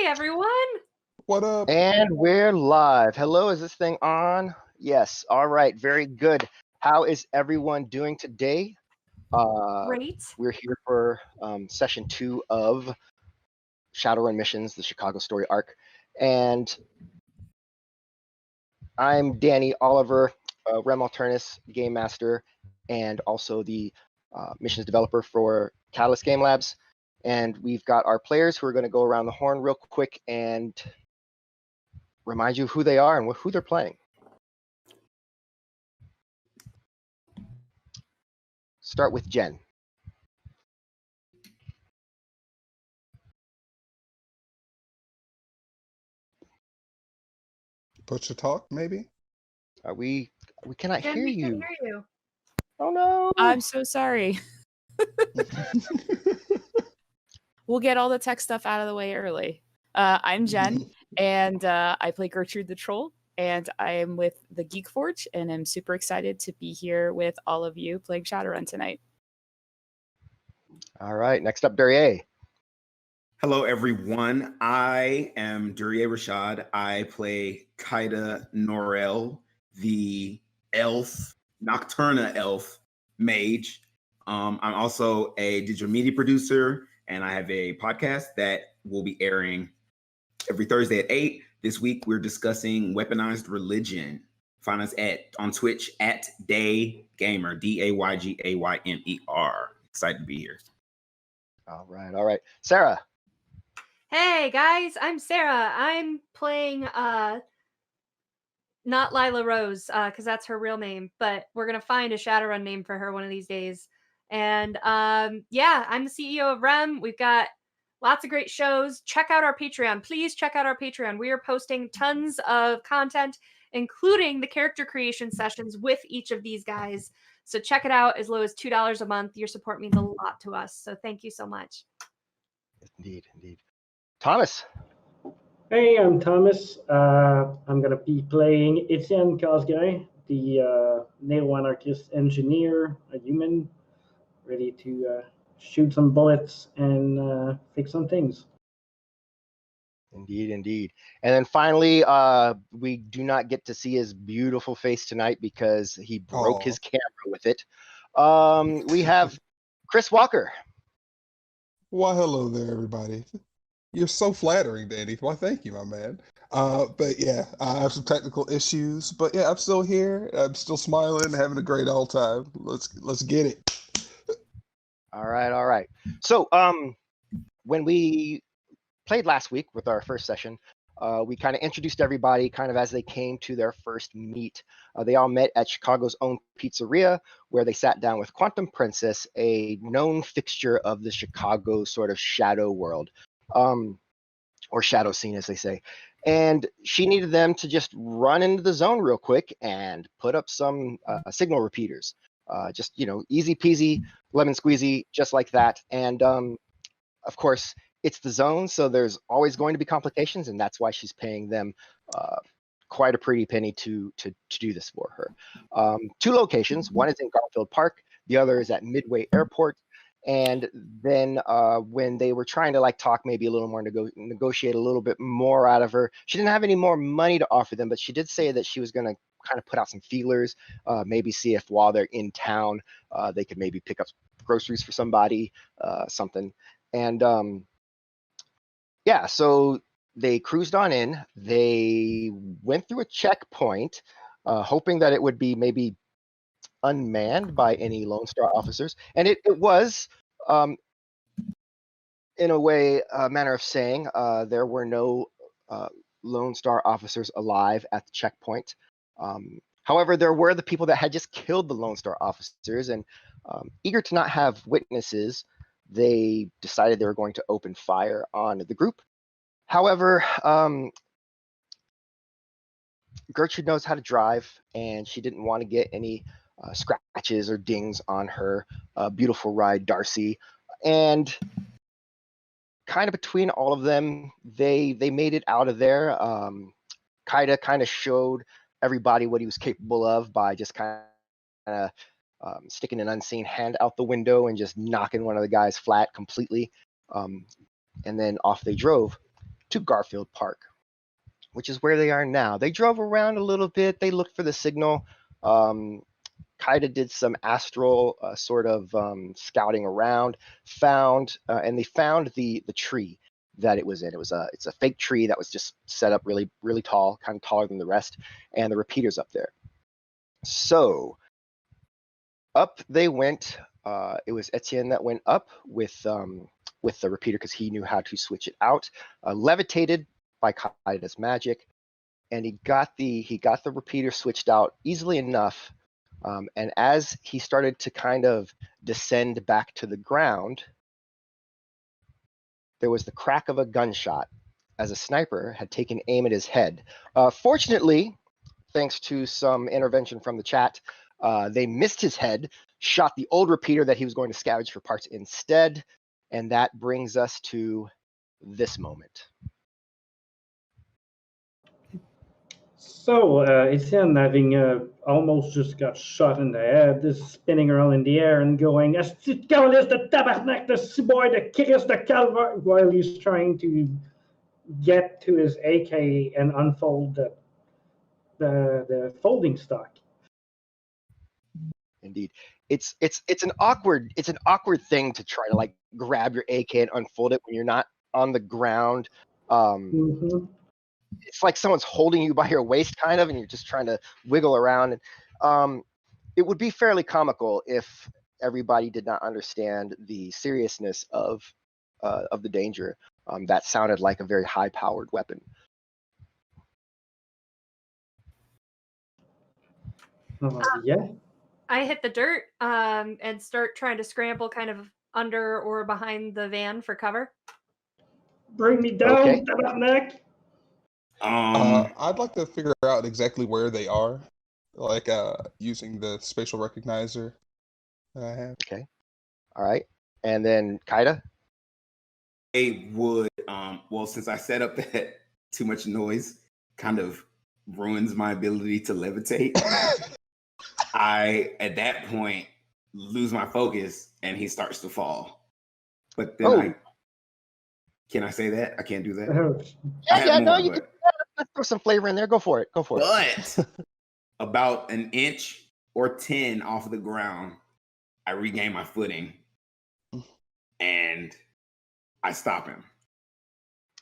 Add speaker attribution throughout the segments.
Speaker 1: everyone.
Speaker 2: What up?
Speaker 3: And we're live. Hello, is this thing on? Yes. All right. Very good. How is everyone doing today?
Speaker 1: Great.
Speaker 3: We're here for session 2 of Shadowrun missions, the Chicago story arc. And I'm Danny Oliver, Rem Alternus game master, and also the missions developer for Catalyst Game Labs. And we've got our players who are going to go around the horn real quick and remind you who they are and who they're playing. Start with Jen.
Speaker 2: Push to talk, maybe?
Speaker 3: We cannot
Speaker 1: Jen,
Speaker 3: hear
Speaker 1: we
Speaker 3: you.
Speaker 1: can't hear you.
Speaker 3: Oh no.
Speaker 4: I'm so sorry. We'll get all the tech stuff out of the way early. I'm Jen, and I play Gertrude the Troll, and I am with the Geek Forge, and I'm super excited to be here with all of you playing Shadowrun tonight.
Speaker 3: All right, next up, Duryea.
Speaker 5: Hello, everyone. I am Duryea Rashad. I play Kaida Norel, the elf, Nocturna elf mage. I'm also a digital media producer, and I have a podcast that will be airing every Thursday at 8. This week, we're discussing weaponized religion. Find us on Twitch at DayGamer, DayGaymer. Excited to be here.
Speaker 3: All right. Sarah.
Speaker 1: Hey guys, I'm Sarah. I'm playing not Lila Rose, because that's her real name, but we're gonna find a Shadowrun name for her one of these days. And yeah, I'm the CEO of Rem. We've got lots of great shows. Check out our Patreon. Please check out our Patreon. We are posting tons of content, including the character creation sessions with each of these guys. So check it out as low as $2 a month. Your support means a lot to us. So thank you so much.
Speaker 3: Indeed. Thomas.
Speaker 6: Hey, I'm Thomas. I'm going to be playing Etienne Casguy, the neo-anarchist engineer, a human, ready to shoot some bullets and fix some things.
Speaker 3: Indeed. And then finally, we do not get to see his beautiful face tonight because he broke his camera with it. We have Chris Walker.
Speaker 2: Why, hello there, everybody. You're so flattering, Danny. Why, thank you, my man. But yeah, I have some technical issues, but yeah, I'm still here. I'm still smiling, having a great old time. Let's get it.
Speaker 3: All right. So, when we played last week with our first session, we kind of introduced everybody kind of as they came to their first meet. They all met at Chicago's own pizzeria, where they sat down with Quantum Princess, a known fixture of the Chicago sort of shadow world, or shadow scene, as they say. And she needed them to just run into the zone real quick and put up some signal repeaters. Just, easy peasy, lemon squeezy, just like that. And of course, it's the zone, so there's always going to be complications, and that's why she's paying them quite a pretty penny to do this for her. 2 locations. One is in Garfield Park. The other is at Midway Airport. And then when they were trying to talk maybe a little more, negotiate a little bit more out of her, she didn't have any more money to offer them, but she did say that she was going to kind of put out some feelers, maybe see if while they're in town, they could maybe pick up groceries for somebody, something. And yeah, so they cruised on in. They went through a checkpoint, hoping that it would be maybe unmanned by any Lone Star officers, and it was, in a way, a manner of saying, there were no Lone Star officers alive at the checkpoint. However, there were the people that had just killed the Lone Star officers, and eager to not have witnesses, they decided they were going to open fire on the group. However, Gertrude knows how to drive, and she didn't want to get any scratches or dings on her beautiful ride, Darcy. And kind of between all of them, they made it out of there. Kaida kind of showed everybody what he was capable of by just kind of sticking an unseen hand out the window and just knocking one of the guys flat completely. And then off they drove. to Garfield Park, which is where they are now. They drove around a little bit. They looked for the signal. Kaida did some astral sort of scouting around, and they found the tree that it was in. It's a fake tree that was just set up really, really tall, kind of taller than the rest, and the repeater's up there. So up they went. It was Etienne that went up with the repeater because he knew how to switch it out. Levitated by Kaida's magic, and he got the repeater switched out easily enough. And as he started to kind of descend back to the ground, there was the crack of a gunshot as a sniper had taken aim at his head. Fortunately, thanks to some intervention from the chat, they missed his head, shot the old repeater that he was going to scavenge for parts instead, and that brings us to this moment.
Speaker 6: So, Etienne, having almost just got shot in the head, is spinning around in the air and going, "Esti Calice de Tabarnak, de Ciboy, de Kiris de Calvar," while he's trying to get to his AK and unfold the folding stock.
Speaker 3: Indeed. It's an awkward thing to try to like grab your AK and unfold it when you're not on the ground. It's like someone's holding you by your waist kind of, and you're just trying to wiggle around. And it would be fairly comical if everybody did not understand the seriousness of the danger. That sounded like a very high-powered weapon.
Speaker 6: Yeah.
Speaker 1: I hit the dirt and start trying to scramble kind of under or behind the van for cover.
Speaker 6: Bring me down,
Speaker 3: Okay.
Speaker 6: Tabarnak.
Speaker 2: I'd like to figure out exactly where they are, like using the spatial recognizer that I have.
Speaker 3: Okay. All right. And then Kaida?
Speaker 5: I would, well, since I set up that too much noise kind of ruins my ability to levitate, I, at that point, lose my focus and he starts to fall. But then can I say that? I can't do that.
Speaker 3: You can. Let's throw some flavor in there. Go for it.
Speaker 5: But about an inch or 10 off the ground, I regain my footing and I stop him.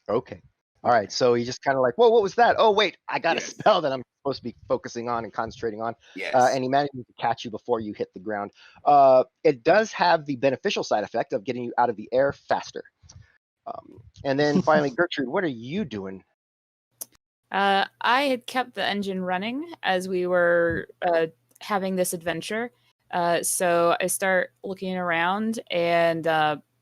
Speaker 3: Okay. All right. So he just kind of like, whoa, what was that? Oh, wait, I got a
Speaker 5: Yes.
Speaker 3: spell that I'm supposed to be focusing on and concentrating on.
Speaker 5: Yes.
Speaker 3: And he managed to catch you before you hit the ground. It does have the beneficial side effect of getting you out of the air faster. And then finally, Gertrude, what are you doing?
Speaker 4: I had kept the engine running as we were having this adventure. So I start looking around and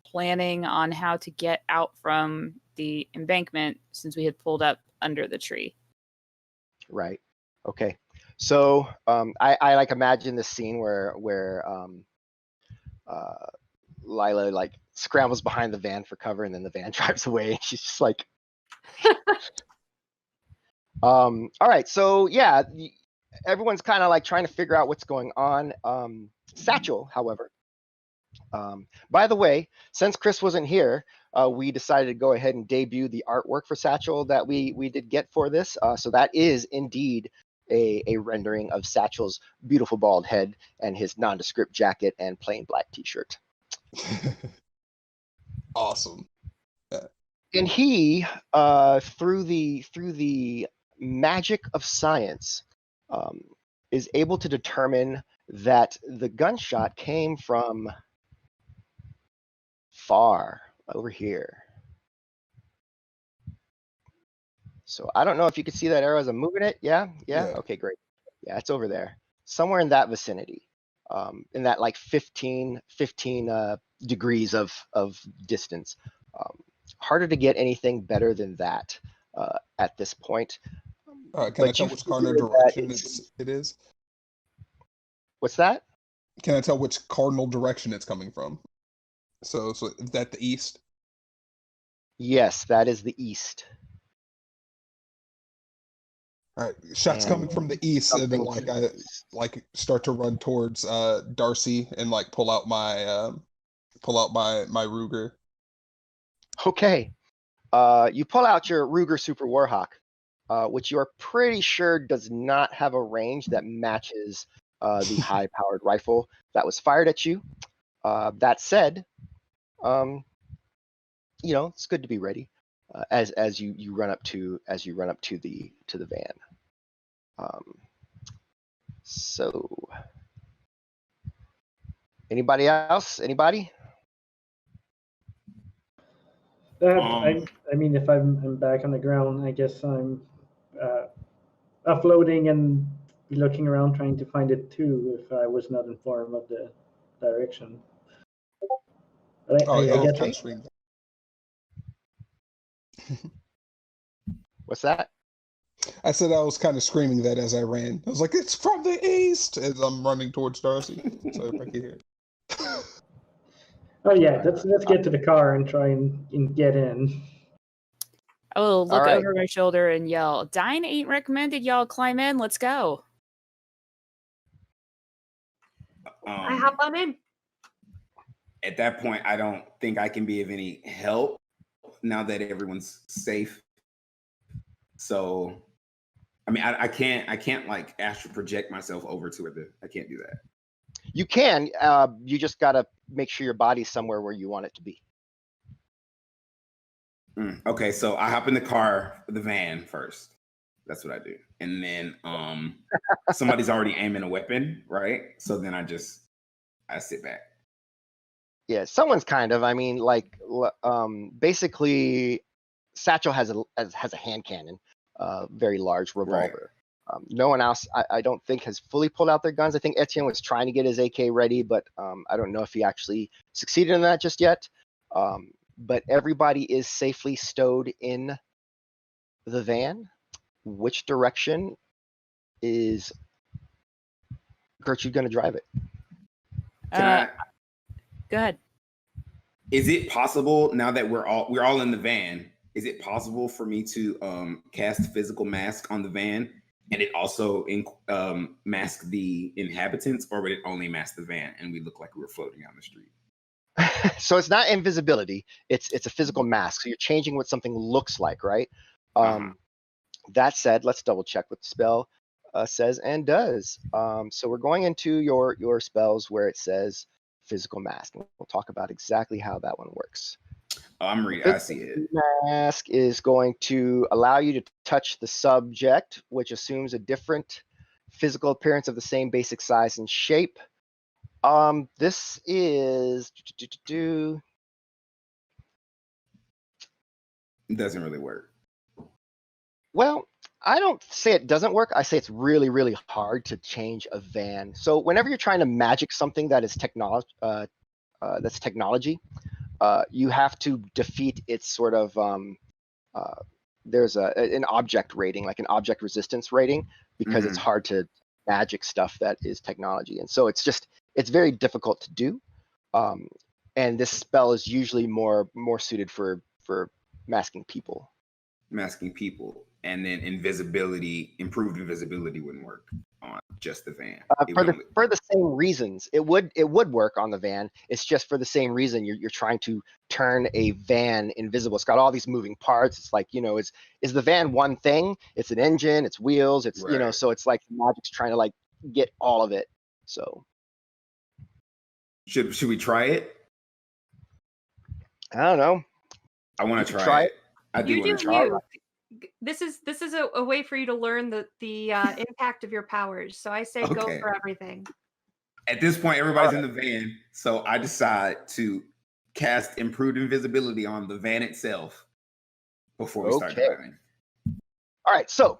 Speaker 4: planning on how to get out from the embankment since we had pulled up under the tree.
Speaker 3: Right. Okay. So I like imagine this scene where Lila like scrambles behind the van for cover and then the van drives away and she's just like all right, so yeah, everyone's kind of like trying to figure out what's going on. Satchel, however, by the way, since Chris wasn't here, we decided to go ahead and debut the artwork for Satchel that we did get for this. So that is indeed a rendering of Satchel's beautiful bald head and his nondescript jacket and plain black t-shirt.
Speaker 2: Awesome.
Speaker 3: And he, through the magic of science, is able to determine that the gunshot came from far over here. So I don't know if you can see that arrow as I'm moving it. Yeah. Okay, great. Yeah, it's over there, somewhere in that vicinity, in that like 15 degrees of distance. Harder to get anything better than that at this point.
Speaker 2: Can I tell which cardinal direction it is?
Speaker 3: What's that?
Speaker 2: Can I tell which cardinal direction it's coming from? So is that the east?
Speaker 3: Yes, that is the east.
Speaker 2: All right, shots coming from the east, and then I start to run towards Darcy and like pull out my Ruger.
Speaker 3: Okay. You pull out your Ruger Super Warhawk, which you are pretty sure does not have a range that matches the high-powered rifle that was fired at you. That said, it's good to be ready as you run up to the van. So, anybody else? Anybody?
Speaker 6: I mean, if I'm back on the ground, I guess I'm uploading and looking around trying to find it too. If I was not informed of the direction, but I
Speaker 2: I was
Speaker 6: guess
Speaker 2: kind of screaming.
Speaker 3: What's that?
Speaker 2: I said I was kind of screaming that as I ran. I was like, "It's from the east!" as I'm running towards Darcy, so everybody can hear.
Speaker 6: Oh yeah, let's get to the car and try and get in.
Speaker 4: I will look over my shoulder and yell, "Dine ain't recommended. Y'all climb in. Let's go."
Speaker 1: I hop on in.
Speaker 5: At that point, I don't think I can be of any help now that everyone's safe. So, I mean, I can't like astral project myself over to it. I can't do that.
Speaker 3: You can. You just gotta make sure your body's somewhere where you want it to be.
Speaker 5: Okay, so I hop in the car, the van first. That's what I do, and then somebody's already aiming a weapon, right? So then I sit back.
Speaker 3: Yeah, someone's kind of. I mean, like, basically, Satchel has a hand cannon, very large revolver. Right. No one else, I don't think, has fully pulled out their guns. I think Etienne was trying to get his AK ready, but I don't know if he actually succeeded in that just yet. But everybody is safely stowed in the van. Which direction is Gertrude going to drive it?
Speaker 4: Go ahead.
Speaker 5: Is it possible now that we're all in the van? Is it possible for me to cast physical mask on the van and it also mask the inhabitants, or would it only mask the van and we look like we were floating down the street?
Speaker 3: So it's not invisibility; it's a physical mask. So you're changing what something looks like, right? That said, let's double check what the spell says and does. So we're going into your spells where it says physical mask, and we'll talk about exactly how that one works.
Speaker 5: Oh, I'm reading. I see it.
Speaker 3: Mask is going to allow you to touch the subject, which assumes a different physical appearance of the same basic size and shape. This is
Speaker 5: It doesn't really work.
Speaker 3: Well, I don't say it doesn't work. I say it's really, really hard to change a van. So whenever you're trying to magic something that is technology, you have to defeat its sort of there's an object rating, like an object resistance rating, because it's hard to magic stuff that is technology, and so it's very difficult to do. And this spell is usually more suited for masking people. And then improved invisibility wouldn't work on just the van. For the same reasons, it would work on the van. It's just for the same reason you're trying to turn a van invisible. It's got all these moving parts. It's like, is the van one thing? It's an engine, it's wheels, it's right. So it's like magic's trying to like get all of it. So
Speaker 5: should we try it?
Speaker 3: I don't know.
Speaker 5: I want to try it. I do want to try it.
Speaker 1: This is a way for you to learn the impact of your powers. So I say go for everything.
Speaker 5: At this point, everybody's in the van, so I decide to cast improved invisibility on the van itself before we start driving.
Speaker 3: All right, so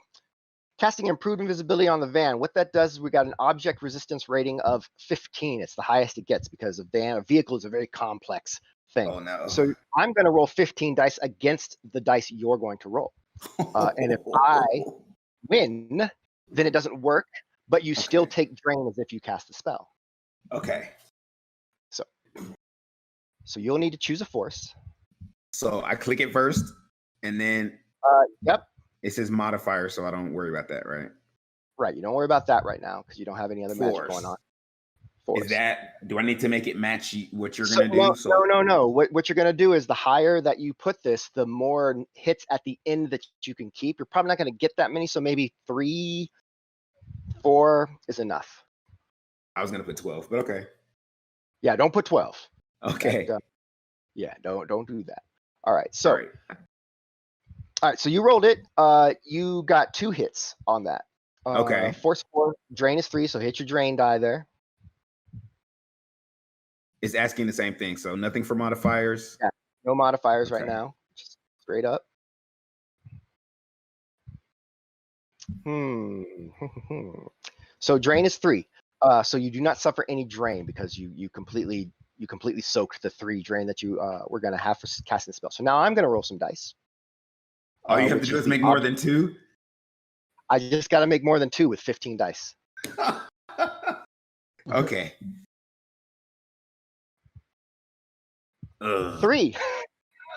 Speaker 3: casting improved invisibility on the van. What that does is we got an object resistance rating of 15. It's the highest it gets because a vehicle is a very complex thing.
Speaker 5: Oh no!
Speaker 3: So I'm going to roll 15 dice against the dice you're going to roll. And if I win, then it doesn't work, but you still take drain as if you cast a spell.
Speaker 5: Okay.
Speaker 3: So you'll need to choose a force.
Speaker 5: So I click it first, and then
Speaker 3: yep.
Speaker 5: It says modifier, so I don't worry about that, right?
Speaker 3: Right. You don't worry about that right now because you don't have any other magic going on. force.
Speaker 5: Is that, do I need to make it match what you're going to do?
Speaker 3: No. What you're going to do is the higher that you put this, the more hits at the end that you can keep. You're probably not going to get that many, so maybe 3, 4 is enough.
Speaker 5: I was going to put 12, but okay.
Speaker 3: Yeah, don't put 12.
Speaker 5: Okay.
Speaker 3: Yeah, don't do that. All right, so
Speaker 5: Sorry.
Speaker 3: all right, so you rolled it. You got 2 hits on that.
Speaker 5: Okay.
Speaker 3: Force 4, drain is 3, so hit your drain die there.
Speaker 5: It's asking the same thing, so nothing for modifiers.
Speaker 3: Yeah, no modifiers right
Speaker 5: Okay.
Speaker 3: now, just straight up. So drain is 3. So you do not suffer any drain because you completely soaked the 3 drain that you were gonna have for casting the spell. So now I'm gonna roll some dice.
Speaker 5: All you have to do is make more than 2?
Speaker 3: I just gotta make more than 2 with 15 dice.
Speaker 5: Okay.
Speaker 3: 3.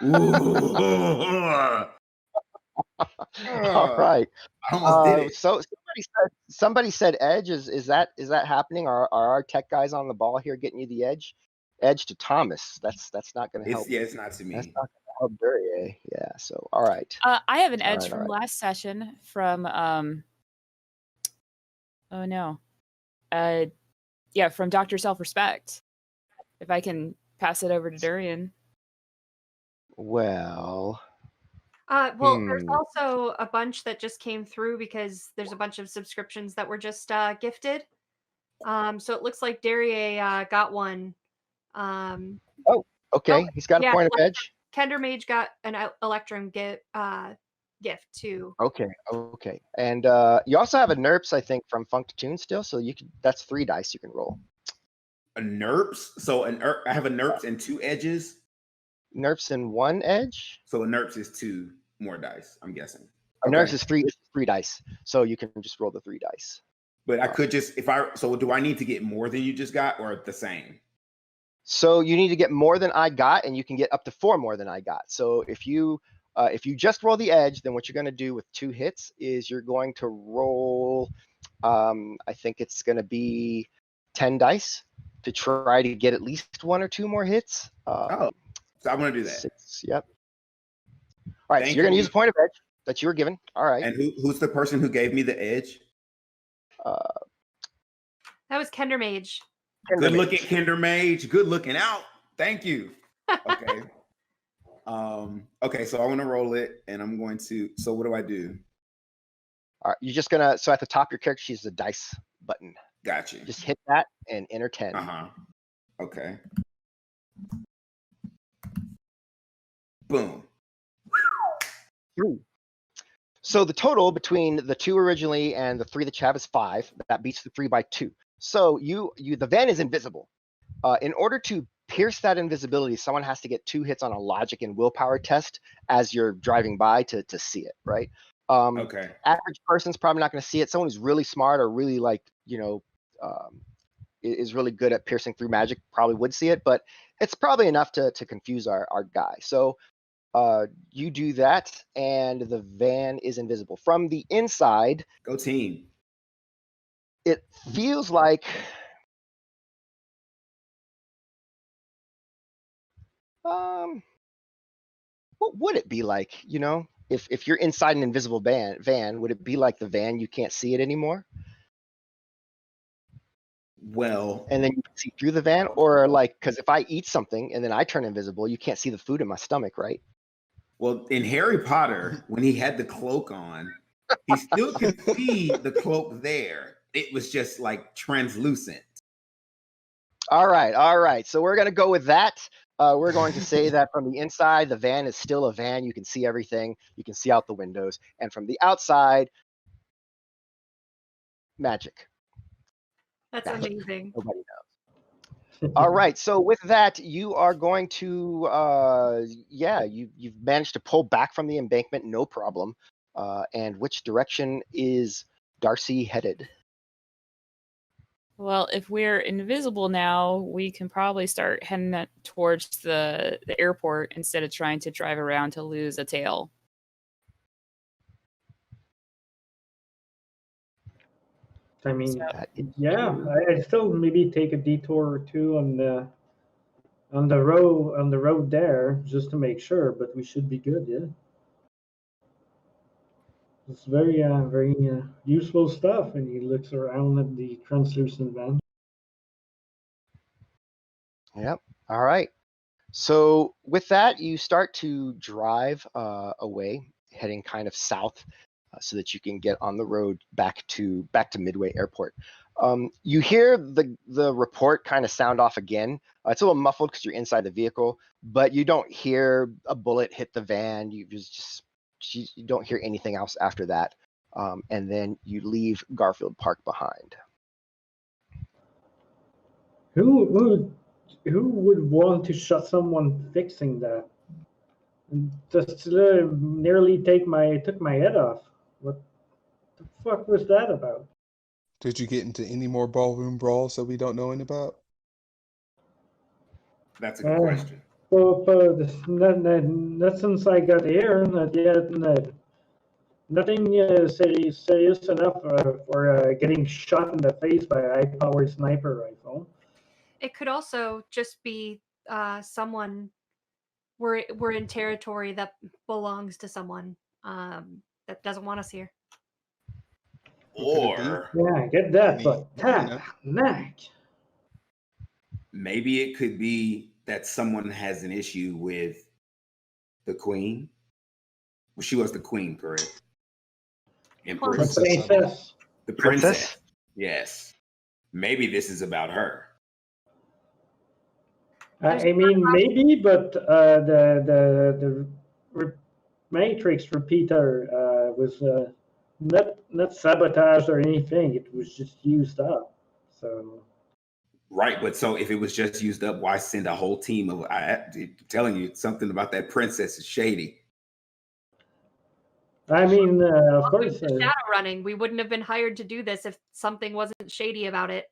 Speaker 5: Ooh.
Speaker 3: All right.
Speaker 5: I almost did it.
Speaker 3: So somebody said edge. Is that happening? Are our tech guys on the ball here getting you the edge? Edge to Thomas. That's not going to help.
Speaker 5: Yeah, it's not to me.
Speaker 3: That's not going to help Duryea. Yeah. So all right.
Speaker 4: I have an edge
Speaker 3: right,
Speaker 4: from
Speaker 3: all right.
Speaker 4: last session from oh no. Yeah, from Dr. Self-Respect. If I can pass it over to Durian.
Speaker 3: Well.
Speaker 1: There's also a bunch that just came through because there's a bunch of subscriptions that were just gifted. So it looks like Duryea got one.
Speaker 3: Okay. He's got a point of edge.
Speaker 1: Kender Mage got an Electrum gift too.
Speaker 3: Okay. And you also have a NERPS, I think, from Funk to Tune still. So that's 3 dice you can roll.
Speaker 5: A NERPS? So I have a NERPS and 2 edges.
Speaker 3: NERPS and 1 edge.
Speaker 5: So a NERPS is 2 more dice, I'm guessing.
Speaker 3: A NERPS is 3 dice. So you can just roll the 3 dice.
Speaker 5: But I could just, so do I need to get more than you just got or the same?
Speaker 3: So you need to get more than I got, and you can get up to 4 more than I got. So if you just roll the edge, then what you're going to do with 2 hits is you're going to roll, I think it's going to be 10 dice to try to get at least 1 or 2 more hits.
Speaker 5: So I'm going to do that.
Speaker 3: 6, yep. All right, so you're going to use a point of edge that you were given. All right.
Speaker 5: And who's the person who gave me the edge?
Speaker 1: That was Kender Mage.
Speaker 5: Good looking Kender Mage. Good looking out. Thank you. Okay. Okay, so I want to roll it, and I'm going to. So what do I do?
Speaker 3: All right, you're just gonna. So at the top of your character sheet is the dice button.
Speaker 5: Gotcha.
Speaker 3: Just hit that and enter 10.
Speaker 5: Okay. Boom.
Speaker 3: 3. So the total between the 2 originally and the 3 that you have is 5. That beats the 3 by 2. So the van is invisible. In order to pierce that invisibility, someone has to get 2 hits on a logic and willpower test as you're driving by to see it, right?
Speaker 5: Okay.
Speaker 3: Average person's probably not going to see it. Someone who's really smart or really is really good at piercing through magic probably would see it, but it's probably enough to confuse our guy. So you do that, and the van is invisible. From the inside,
Speaker 5: go team.
Speaker 3: It feels like what would it be like, if you're inside an invisible van, would it be like the van, you can't see it anymore?
Speaker 5: Well,
Speaker 3: and then you can see through the van, or because if I eat something and then I turn invisible, you can't see the food in my stomach, right?
Speaker 5: Well, in Harry Potter, when he had the cloak on, he still could see the cloak there. It was just like translucent.
Speaker 3: All right. So we're going to go with that. We're going to say that from the inside, the van is still a van. You can see everything. You can see out the windows. And from the outside, magic.
Speaker 1: That's amazing.
Speaker 3: Nobody knows. All right. So with that, you are going to, you've managed to pull back from the embankment, no problem. And which direction is Darcy headed?
Speaker 4: Well, if we're invisible now, we can probably start heading towards the airport instead of trying to drive around to lose a tail.
Speaker 6: I mean,
Speaker 4: So-
Speaker 6: yeah, I'd still maybe take a detour or two on the road there just to make sure, but we should be good, yeah. It's very useful stuff, and he looks around at the translucent van.
Speaker 3: Yep. All right. So with that, you start to drive away, heading kind of south, so that you can get on the road back to Midway Airport. You hear the report kind of sound off again. It's a little muffled because you're inside the vehicle, but you don't hear a bullet hit the van. You don't hear anything else after that. And then you leave Garfield Park behind.
Speaker 6: Who would want to shot someone fixing that? Just nearly took my head off. What the fuck was that about?
Speaker 2: Did you get into any more ballroom brawls that we don't know anything about?
Speaker 5: That's a good question.
Speaker 6: Well, not since I got here, not yet. Nothing serious enough for getting shot in the face by a high-powered sniper rifle.
Speaker 1: It could also just be someone. We're in territory that belongs to someone that doesn't want us here.
Speaker 2: Who could it be?
Speaker 5: Or
Speaker 6: Yeah, I get that,
Speaker 2: Any-
Speaker 6: but
Speaker 2: you know.
Speaker 6: knack.
Speaker 5: maybe it could be that someone has an issue with the queen. Well, she was the queen, correct? Empress.
Speaker 6: Princess.
Speaker 5: The princess.
Speaker 3: Princess?
Speaker 5: Yes. Maybe this is about her.
Speaker 6: I mean, maybe, but the Matrix repeater was not sabotaged or anything. It was just used up. So
Speaker 5: Right, but so if it was just used up, why send a whole team of? I'm telling you, something about that princess is shady.
Speaker 6: I mean, of course.
Speaker 1: Shadow running. We wouldn't have been hired to do this if something wasn't shady about it.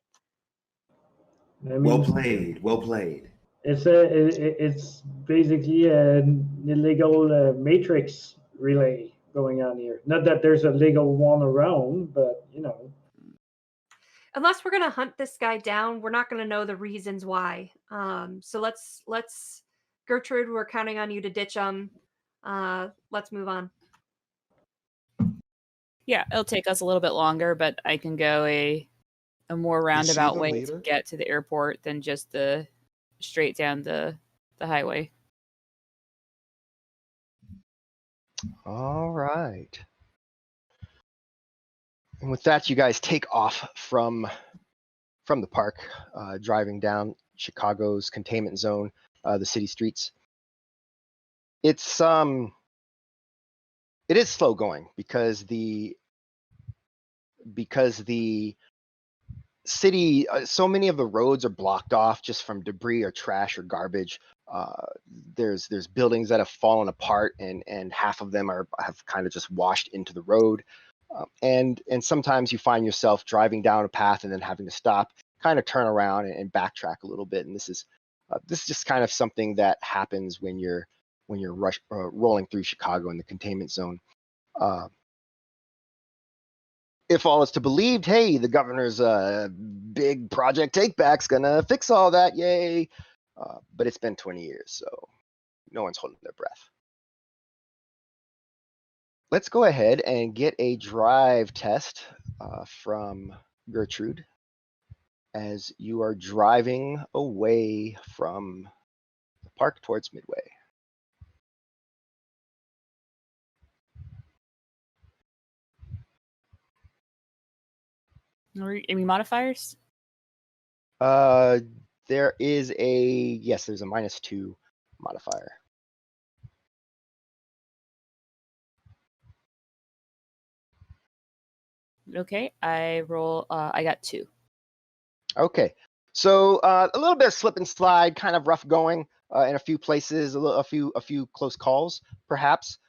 Speaker 6: I mean,
Speaker 5: Well played. Well played.
Speaker 6: it's basically an illegal Matrix relay going on here. Not that there's a legal one around, but you know.
Speaker 1: Unless we're gonna hunt this guy down, we're not gonna know the reasons why. So let's Gertrude, we're counting on you to ditch him. Let's move on.
Speaker 4: Yeah, it'll take us a little bit longer, but I can go a more roundabout
Speaker 2: the
Speaker 4: way
Speaker 2: leader?
Speaker 4: to get to the airport than just the straight down the highway.
Speaker 3: All right. And with that, you guys take off from the park, driving down Chicago's containment zone, the city streets. It is slow going because the city, so many of the roads are blocked off just from debris or trash or garbage. There's buildings that have fallen apart, and half of them have kind of just washed into the road. And sometimes you find yourself driving down a path and then having to stop, kind of turn around and backtrack a little bit. And this is just kind of something that happens when you're rolling through Chicago in the containment zone. If all is to believed, hey, the governor's big project takeback's gonna fix all that, yay! But it's been 20 years, so no one's holding their breath. Let's go ahead and get a drive test from Gertrude as you are driving away from the park towards Midway.
Speaker 4: Any modifiers?
Speaker 3: There's a -2 modifier.
Speaker 4: Okay, I roll. I got 2.
Speaker 3: Okay, so a little bit of slip and slide, kind of rough going in a few places, a few close calls, perhaps.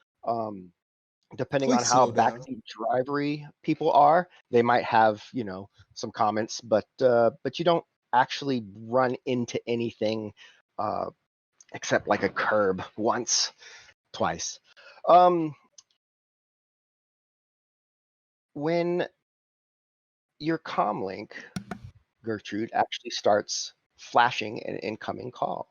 Speaker 3: Depending
Speaker 2: Please
Speaker 3: on how
Speaker 2: slow down.
Speaker 3: backseat drivery people are, they might have some comments, but you don't actually run into anything except like a curb once, twice. When your comm link, Gertrude, actually starts flashing an incoming call.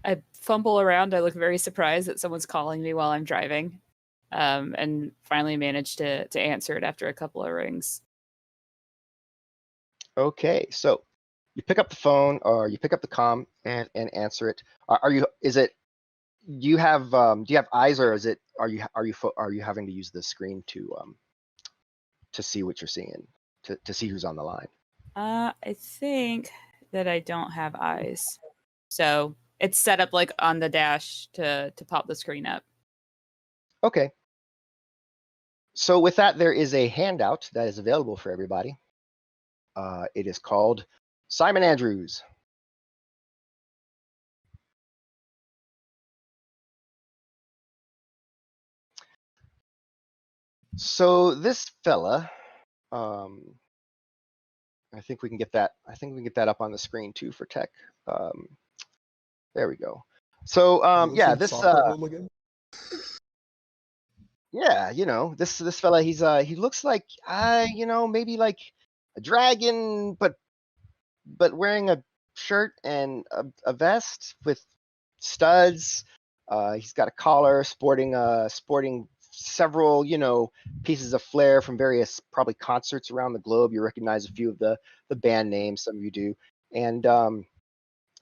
Speaker 4: I fumble around. I look very surprised that someone's calling me while I'm driving, and finally manage to answer it after a couple of rings.
Speaker 3: Okay, so you pick up the phone or you pick up the comm and answer it. Are you? Is it? Do you have eyes, or is it? Are you having to use the screen to see what you're seeing, to see who's on the line?
Speaker 4: I think that I don't have eyes, so it's set up like on the dash to pop the screen up.
Speaker 3: Okay. So with that, there is a handout that is available for everybody. It is called Simon Andrews. So this fella, I think we can get that. I think we can get that up on the screen too for tech. There we go. So yeah, this
Speaker 2: again?
Speaker 3: yeah, this fella, he looks like maybe like a dragon, but wearing a shirt and a vest with studs. He's got a collar, sporting several pieces of flair from various probably concerts around the globe. You recognize a few of the band names, some of you do, and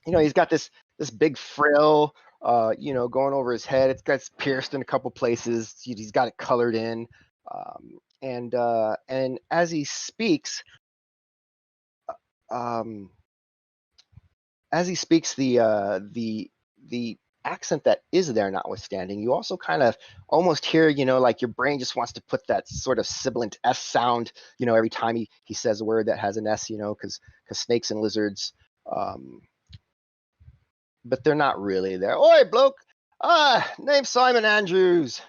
Speaker 3: he's got this big frill going over his head. It's pierced in a couple places. He's got it colored in, and as he speaks, the accent that is there notwithstanding, you also kind of almost hear, like your brain just wants to put that sort of sibilant S sound, every time he says a word that has an S, because snakes and lizards, but they're not really there. Oi, bloke! Name's Simon Andrews.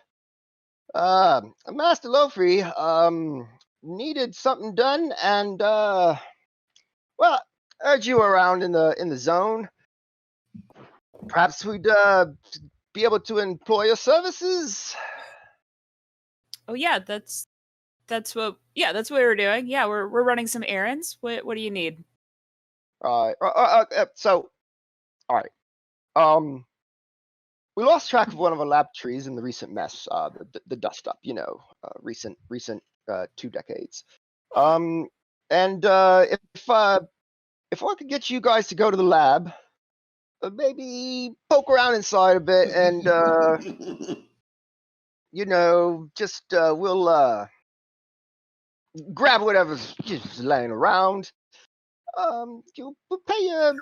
Speaker 3: Master Lofrey, needed something done, and well, heard you around in the zone. Perhaps we'd be able to employ your services.
Speaker 4: Oh yeah, that's what we're doing. Yeah, we're running some errands. What do you need?
Speaker 3: So, all right. We lost track of one of our lab trees in the recent mess, the dust up, recent 2 decades. And if I could get you guys to go to the lab, maybe poke around inside a bit, and just we'll grab whatever's just laying around. We'll pay you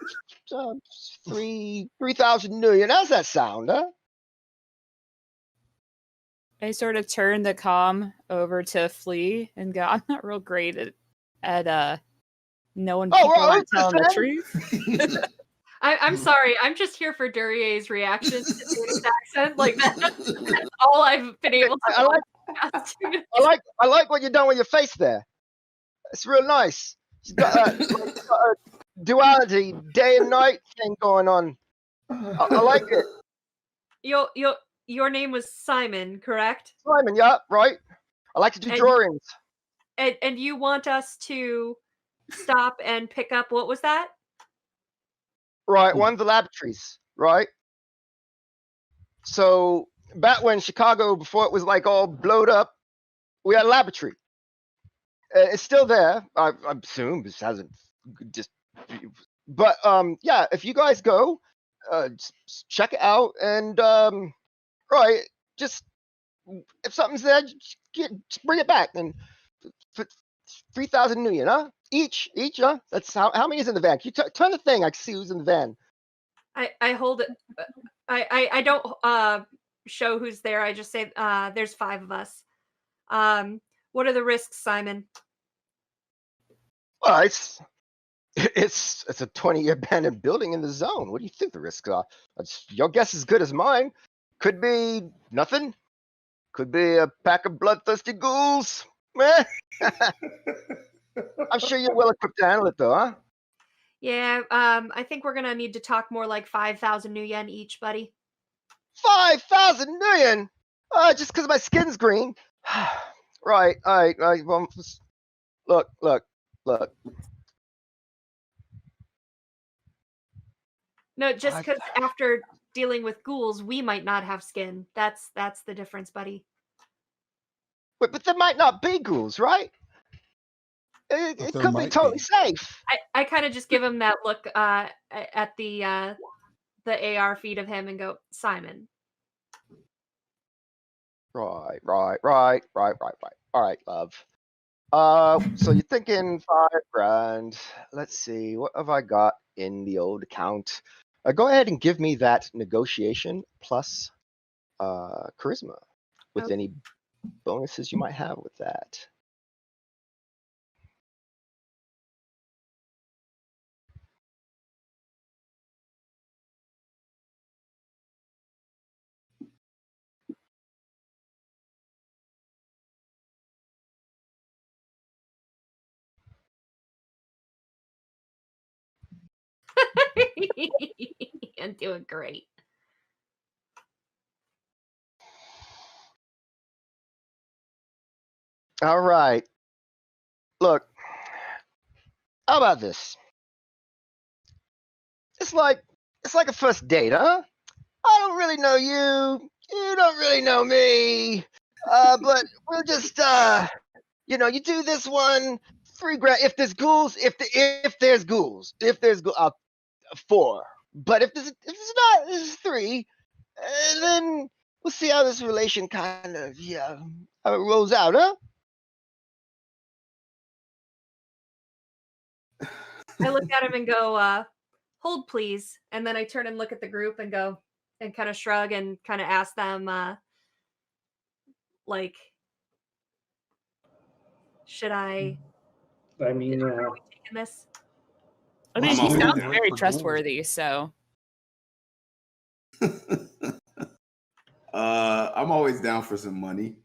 Speaker 3: 3,000 million. How's that sound, huh?
Speaker 4: I sort of turn the comm over to Flea and go, I'm not real great at knowing people aren't telling the truth.
Speaker 1: I'm sorry. I'm just here for Durier's reaction to David's accent. Like that's all I've been able to.
Speaker 3: I like what you've done with your face there. It's real nice. She's got a duality, day and night thing going on. I like it.
Speaker 1: Your name was Simon, correct?
Speaker 3: Simon, yeah, right. I like to do drawings.
Speaker 1: And you want us to stop and pick up, what was that?
Speaker 3: Right, one of the laboratories, right? So back when Chicago, before it was like all blowed up, we had a laboratory. It's still there, I assume. This hasn't just, but yeah. If you guys go, just check it out, and right, just if something's there, just bring it back, and 3,000 million, huh? Each, huh? That's how many is in the van? Can you turn the thing? I can see who's in the van.
Speaker 1: I hold it. I don't show who's there. I just say there's 5 of us. What are the risks, Simon?
Speaker 3: Well, it's a 20-year abandoned building in the zone. What do you think the risks are? Your guess is as good as mine. Could be nothing. Could be a pack of bloodthirsty ghouls. I'm sure you're well equipped to handle it, though, huh?
Speaker 1: Yeah, I think we're gonna need to talk more like 5,000 new yen each, buddy.
Speaker 3: 5,000 million? Just because my skin's green. Right. Well, look.
Speaker 1: No, just because after dealing with ghouls, we might not have skin. That's the difference, buddy.
Speaker 3: But there might not be ghouls, right?
Speaker 2: But
Speaker 3: It
Speaker 2: there
Speaker 3: could be
Speaker 2: might
Speaker 3: totally
Speaker 2: be.
Speaker 3: safe.
Speaker 1: I kind of just give him that look at the AR feed of him and go, Simon.
Speaker 3: Right. All right, love. So you're thinking $5,000. Let's see, what have I got in the old account? Go ahead and give me that negotiation plus charisma with
Speaker 1: Okay.
Speaker 3: any bonuses you might have with that.
Speaker 1: I'm doing great.
Speaker 3: All right. Look, how about this? It's like a first date, huh? I don't really know you. You don't really know me. But we'll just you do this one, $3,000. If there's ghouls, if there's ghouls, 4. But if there's not, this is 3. And then we'll see how this relation kind of how it rolls out, huh?
Speaker 1: I look at him and go, hold please. And then I turn and look at the group and go and kind of shrug and kind of ask them, like, should I
Speaker 6: I mean,
Speaker 1: are we taking this?
Speaker 4: I mean,
Speaker 5: I'm
Speaker 4: he
Speaker 5: always
Speaker 4: sounds
Speaker 2: great
Speaker 4: very
Speaker 2: for ghouls.
Speaker 4: trustworthy, so
Speaker 5: I'm always down for some money.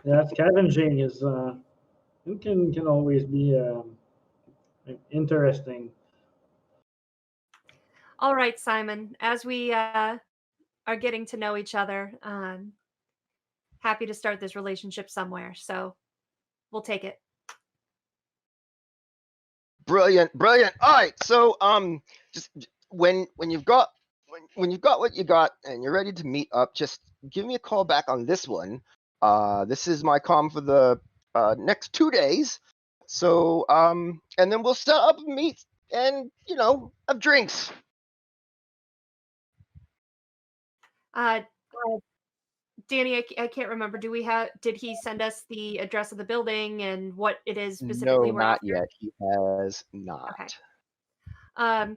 Speaker 6: yeah, scavenging is it can always be interesting.
Speaker 1: All right, Simon, as we are getting to know each other, happy to start this relationship somewhere. So we'll take it.
Speaker 3: Brilliant. All right, so just when you've got what you got and you're ready to meet up, just give me a call back on this one. This is my comm for the next 2 days. So and then we'll set up a meet and have drinks.
Speaker 1: Danny, I can't remember. Did he send us the address of the building and what it is
Speaker 3: No,
Speaker 1: specifically we're
Speaker 3: not
Speaker 1: after?
Speaker 3: yet. He has not.
Speaker 1: Okay.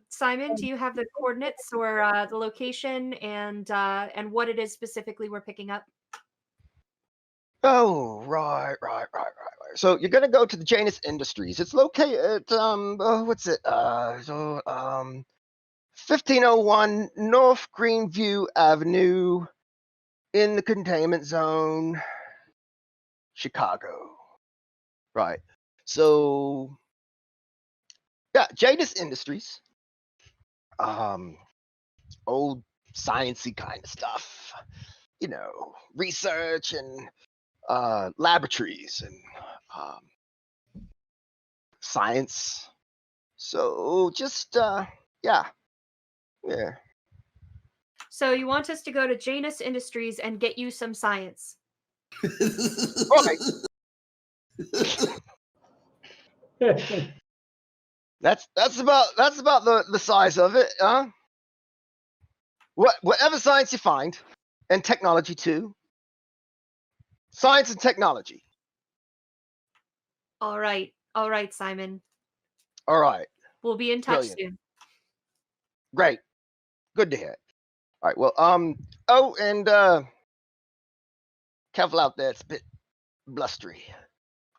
Speaker 1: Simon, do you have the coordinates or the location and what it is specifically we're picking up?
Speaker 3: Oh, right. So you're gonna go to the Janus Industries. It's located at what's it? 1501 North Greenview Avenue in the containment zone, Chicago. Right. So yeah, Janus Industries. Old sciencey kind of stuff. Research and laboratories and science. So just yeah.
Speaker 1: So you want us to go to Janus Industries and get you some science?
Speaker 3: Okay. That's about the size of it, huh? Whatever science you find, and technology too. Science and technology.
Speaker 1: All right, Simon.
Speaker 3: All right.
Speaker 1: We'll be in touch
Speaker 3: Brilliant.
Speaker 1: soon.
Speaker 3: Great. Good to hear. All right. Well, oh, and careful out there. It's a bit blustery.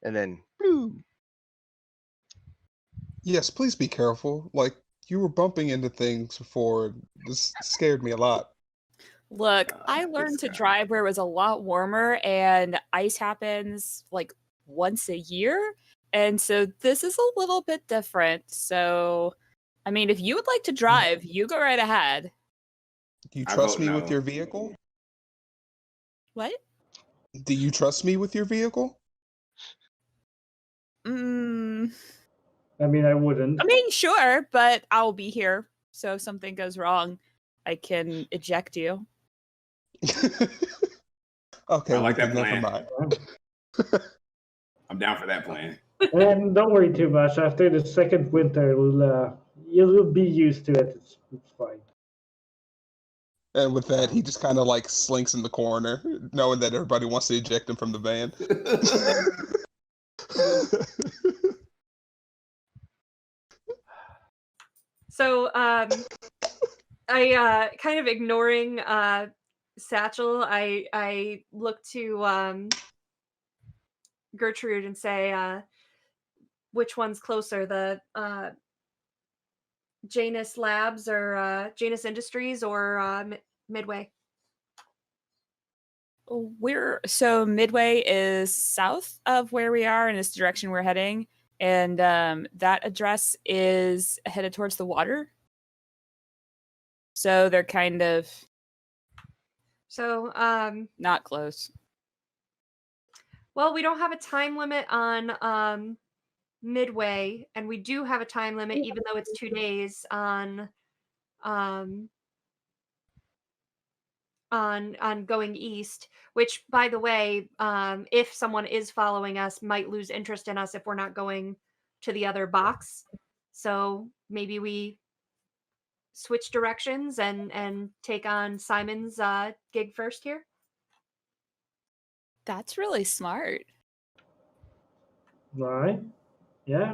Speaker 3: And then, bloop.
Speaker 2: Yes, please be careful. Like, you were bumping into things before. This scared me a lot.
Speaker 4: look, I learned to drive where it was a lot warmer and ice happens like once a year. And so this is a little bit different. So, I mean, if you would like to drive, you go right ahead.
Speaker 2: Do you
Speaker 5: I
Speaker 2: trust
Speaker 5: vote
Speaker 2: me with
Speaker 5: no.
Speaker 2: your vehicle?
Speaker 4: What?
Speaker 2: Do you trust me with your vehicle?
Speaker 4: Mm,
Speaker 6: I mean, I wouldn't.
Speaker 4: I mean, sure, but I'll be here. So if something goes wrong, I can eject you.
Speaker 2: Okay,
Speaker 5: I like
Speaker 2: well,
Speaker 5: that
Speaker 2: then never
Speaker 5: plan.
Speaker 2: mind.
Speaker 5: I'm down for that plan.
Speaker 6: And don't worry too much. After the second winter, you'll be used to it. It's fine.
Speaker 2: And with that, he just kind of like slinks in the corner, knowing that everybody wants to eject him from the van.
Speaker 1: So I kind of ignoring Satchel, I look to Gertrude and say, which one's closer, the Janus Labs or Janus Industries or Midway?
Speaker 4: So Midway is south of where we are in this direction we're heading, and that address is headed towards the water. So they're kind of
Speaker 1: So
Speaker 4: not close.
Speaker 1: well, we don't have a time limit on Midway, and we do have a time limit, even though it's 2 days um on going east, which, by the way, if someone is following us, might lose interest in us if we're not going to the other box. So maybe we switch directions and take on Simon's gig first here.
Speaker 4: That's really smart.
Speaker 6: Right? Yeah.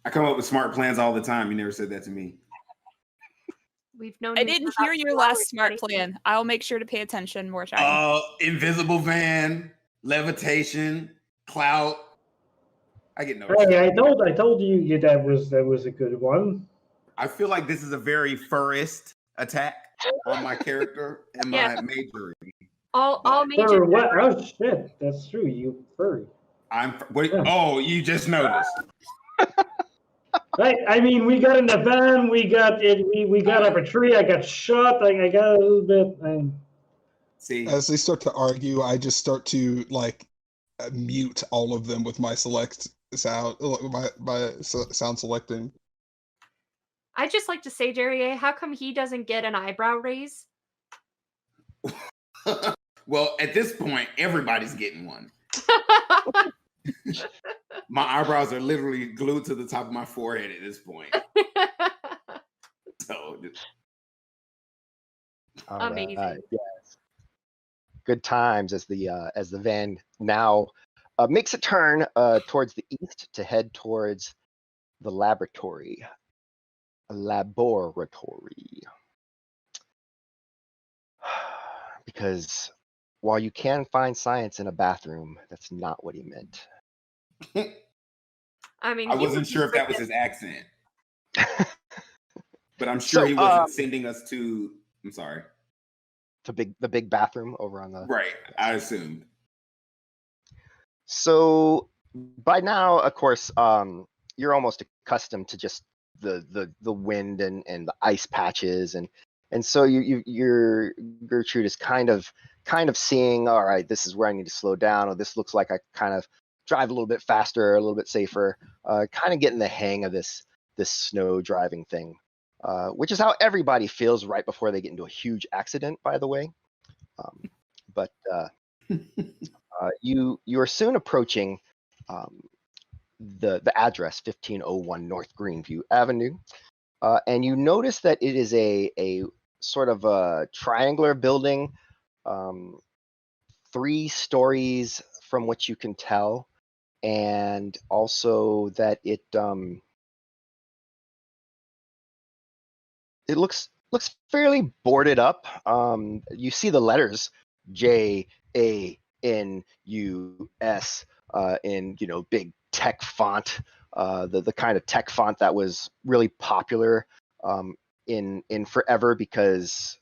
Speaker 5: I come up with smart plans all the time. You never said that to me.
Speaker 1: We've known
Speaker 4: I
Speaker 1: you
Speaker 4: didn't
Speaker 1: for about
Speaker 4: hear your
Speaker 1: 2
Speaker 4: last
Speaker 1: hours,
Speaker 4: smart
Speaker 1: buddy.
Speaker 4: plan. I'll make sure to pay attention more time.
Speaker 5: Invisible van, levitation, clout. I get no.
Speaker 6: Hey, I told you that was a good one.
Speaker 5: I feel like this is a very furist attack on my character and my
Speaker 1: Yes.
Speaker 5: majoring.
Speaker 1: All
Speaker 6: Fur
Speaker 1: mages.
Speaker 6: what? Oh shit, that's true. You furry.
Speaker 5: What? Oh, you just noticed.
Speaker 6: Right. I mean, we got in the van. We got it. We got up a tree. I got shot. I got a little bit.
Speaker 5: See,
Speaker 2: As they start to argue, I just start to like mute all of them with my select sound, sound selecting.
Speaker 1: I'd just like to say, Jerry, how come he doesn't get an eyebrow raise?
Speaker 5: well, at this point, everybody's getting one. My eyebrows are literally glued to the top of my forehead at this point. So,
Speaker 1: Amazing.
Speaker 3: Yes. Good times as the van now makes a turn towards the east to head towards the laboratory. Because while you can find science in a bathroom, that's not what he meant.
Speaker 1: I mean,
Speaker 5: I
Speaker 1: he
Speaker 5: wasn't
Speaker 1: would
Speaker 5: sure if that was
Speaker 1: forget-
Speaker 5: his accent, but I'm sure he wasn't sending us to. I'm sorry.
Speaker 3: The big bathroom over on the
Speaker 5: Right, I assumed.
Speaker 3: So by now, of course, you're almost accustomed to just the wind and the ice patches, and so your Gertrude is kind of seeing, all right, this is where I need to slow down, or this looks like I kind of drive a little bit faster, a little bit safer, kind of getting the hang of this snow driving thing, which is how everybody feels right before they get into a huge accident, by the way. But you are soon approaching the address 1501 North Greenview Avenue, and you notice that it is a sort of a triangular building, 3 stories from what you can tell, and also that it looks fairly boarded up. You see the letters JANUS in big tech font, the kind of tech font that was really popular in forever, because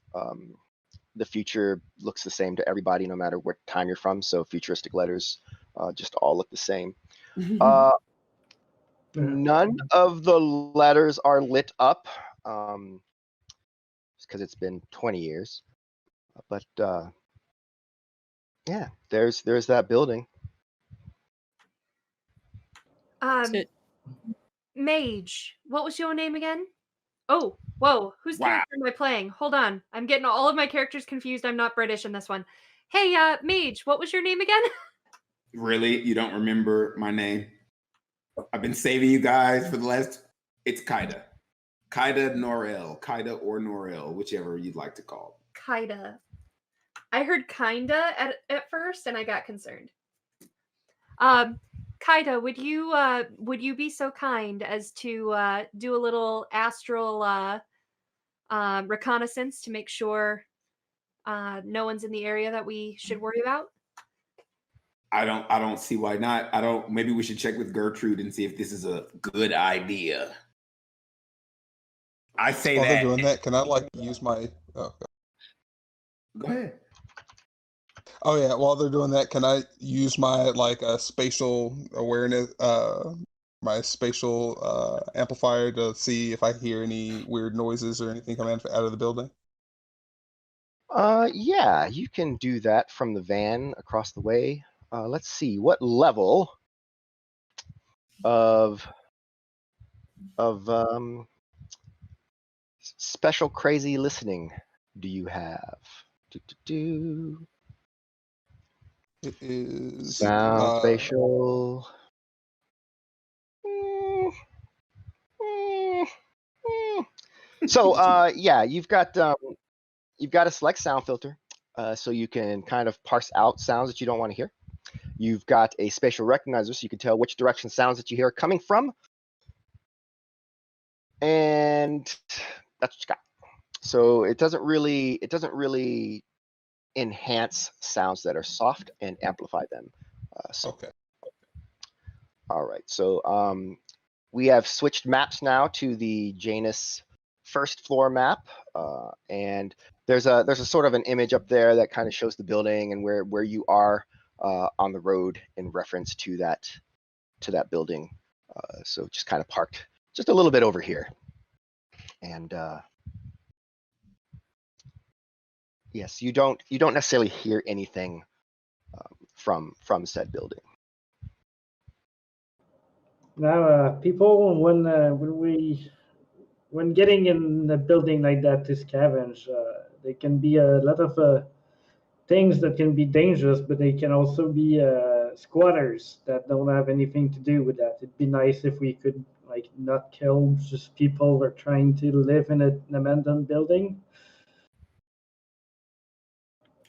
Speaker 3: the future looks the same to everybody no matter what time you're from. So futuristic letters just all look the same. None of the letters are lit up. Just because it's been 20 years. But yeah, there's that building.
Speaker 4: So-
Speaker 1: Mage, what was your name again? Oh, whoa, whose
Speaker 5: Wow.
Speaker 1: character am I playing? Hold on, I'm getting all of my characters confused. I'm not British in this one. Hey, Mage, what was your name again?
Speaker 5: Really? You don't remember my name? I've been saving you guys for the last. It's Kaida. Kaida Norel. Kaida or Norel, whichever you'd like to call it.
Speaker 1: Kaida. I heard kinda at first, and I got concerned. Kaida, would you be so kind as to do a little astral reconnaissance to make sure no one's in the area that we should worry about?
Speaker 5: I don't see why not. Maybe we should check with Gertrude and see if this is a good idea. I say
Speaker 2: While
Speaker 5: that.
Speaker 2: they're doing that, can I use my? Oh,
Speaker 5: Go ahead.
Speaker 2: oh yeah. While they're doing that, can I use my spatial awareness, my spatial amplifier to see if I hear any weird noises or anything coming out of the building?
Speaker 3: Yeah, you can do that from the van across the way. Let's see, what level of special crazy listening do you have?
Speaker 2: It is
Speaker 3: Sound spatial. So yeah, you've got a select sound filter, so you can kind of parse out sounds that you don't want to hear. You've got a spatial recognizer, so you can tell which direction sounds that you hear are coming from, and that's what you got. So it doesn't really enhance sounds that are soft and amplify them.
Speaker 2: okay.
Speaker 3: All right, so we have switched maps now to the Janus first floor map, and there's a sort of an image up there that kind of shows the building and where you are on the road in reference to that building. So just kind of parked just a little bit over here, and yes, you don't necessarily hear anything from said building.
Speaker 6: Now, people, when getting in a building like that to scavenge, there can be a lot of things that can be dangerous, but they can also be squatters that don't have anything to do with that. It'd be nice if we could not kill just people who are trying to live in an abandoned building.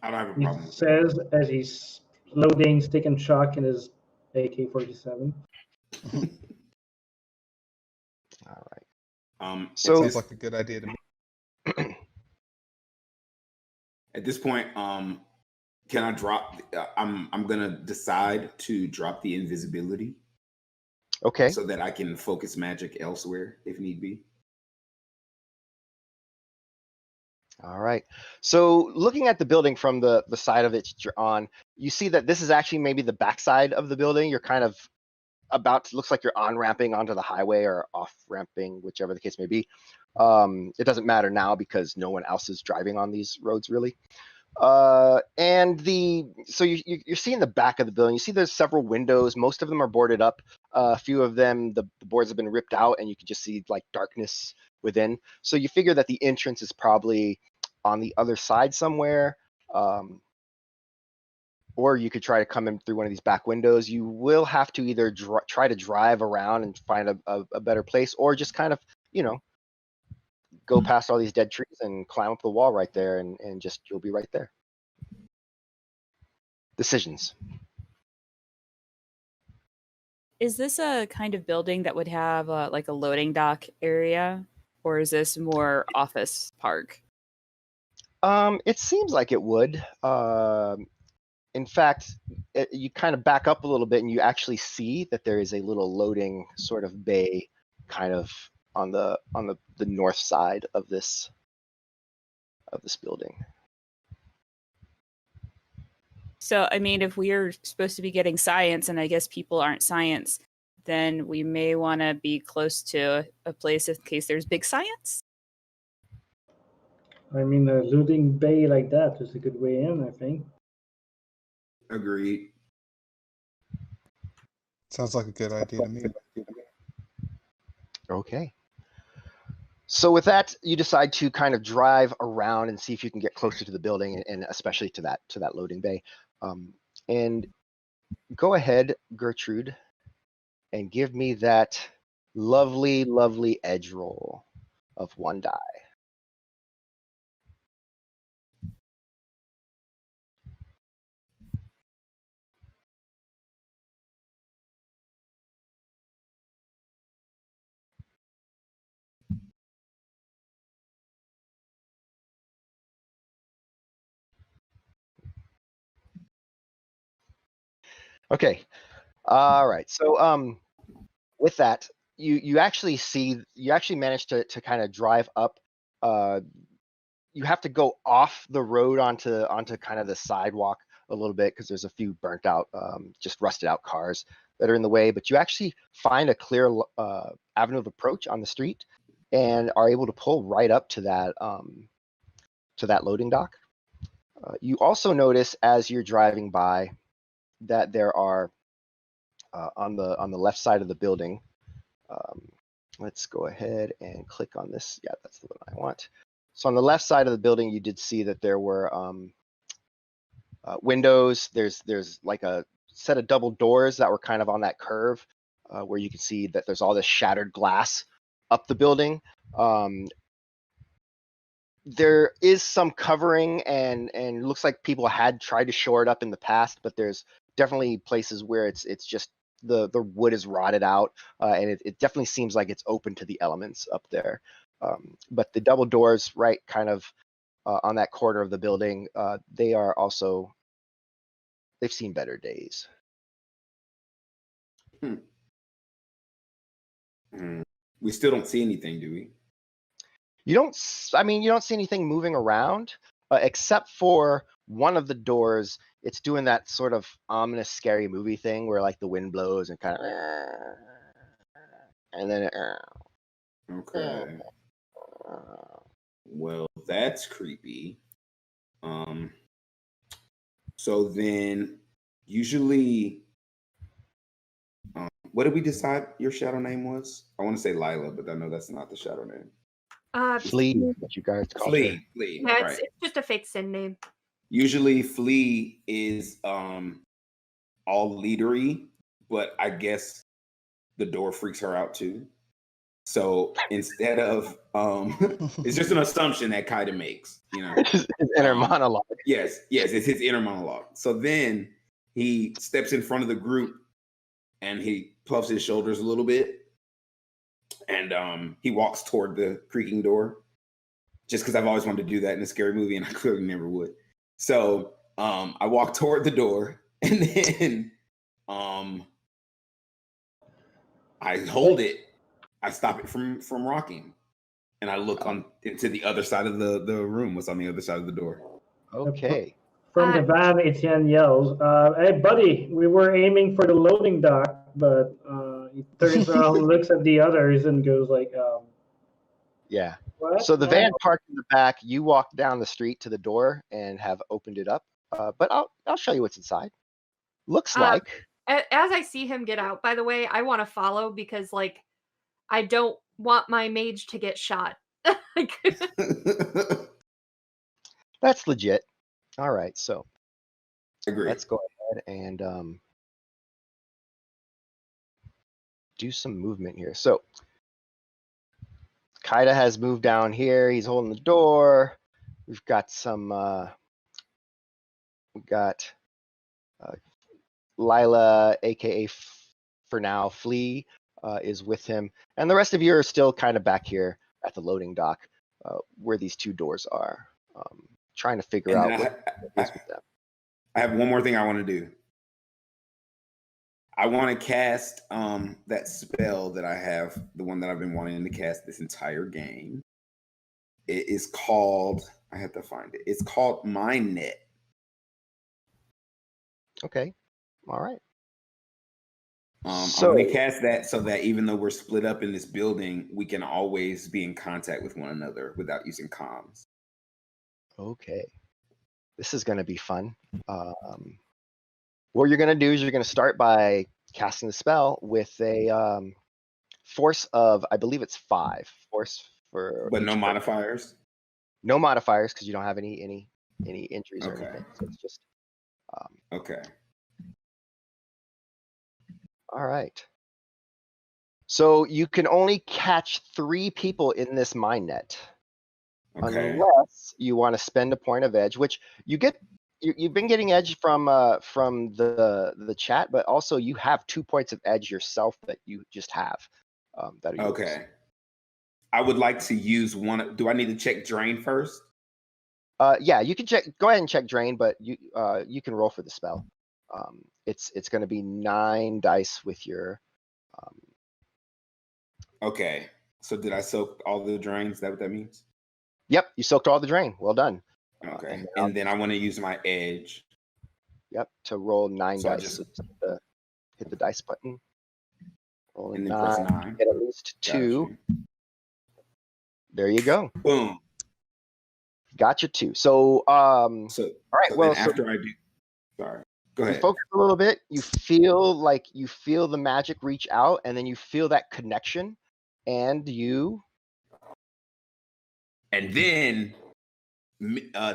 Speaker 5: I don't have a
Speaker 6: He
Speaker 5: problem with that.
Speaker 6: says as he's loading Stick and Shock in his AK-47.
Speaker 3: All right.
Speaker 2: So
Speaker 3: So
Speaker 2: sounds like a good idea to me.
Speaker 5: At this point, can I drop? I'm gonna decide to drop the invisibility.
Speaker 3: Okay.
Speaker 5: So that I can focus magic elsewhere if need be.
Speaker 3: All right. So looking at the building from the side of it you're on, you see that this is actually maybe the backside of the building. You're kind of looks like you're on-ramping onto the highway or off-ramping, whichever the case may be. It doesn't matter now because no one else is driving on these roads really. And so you're seeing the back of the building. You see there's several windows. Most of them are boarded up. A few of them, the boards have been ripped out and you can just see darkness within. So you figure that the entrance is probably on the other side somewhere. Or you could try to come in through one of these back windows. You will have to either try to drive around and find a better place, or just kind of, go past all these dead trees and climb up the wall right there, and just you'll be right there. Decisions.
Speaker 4: Is this a kind of building that would have a loading dock area, or is this more office park?
Speaker 3: It seems like it would. In fact, you kind of back up a little bit and you actually see that there is a little loading sort of bay kind of on the north side of this building.
Speaker 4: So, I mean, if we are supposed to be getting science, and I guess people aren't science, then we may want to be close to a place in case there's big science.
Speaker 6: I mean, a looting bay like that is a good way in, I think.
Speaker 5: Agreed.
Speaker 2: Sounds like a good idea to me.
Speaker 3: Okay. So with that, you decide to kind of drive around and see if you can get closer to the building, and especially to that loading bay. And go ahead, Gertrude, and give me that lovely, lovely edge roll of 1 die. Okay. All right. So with that, you actually manage to kind of drive up. You have to go off the road onto kind of the sidewalk a little bit because there's a few burnt out, just rusted out cars that are in the way. But you actually find a clear avenue of approach on the street and are able to pull right up to that loading dock. You also notice as you're driving by that there are on the left side of the building. Let's go ahead and click on this. Yeah, that's the one I want. So on the left side of the building, you did see that there were windows. There's like a set of double doors that were kind of on that curve where you can see that there's all this shattered glass up the building. There is some covering and looks like people had tried to shore it up in the past, but there's definitely places where it's just the wood is rotted out, and it definitely seems like it's open to the elements up there. But the double doors, right, kind of on that corner of the building, they are also, they've seen better days.
Speaker 5: We still don't see anything, do we?
Speaker 3: You don't see anything moving around except for one of the doors. It's doing that sort of ominous, scary movie thing where like the wind blows and kind of, and then
Speaker 5: Okay. Well, that's creepy. So then usually, what did we decide your shadow name was? I want to say Lila, but I know that's not the shadow name.
Speaker 3: Flea, what you guys call her.
Speaker 5: Flea.
Speaker 1: Yeah,
Speaker 5: Right.
Speaker 1: it's just a fake sin name.
Speaker 5: Usually Flea is all leadery, but I guess the door freaks her out too. So instead of it's just an assumption that Kaida makes, you know.
Speaker 3: His inner monologue.
Speaker 5: Yes, it's his inner monologue. So then he steps in front of the group and he puffs his shoulders a little bit, and he walks toward the creaking door. Just because I've always wanted to do that in a scary movie, and I clearly never would. So I walk toward the door, and then I hold it. I stop it from rocking, and I look into the other side of the room. What's on the other side of the door?
Speaker 3: Okay.
Speaker 6: From the van, Etienne yells, "Hey, buddy, we were aiming for the loading dock, but he turns around, looks at the others, and goes like,
Speaker 3: Yeah.
Speaker 6: what?
Speaker 3: So the van parked in the back. You walk down the street to the door and have opened it up. But I'll show you what's inside. Looks like.
Speaker 1: As I see him get out, by the way, I want to follow because, like, I don't want my mage to get shot.
Speaker 3: That's legit. All right, so
Speaker 5: Agree.
Speaker 3: let's go ahead and do some movement here. So Kaida has moved down here. He's holding the door. We've got some. We got Lila, aka for now Flea, is with him, and the rest of you are still kind of back here at the loading dock, where these two doors are, trying to figure out what is with them.
Speaker 5: I have one more thing I want to do. I want to cast that spell that I have, the one that I've been wanting to cast this entire game. It is called, I have to find it. It's called Mind Net.
Speaker 3: Okay. All right.
Speaker 5: I want to cast that so that even though we're split up in this building, we can always be in contact with one another without using comms.
Speaker 3: Okay. This is going to be fun. What you're going to do is you're going to start by casting the spell with a force of, I believe it's 5. Force for
Speaker 5: But
Speaker 3: each
Speaker 5: no
Speaker 3: person.
Speaker 5: modifiers.
Speaker 3: No modifiers because you don't have any injuries or
Speaker 5: Okay.
Speaker 3: anything. So it's just
Speaker 5: Okay.
Speaker 3: all right. So you can only catch 3 people in this mine net.
Speaker 5: Okay.
Speaker 3: Unless you want to spend a point of edge, which you get. You've been getting edge from the chat, but also you have 2 points of edge yourself that you just have. That are yours.
Speaker 5: Okay. I would like to use one. Do I need to check drain first?
Speaker 3: Yeah, you can check. Go ahead and check drain, but you can roll for the spell. It's going to be 9 dice with your.
Speaker 5: Okay. So did I soak all the drains? Is that what that means?
Speaker 3: Yep, you soaked all the drain. Well done.
Speaker 5: Okay. And then I want to use my edge.
Speaker 3: Yep, to roll 9
Speaker 5: So I
Speaker 3: dice.
Speaker 5: just-
Speaker 3: So just hit the dice button. Roll
Speaker 5: And then press 9.
Speaker 3: Get at least
Speaker 5: Got
Speaker 3: 2.
Speaker 5: you.
Speaker 3: There you go.
Speaker 5: Boom.
Speaker 3: Got your 2. So
Speaker 5: So
Speaker 3: all right.
Speaker 5: so
Speaker 3: Well,
Speaker 5: then after I do, sorry. Go
Speaker 3: you
Speaker 5: ahead.
Speaker 3: focus a little bit. You feel the magic reach out, and then you feel that connection, and you.
Speaker 5: And then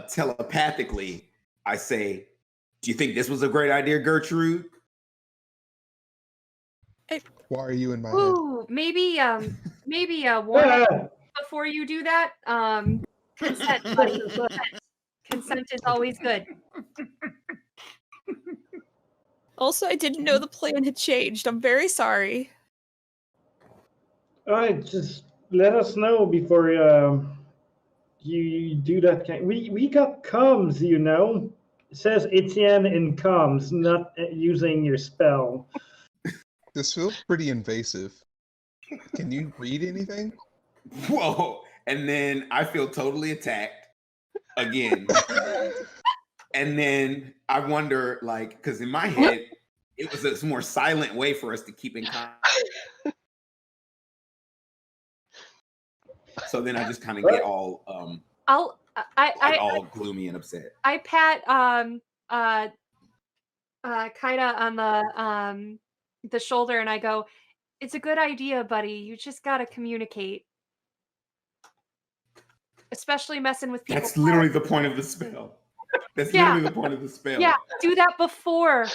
Speaker 5: telepathically, I say, "Do you think this was a great idea, Gertrude?"
Speaker 2: Why are you in my head?
Speaker 1: Ooh, maybe warning
Speaker 6: Ah,
Speaker 1: before you do that. Consent, buddy. Consent is always good.
Speaker 4: Also, I didn't know the plan had changed. I'm very sorry.
Speaker 6: all right, just let us know before you do that. We got comms, you know. It says Etienne in comms, not using your spell.
Speaker 2: This feels pretty invasive. Can you read anything?
Speaker 5: Whoa. And then I feel totally attacked again. And then I wonder, like, because in my head, it was a more silent way for us to keep in contact. So then I just kind of get all all gloomy and upset.
Speaker 1: I pat Kaida on the shoulder and I go, "It's a good idea, buddy. You just gotta communicate. Especially messing with people."
Speaker 5: That's literally the point of the spell. That's
Speaker 1: Yeah.
Speaker 5: literally the point of the spell.
Speaker 1: Yeah, do that before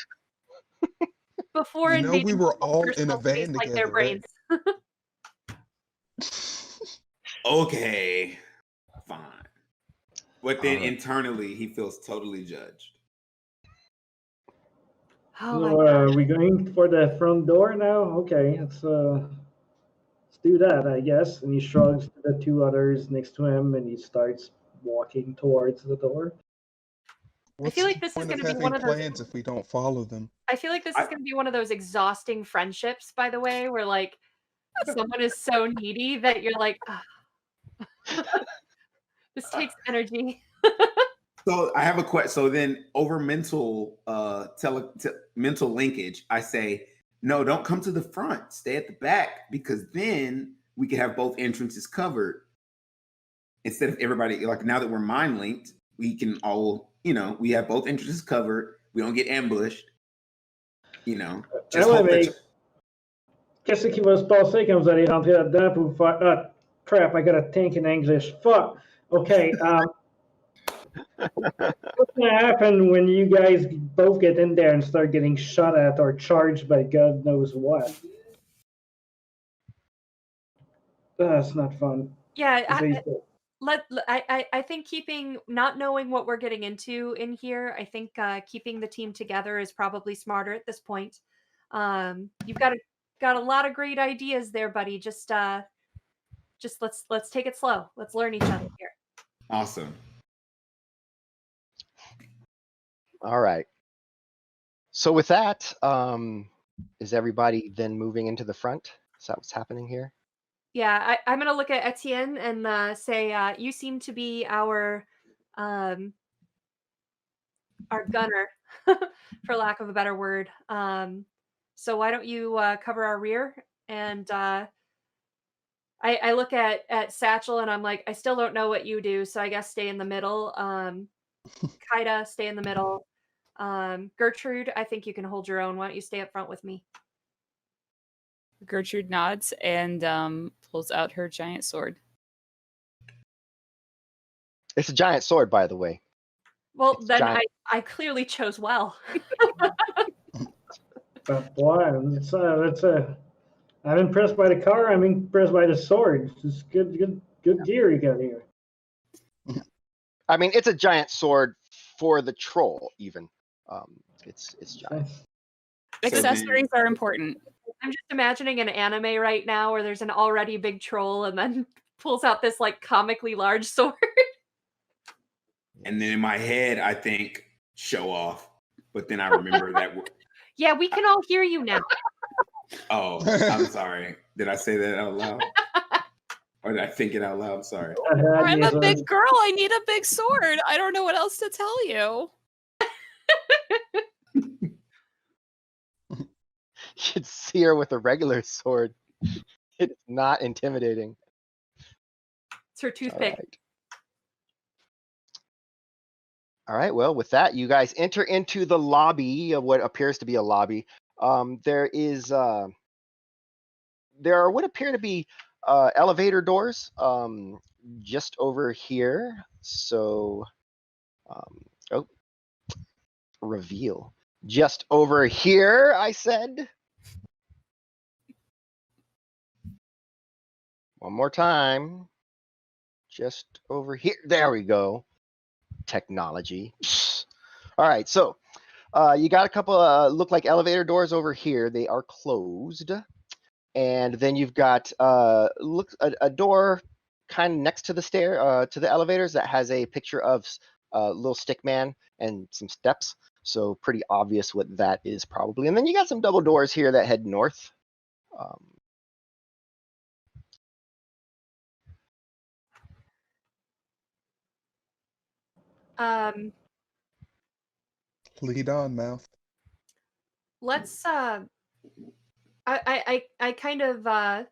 Speaker 2: You know,
Speaker 1: invading
Speaker 2: we were
Speaker 1: people's
Speaker 2: all in
Speaker 1: personal
Speaker 2: a
Speaker 1: space
Speaker 2: van
Speaker 1: like their
Speaker 2: together, right?
Speaker 1: brains.
Speaker 5: Okay, fine. But then
Speaker 3: Alright.
Speaker 5: internally, he feels totally judged.
Speaker 1: Oh my
Speaker 6: So are we going for the front door now? Okay, let's do that, I guess. And he shrugs to the 2 others next to him, and he starts walking towards the door.
Speaker 2: What's
Speaker 1: feel like
Speaker 2: the
Speaker 1: this is
Speaker 2: point of
Speaker 1: gonna be
Speaker 2: having
Speaker 1: one of those-
Speaker 2: plans if we don't follow them?
Speaker 1: I feel like this is gonna be one of those exhausting friendships, by the way, where like someone is so needy that you're like, this takes energy.
Speaker 5: So I have a question. So then, over mental mental linkage, I say, no, don't come to the front. Stay at the back because then we can have both entrances covered. Instead of everybody, like now that we're mind linked, we can all, we have both entrances covered. We don't get ambushed. Just hope that.
Speaker 6: Qu'est-ce qui va se passer quand vous allez rentrer là-dedans pour vous faire... Ah, crap, I gotta think in English. Fuck. Okay, what's gonna happen when you guys both get in there and start getting shot at or charged by God knows what? That's not fun.
Speaker 1: Yeah,
Speaker 6: I
Speaker 1: I think not knowing what we're getting into in here, I think keeping the team together is probably smarter at this point. You've got a lot of great ideas there, buddy. Just let's take it slow. Let's learn each other here.
Speaker 5: Awesome.
Speaker 3: All right. So with that, is everybody then moving into the front? Is that what's happening here?
Speaker 1: Yeah, I'm gonna look at Etienne and say, you seem to be our gunner, for lack of a better word. So why don't you cover our rear and I look at Satchel and I'm like, I still don't know what you do, so I guess stay in the middle. Kaida, stay in the middle. Gertrude, I think you can hold your own. Why don't you stay up front with me?
Speaker 4: Gertrude nods and pulls out her giant sword.
Speaker 3: It's a giant sword, by the way.
Speaker 1: Well,
Speaker 3: It's
Speaker 1: then
Speaker 3: giant.
Speaker 1: I clearly chose well.
Speaker 6: But boy, I'm impressed by the car. I'm impressed by the sword. It's good gear you got here.
Speaker 3: I mean, it's a giant sword for the troll. Even, it's giant.
Speaker 4: Accessories are important.
Speaker 1: I'm just imagining an anime right now where there's an already big troll and then pulls out this like comically large sword.
Speaker 5: And then in my head, I think show off, but then I remember that.
Speaker 1: Yeah, we can all hear you now.
Speaker 5: Oh, I'm sorry. Did I say that out loud? Or did I think it out loud? I'm sorry.
Speaker 4: I'm a big girl. I need a big sword. I don't know what else to tell you.
Speaker 3: You should see her with a regular sword. It's not intimidating.
Speaker 1: It's her toothpick.
Speaker 3: All right. Well, with that, you guys enter into the lobby of what appears to be a lobby. There are what appear to be elevator doors just over here. So, oh, reveal. Just over here, I said. One more time. Just over here. There we go. Technology. All right, so you got a couple look like elevator doors over here. They are closed. And then you've got a door kind of next to the stair to the elevators that has a picture of a little stick man and some steps. So pretty obvious what that is probably. And then you got some double doors here that head north.
Speaker 2: Lead on, mouth.
Speaker 1: Let's I kind of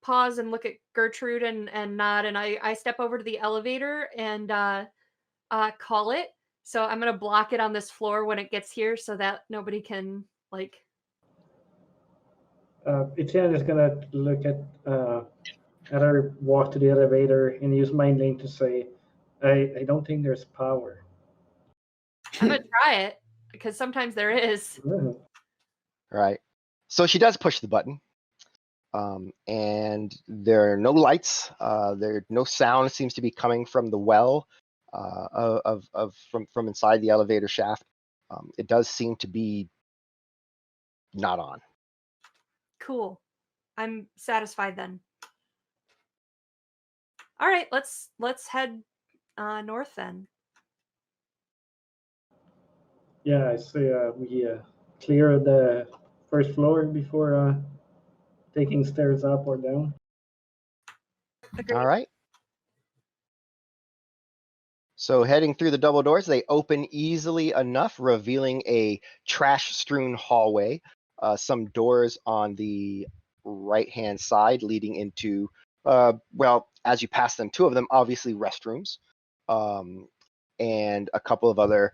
Speaker 1: pause and look at Gertrude and nod, and I step over to the elevator and call it. So I'm gonna block it on this floor when it gets here so that nobody can like.
Speaker 6: Etienne is gonna look at her walk to the elevator and use my name to say, I don't think there's power.
Speaker 1: I'm gonna try it because sometimes there is.
Speaker 3: Right. So she does push the button. And there are no lights. There no sound seems to be coming from the well from inside the elevator shaft. It does seem to be not on.
Speaker 1: Cool. I'm satisfied then. All right, let's head north then.
Speaker 6: Yeah, I say we clear the first floor before taking stairs up or down.
Speaker 1: Agreed.
Speaker 3: All right. So heading through the double doors, they open easily enough, revealing a trash-strewn hallway. Some doors on the right-hand side leading into, well, as you pass them, two of them obviously restrooms, and a couple of other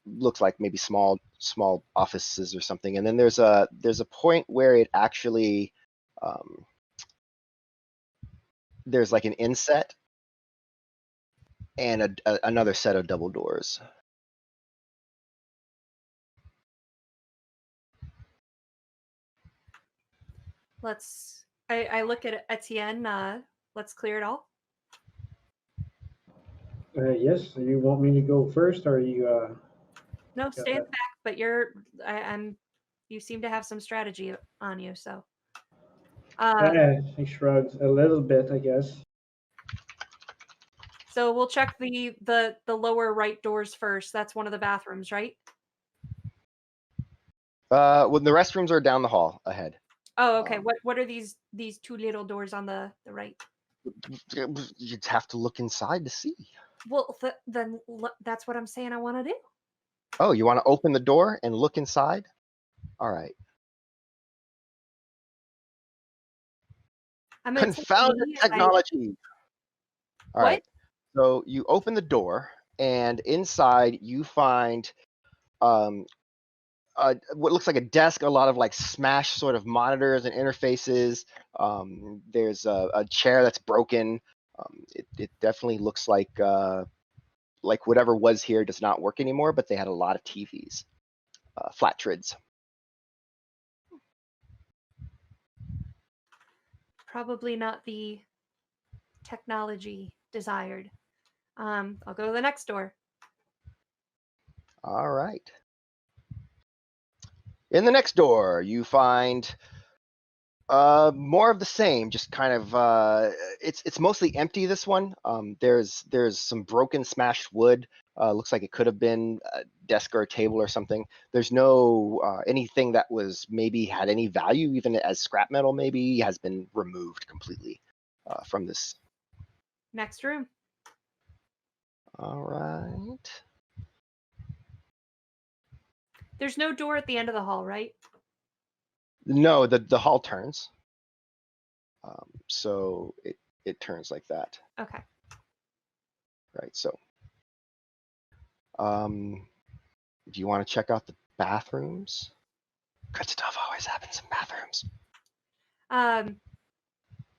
Speaker 3: looks like maybe small offices or something. And then there's a point where it actually there's like an inset and another set of double doors.
Speaker 1: I look at Etienne. Let's clear it all.
Speaker 6: Yes, you want me to go first, or you?
Speaker 1: No, stay in the back. But you seem to have some strategy on you, so.
Speaker 6: He shrugs a little bit, I guess.
Speaker 1: So we'll check the lower right doors first. That's one of the bathrooms, right?
Speaker 3: Well, the restrooms are down the hall ahead.
Speaker 1: Oh, okay. What are these two little doors on the right?
Speaker 3: You'd have to look inside to see.
Speaker 1: Well, then that's what I'm saying I want to do.
Speaker 3: Oh, you want to open the door and look inside? All right.
Speaker 1: I'm gonna take
Speaker 3: Confounded
Speaker 1: me and my-
Speaker 3: technology. All
Speaker 1: What?
Speaker 3: right. So you open the door, and inside you find what looks like a desk, a lot of like smashed sort of monitors and interfaces. There's a chair that's broken. It definitely looks like whatever was here does not work anymore, but they had a lot of TVs, flat trids.
Speaker 1: Probably not the technology desired. I'll go to the next door.
Speaker 3: All right. In the next door, you find more of the same. Just kind of it's mostly empty. This one. There's some broken, smashed wood. Looks like it could have been a desk or a table or something. There's no anything that was maybe had any value, even as scrap metal. Maybe has been removed completely from this.
Speaker 1: Next room.
Speaker 3: All right.
Speaker 1: There's no door at the end of the hall, right?
Speaker 3: No, the hall turns. So it turns like that.
Speaker 1: Okay.
Speaker 3: Right. So, do you want to check out the bathrooms? Good stuff always happens in bathrooms.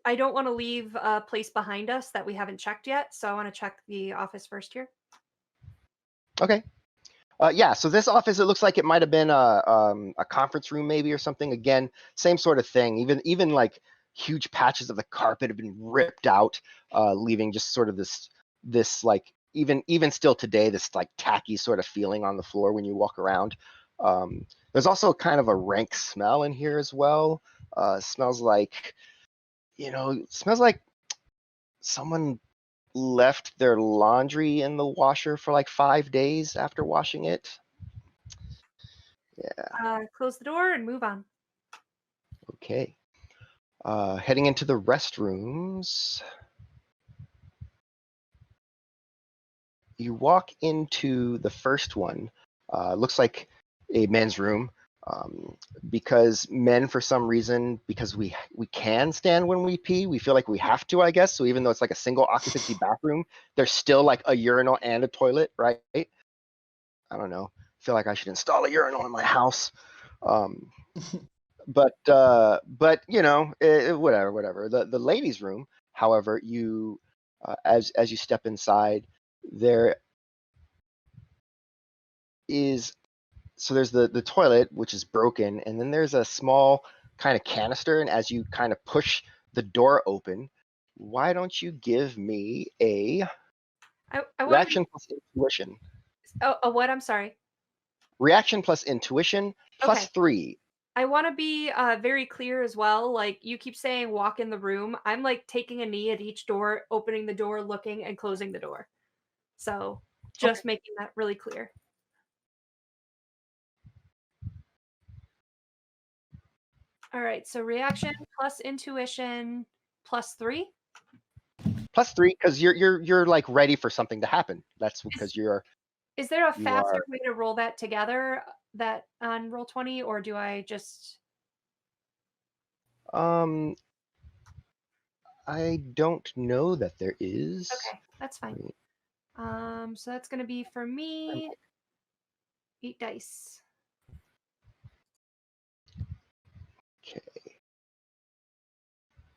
Speaker 1: I don't want to leave a place behind us that we haven't checked yet, so I want to check the office first here.
Speaker 3: Okay. Yeah. So this office, it looks like it might have been a conference room, maybe, or something. Again, same sort of thing. Even like huge patches of the carpet have been ripped out, leaving just sort of this like even still today, this like tacky sort of feeling on the floor when you walk around. There's also kind of a rank smell in here as well. Smells like, smells like someone left their laundry in the washer for like 5 days after washing it. Yeah.
Speaker 1: Close the door and move on.
Speaker 3: Okay. Heading into the restrooms. You walk into the first one. Looks like a men's room. Because men, for some reason, because we can stand when we pee, we feel like we have to, I guess. So even though it's like a single occupancy bathroom, there's still like a urinal and a toilet, right? I don't know. I feel like I should install a urinal in my house. But whatever. The ladies' room, however, you as you step inside, there is. So there's the toilet, which is broken, and then there's a small kind of canister, and as you kind of push the door open, why don't you give me a reaction plus intuition?
Speaker 1: A what? I'm sorry.
Speaker 3: Reaction plus intuition plus
Speaker 1: Okay.
Speaker 3: 3.
Speaker 1: I want to be very clear as well. Like, you keep saying walk in the room. I'm like taking a knee at each door, opening the door, looking, and closing the door. So just making that really clear. All right, so reaction plus intuition plus 3.
Speaker 3: Plus 3, because you're like ready for something to happen. That's because you're.
Speaker 1: Is there a faster way to roll that together that on Roll20, or do I just?
Speaker 3: I don't know that there is.
Speaker 1: Okay, that's fine. So that's gonna be for me 8 dice.
Speaker 3: Okay.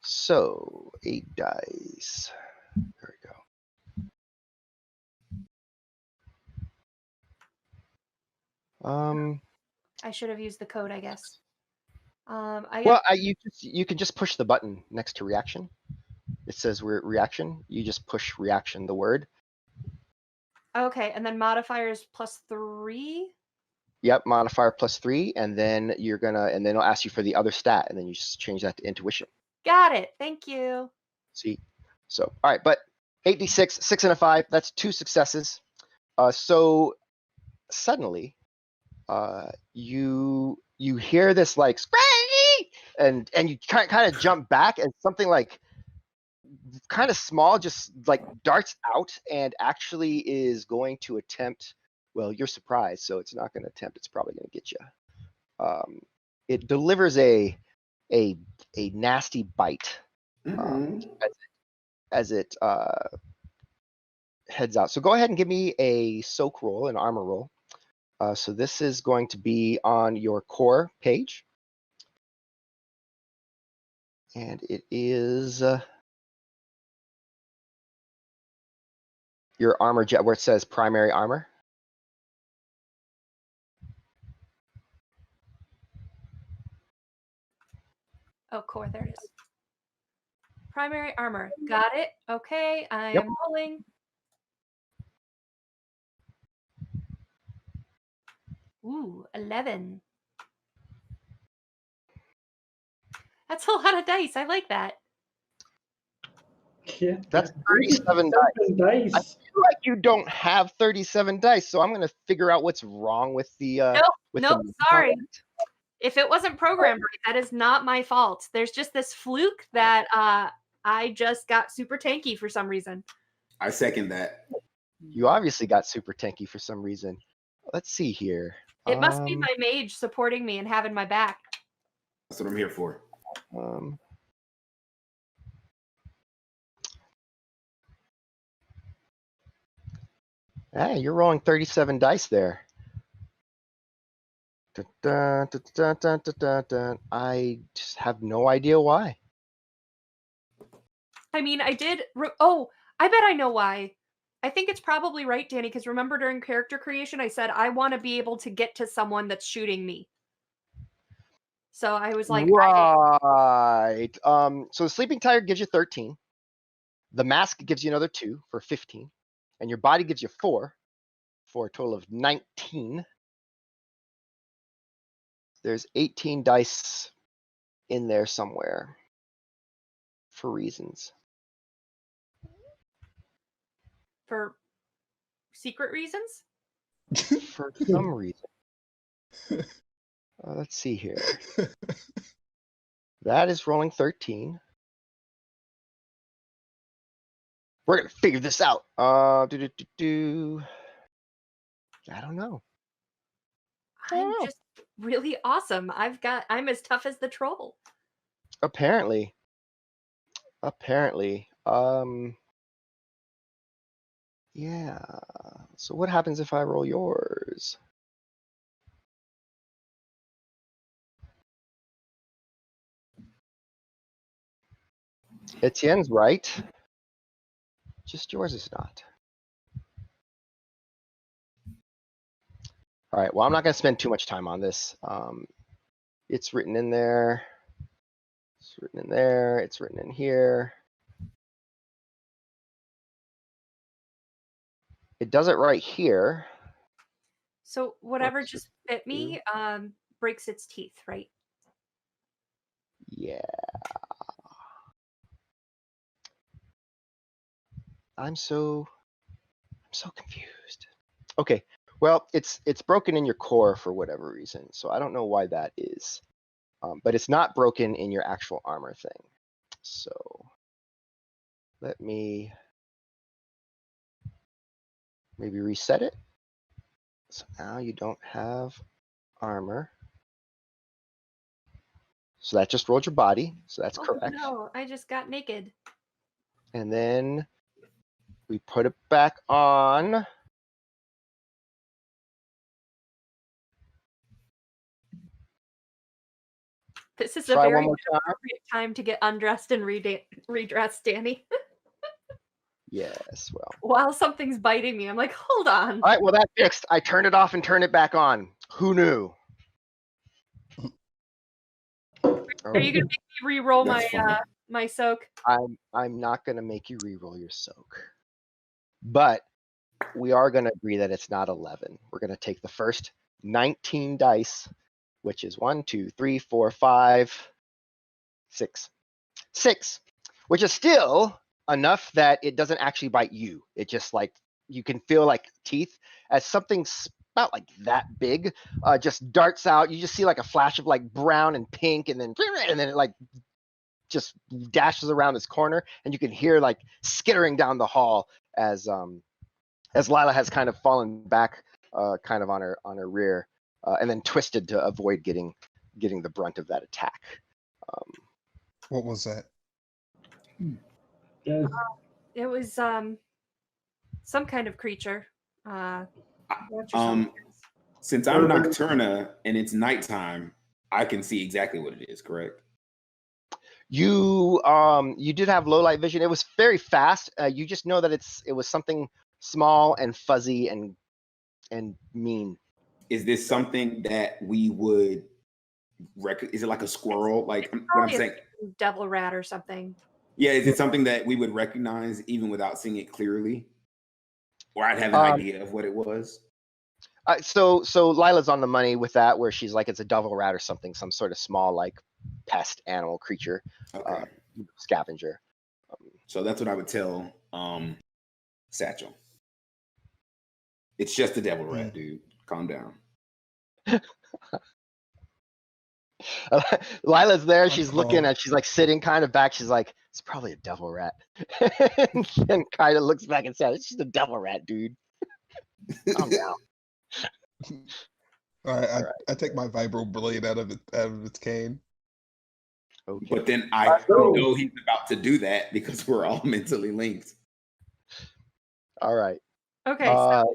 Speaker 3: So 8 dice. There we go.
Speaker 1: I should have used the code, I guess.
Speaker 3: You can just push the button next to reaction. It says reaction. You just push reaction, the word.
Speaker 1: Okay, and then modifiers plus 3.
Speaker 3: Yep, modifier plus 3, and then and then it'll ask you for the other stat, and then you just change that to intuition.
Speaker 1: Got it. Thank you.
Speaker 3: See, so all right, but 8d6, 6 and a 5. That's 2 successes. So suddenly, you hear this like scream, and you kind of jump back, and something like kind of small just like darts out and actually is going to attempt. Well, you're surprised, so it's not going to attempt. It's probably going to get you. It delivers a nasty bite
Speaker 5: Mhm.
Speaker 3: as it heads out. So go ahead and give me a soak roll, an armor roll. So this is going to be on your core page. And it is your armor jet where it says primary armor.
Speaker 1: Oh, core. There it is. Primary armor. Got it. Okay, I
Speaker 3: Yep.
Speaker 1: am rolling. Ooh, 11. That's a lot of dice. I like that.
Speaker 6: Yeah,
Speaker 3: That's 37 dice.
Speaker 6: dice.
Speaker 3: I feel like you don't have 37 dice, so I'm going to figure out what's wrong with the.
Speaker 1: Nope, sorry. If it wasn't programmed right, that is not my fault. There's just this fluke that I just got super tanky for some reason.
Speaker 5: I second that.
Speaker 3: You obviously got super tanky for some reason. Let's see here.
Speaker 1: It must be my mage supporting me and having my back.
Speaker 5: That's what I'm here for.
Speaker 3: Hey, you're rolling 37 dice there. I just have no idea why.
Speaker 1: I mean, I did. Oh, I bet I know why. I think it's probably right, Danny, because remember during character creation, I said I want to be able to get to someone that's shooting me. So I was like,
Speaker 3: right. So the sleeping tiger gives you 13. The mask gives you another 2 for 15. And your body gives you 4 for a total of 19. There's 18 dice in there somewhere for reasons.
Speaker 1: for secret reasons?
Speaker 3: For some reason. Let's see here. That is rolling 13. We're going to figure this out. I don't know.
Speaker 1: I'm just really awesome. I'm as tough as the troll.
Speaker 3: Apparently. Yeah. So what happens if I roll yours? Etienne's right. Just yours is not. All right. Well, I'm not going to spend too much time on this. It's written in there. It's written in there. It's written in here. It does it right here.
Speaker 1: So whatever just bit me breaks its teeth, right?
Speaker 3: Yeah. I'm so confused. Okay. Well, it's broken in your core for whatever reason. So I don't know why that is. But it's not broken in your actual armor thing. So let me maybe reset it. So now you don't have armor. So that just rolled your body. So that's correct.
Speaker 1: No, I just got naked.
Speaker 3: And then we put it back on.
Speaker 1: This is
Speaker 3: Try
Speaker 1: a very
Speaker 3: one more time.
Speaker 1: appropriate time to get undressed and redressed, Danny.
Speaker 3: Yes, well.
Speaker 1: While something's biting me, I'm like, hold on.
Speaker 3: All right, well, that fixed. I turned it off and turned it back on. Who knew?
Speaker 1: Are you gonna make me re-roll my soak?
Speaker 3: I'm not gonna make you re-roll your soak. But we are gonna agree that it's not 11. We're gonna take the first 19 dice, which is 1, 2, 3, 4, 5, 6. 6, which is still enough that it doesn't actually bite you. It just like you can feel like teeth as something about like that big just darts out. You just see like a flash of like brown and pink, and then it like just dashes around this corner, and you can hear like skittering down the hall as Lila has kind of fallen back kind of on her rear and then twisted to avoid getting the brunt of that attack.
Speaker 2: What was that?
Speaker 6: Yes.
Speaker 1: It was some kind of creature.
Speaker 5: Since I'm Nocturna and it's nighttime, I can see exactly what it is, correct?
Speaker 3: You did have low light vision. It was very fast. You just know that it was something small and fuzzy and mean.
Speaker 5: Is this something that we would is it like a squirrel? Like what I'm saying?
Speaker 1: Devil rat or something.
Speaker 5: Yeah, is it something that we would recognize even without seeing it clearly? Or I'd have an idea of what it was?
Speaker 3: So Lila's on the money with that, where she's like, it's a devil rat or something, some sort of small like pest animal creature,
Speaker 5: Okay.
Speaker 3: Scavenger.
Speaker 5: So that's what I would tell Satchel. It's just a devil rat, dude. Calm down.
Speaker 3: Lila's there. She's looking at. She's like sitting kind of back. She's like, it's probably a devil rat. And kind of looks back and says, it's just a devil rat, dude. Calm down.
Speaker 2: All right, I take my vibro blade out of its cane.
Speaker 3: Okay.
Speaker 5: But then I know he's about to do that because we're all mentally linked.
Speaker 3: All right.
Speaker 1: Okay, so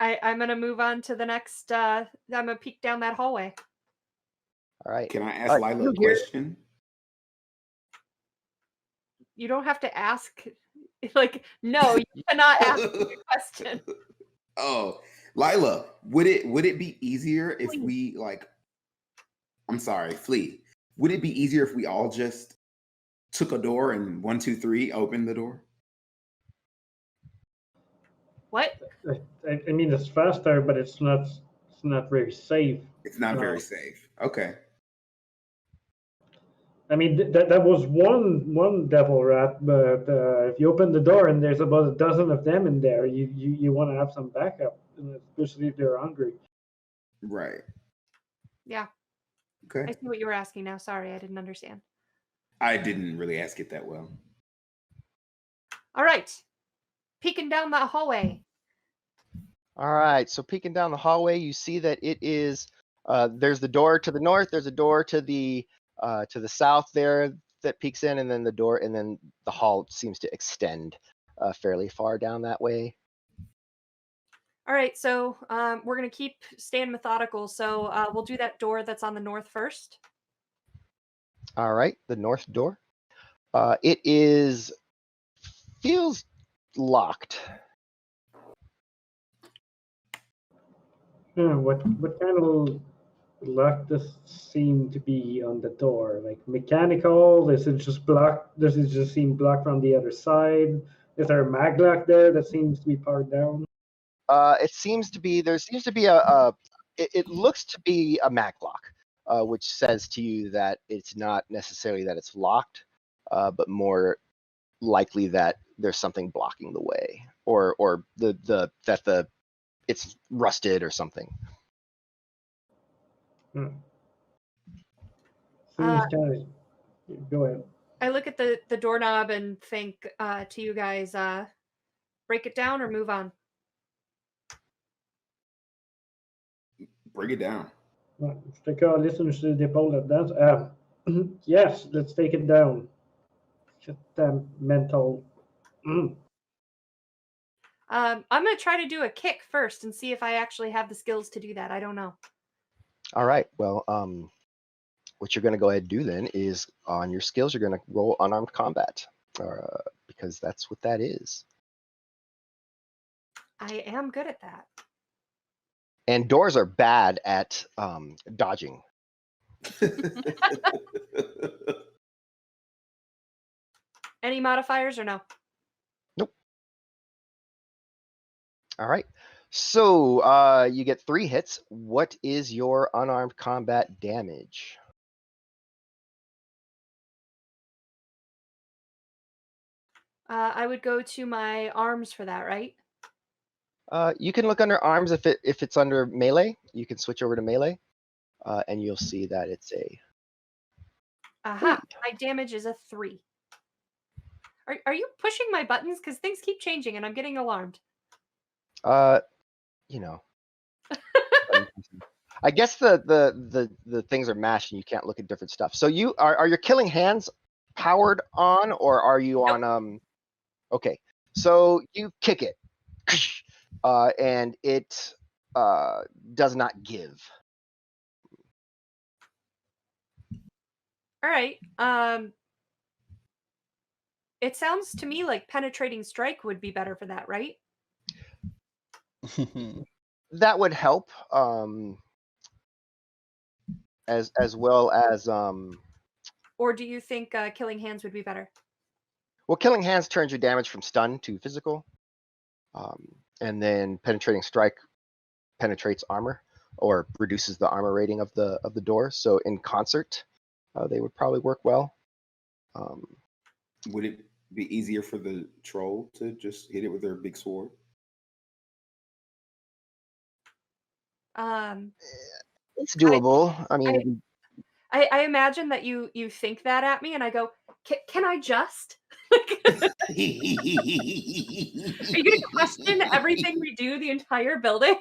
Speaker 1: I'm gonna move on to the next. I'm gonna peek down that hallway.
Speaker 3: All right.
Speaker 5: Can I ask Lila a question?
Speaker 1: You don't have to ask. Like, no, you cannot ask a question.
Speaker 5: Oh, Lila, would it be easier if we I'm sorry, Flea. Would it be easier if we all just took a door and 1, 2, 3 opened the door?
Speaker 1: What?
Speaker 6: I mean, it's faster, but it's not very safe.
Speaker 5: It's not very safe. Okay.
Speaker 6: I mean, that was one devil rat, but if you open the door and there's about a dozen of them in there, you want to have some backup, especially if they're hungry.
Speaker 5: Right.
Speaker 1: Yeah.
Speaker 5: Okay.
Speaker 1: I see what you were asking now. Sorry, I didn't understand.
Speaker 5: I didn't really ask it that well.
Speaker 1: All right. Peeking down that hallway.
Speaker 3: All right. So peeking down the hallway, you see that it is. There's the door to the north. There's a door to the south there that peeks in, and then the hall seems to extend fairly far down that way.
Speaker 1: All right, so we're gonna keep staying methodical. So we'll do that door that's on the north first.
Speaker 3: All right, the north door. It feels locked.
Speaker 6: What kind of lock does seem to be on the door? Like mechanical? Does it just block? Does it just seem blocked from the other side? Is there a mag lock there that seems to be powered down?
Speaker 3: There seems to be it looks to be a mag lock, which says to you that it's not necessarily that it's locked, but more likely that there's something blocking the way, or it's rusted or something.
Speaker 6: Seems kind of. Go ahead.
Speaker 1: I look at the doorknob and think to you guys, break it down or move on.
Speaker 5: Break it down.
Speaker 6: Let's take our listeners to the poll at that. Yes, let's take it down. Just mental.
Speaker 1: I'm gonna try to do a kick first and see if I actually have the skills to do that. I don't know.
Speaker 3: All right. Well, what you're going to go ahead and do then is on your skills, you're going to roll unarmed combat, because that's what that is.
Speaker 1: I am good at that.
Speaker 3: And doors are bad at dodging.
Speaker 1: Any modifiers or no?
Speaker 3: Nope. All right. So you get 3 hits. What is your unarmed combat damage?
Speaker 1: I would go to my arms for that, right?
Speaker 3: You can look under arms if it's under melee. You can switch over to melee, and you'll see that it's a.
Speaker 1: Aha! My damage is a 3. Are you pushing my buttons? Because things keep changing and I'm getting alarmed.
Speaker 3: You know. I guess the things are mashed and you can't look at different stuff. So are your killing hands powered on, or are you on? Okay, so you kick it, and it does not give.
Speaker 1: All right. It sounds to me like penetrating strike would be better for that, right?
Speaker 3: That would help, as well as
Speaker 1: Or do you think killing hands would be better?
Speaker 3: well, killing hands turns your damage from stun to physical, and then penetrating strike penetrates armor or reduces the armor rating of the door. So in concert, they would probably work well.
Speaker 5: Would it be easier for the troll to just hit it with their big sword?
Speaker 3: It's doable. I mean,
Speaker 1: I imagine that you think that at me, and I go, can I just? Are you gonna question everything we do, the entire building?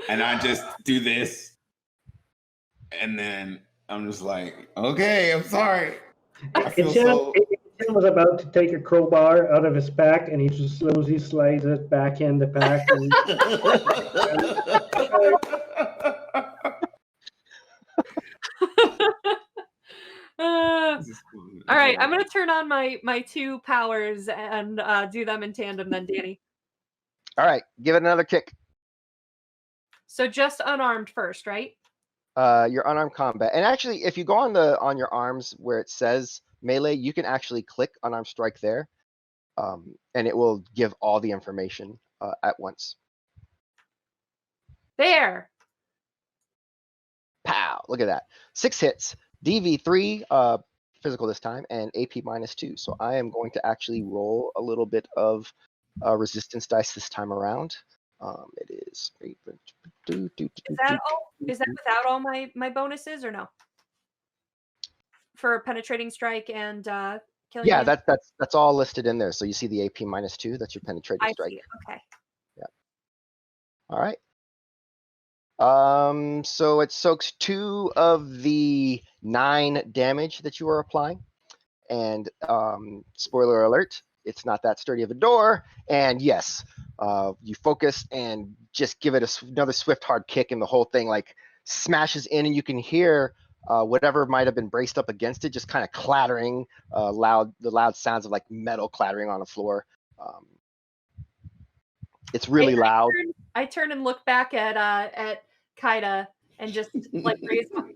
Speaker 5: And I just do this, and then I'm just like, okay, I'm sorry. I feel so.
Speaker 6: Etienne was about to take a crowbar out of his pack, and he just slowly slides it back in the pack. And
Speaker 1: all right, I'm gonna turn on my 2 powers and do them in tandem then, Danny.
Speaker 3: all right, give it another kick.
Speaker 1: So just unarmed first, right?
Speaker 3: Your unarmed combat, and actually, if you go on your arms where it says melee, you can actually click unarmed strike there, and it will give all the information at once.
Speaker 1: There.
Speaker 3: Pow! Look at that. 6 hits, DV3, physical this time, and AP -2. So I am going to actually roll a little bit of resistance dice this time around. It is.
Speaker 1: Is that without all my bonuses or no? For penetrating strike and killing.
Speaker 3: Yeah,
Speaker 1: hands?
Speaker 3: that's all listed in there. So you see the AP -2. That's your penetrating
Speaker 1: I
Speaker 3: strike.
Speaker 1: see. Okay.
Speaker 3: Yeah. All right. So it soaks 2 of the 9 damage that you are applying, and spoiler alert, it's not that sturdy of a door. And yes, you focus and just give it another swift hard kick, and the whole thing like smashes in, and you can hear whatever might have been braced up against it just kind of clattering, the loud sounds of like metal clattering on the floor. It's really loud.
Speaker 1: I turn and look back at Kaida and just like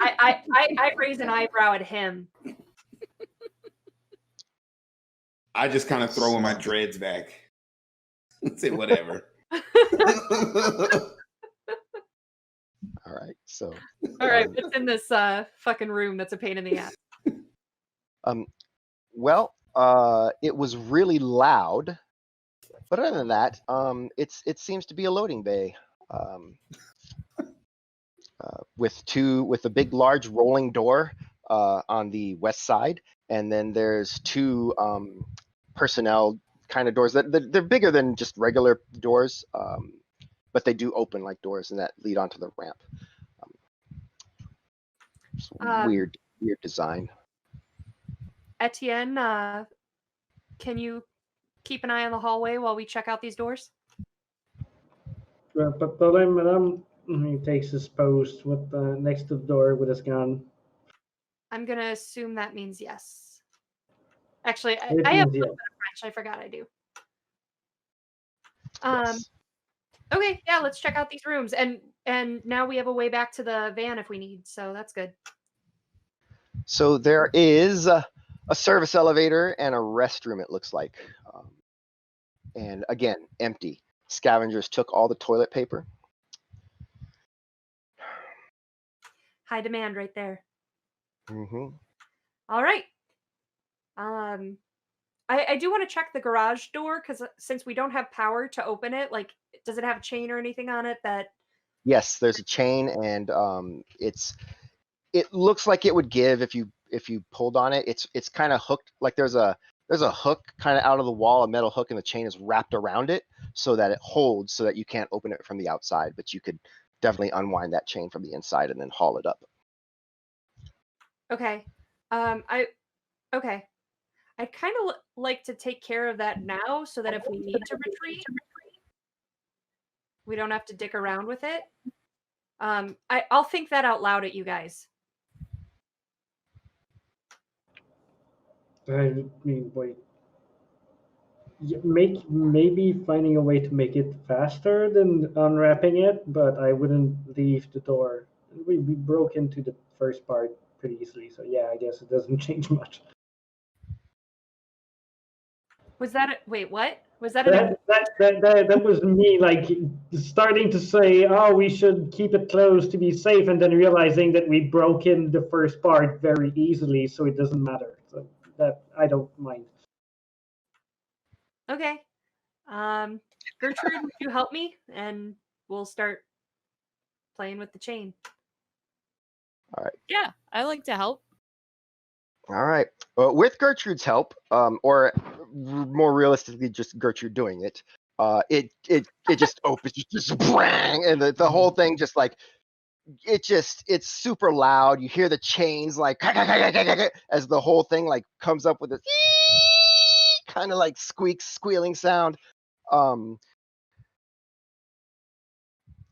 Speaker 1: I raise an eyebrow at him.
Speaker 5: I just kind of throw in my dreads back. Say whatever.
Speaker 3: All right, so.
Speaker 1: All right, what's in this fucking room that's a pain in the ass?
Speaker 3: Well, it was really loud, but other than that, it seems to be a loading bay, with a big, large rolling door on the west side, and then there's 2 personnel kind of doors that they're bigger than just regular doors, but they do open like doors and that lead onto the ramp. Weird design.
Speaker 1: Etienne, can you keep an eye on the hallway while we check out these doors?
Speaker 6: But he takes his post with next to the door with his gun.
Speaker 1: I'm gonna assume that means yes. Actually, I
Speaker 6: It
Speaker 1: have a
Speaker 6: means
Speaker 1: little bit of French. I forgot I do.
Speaker 3: Yes.
Speaker 1: Okay, yeah, let's check out these rooms, and now we have a way back to the van if we need. So that's good.
Speaker 3: So there is a service elevator and a restroom, it looks like. And again, empty. Scavengers took all the toilet paper.
Speaker 1: High demand right there.
Speaker 3: Mm-hmm.
Speaker 1: All right. I do want to check the garage door because since we don't have power to open it, like, does it have a chain or anything on it that?
Speaker 3: Yes, there's a chain, and it looks like it would give if you pulled on it. It's kind of hooked, like there's a hook kind of out of the wall, a metal hook, and the chain is wrapped around it so that it holds, so that you can't open it from the outside, but you could definitely unwind that chain from the inside and then haul it up.
Speaker 1: Okay. Okay. I'd kind of like to take care of that now so that if we need to retreat, we don't have to dick around with it. I'll think that out loud at you guys.
Speaker 6: I mean, wait. Maybe finding a way to make it faster than unwrapping it, but I wouldn't leave the door. We broke into the first part pretty easily, so yeah, I guess it doesn't change much.
Speaker 1: Was that wait, what? Was that an
Speaker 6: That was me like starting to say, oh, we should keep it closed to be safe, and then realizing that we broke in the first part very easily, so it doesn't matter. So that I don't mind.
Speaker 1: Okay. Gertrude, would you help me? And we'll start playing with the chain.
Speaker 3: All right.
Speaker 4: Yeah, I like to help.
Speaker 3: All right. With Gertrude's help, or more realistically, just Gertrude doing it, it just opens, just bang, and the whole thing just like it's super loud. You hear the chains like as the whole thing like comes up with this kind of like squealing sound.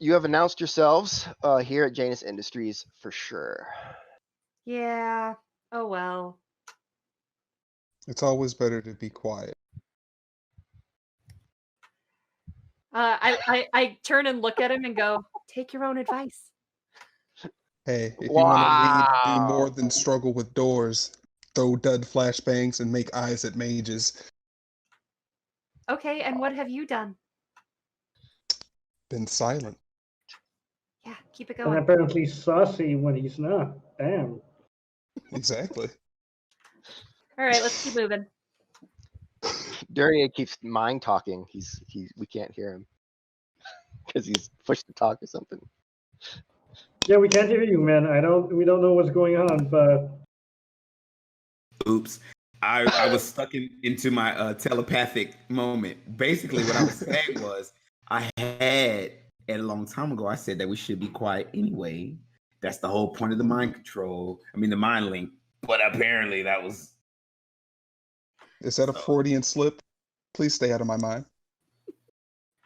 Speaker 3: You have announced yourselves here at Janus Industries for sure.
Speaker 1: Yeah. Oh well.
Speaker 2: It's always better to be quiet.
Speaker 1: I turn and look at him and go, take your own advice.
Speaker 2: Hey, if you want to lead, do
Speaker 3: Wow.
Speaker 2: more than struggle with doors. Throw dud flashbangs and make eyes at mages.
Speaker 1: Okay, and what have you done?
Speaker 2: Been silent.
Speaker 1: Yeah, keep it
Speaker 6: And
Speaker 1: going.
Speaker 6: apparently saucy when he's not. Damn.
Speaker 2: Exactly.
Speaker 1: All right, let's keep moving.
Speaker 3: Duryea keeps mind talking. We can't hear him because he's pushed to talk or something.
Speaker 6: Yeah, we can't hear you, man. We don't know what's going on, but
Speaker 5: Oops. I was stuck into my telepathic moment. Basically, what I was saying was I had a long time ago, I said that we should be quiet anyway. That's the whole point of the mind control. I mean, the mind link. But apparently that was...
Speaker 2: Is that a Freudian slip? Please stay out of my mind.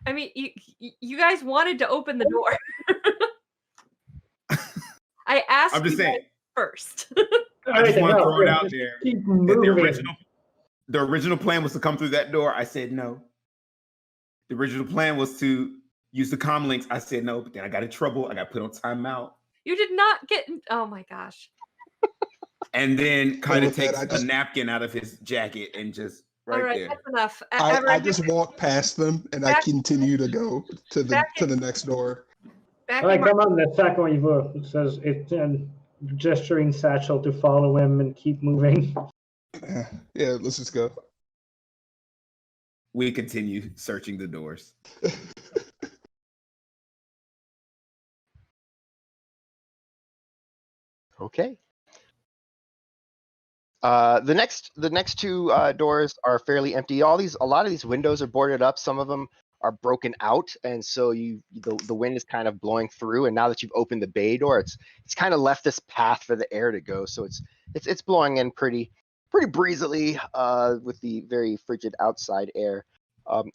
Speaker 1: I mean, you guys wanted to open the door. I asked
Speaker 5: I'm just
Speaker 1: you guys
Speaker 5: saying.
Speaker 1: first.
Speaker 5: I just want to throw it out
Speaker 6: just
Speaker 5: there.
Speaker 6: keep
Speaker 5: That
Speaker 6: moving.
Speaker 5: the original plan was to come through that door. I said no. The original plan was to use the comm links. I said no, but then I got in trouble. I got put on timeout.
Speaker 1: You did not get. Oh my gosh.
Speaker 5: And then kind of
Speaker 2: with that,
Speaker 5: takes a napkin out of his jacket and just
Speaker 1: All right,
Speaker 5: there.
Speaker 1: that's enough.
Speaker 2: I just walk past them and I continue to go to the next door.
Speaker 1: Back
Speaker 6: All right,
Speaker 1: in
Speaker 6: come on, let's attack on you. It says it and gesturing Satchel to follow him and keep moving.
Speaker 2: Yeah, let's just go.
Speaker 5: We continue searching the doors.
Speaker 3: Okay. The next two doors are fairly empty. A lot of these windows are boarded up. Some of them are broken out, and so the wind is kind of blowing through. And now that you've opened the bay door, it's kind of left this path for the air to go. So it's blowing in pretty breezily with the very frigid outside air.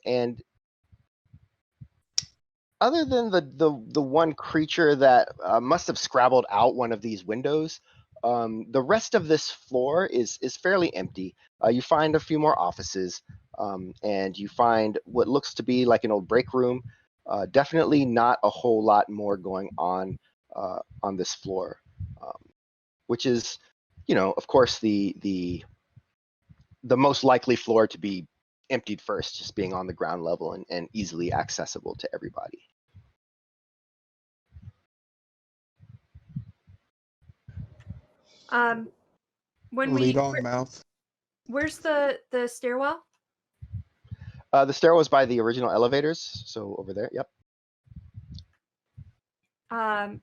Speaker 3: And other than the one creature that must have scrabbled out one of these windows, the rest of this floor is fairly empty. You find a few more offices, and you find what looks to be like an old break room. Definitely not a whole lot more going on this floor, which is, of course, the most likely floor to be emptied first, just being on the ground level and easily accessible to everybody.
Speaker 1: When
Speaker 2: Lead on, mouth.
Speaker 1: Where's the stairwell?
Speaker 3: The stairwell was by the original elevators, so over there. Yep.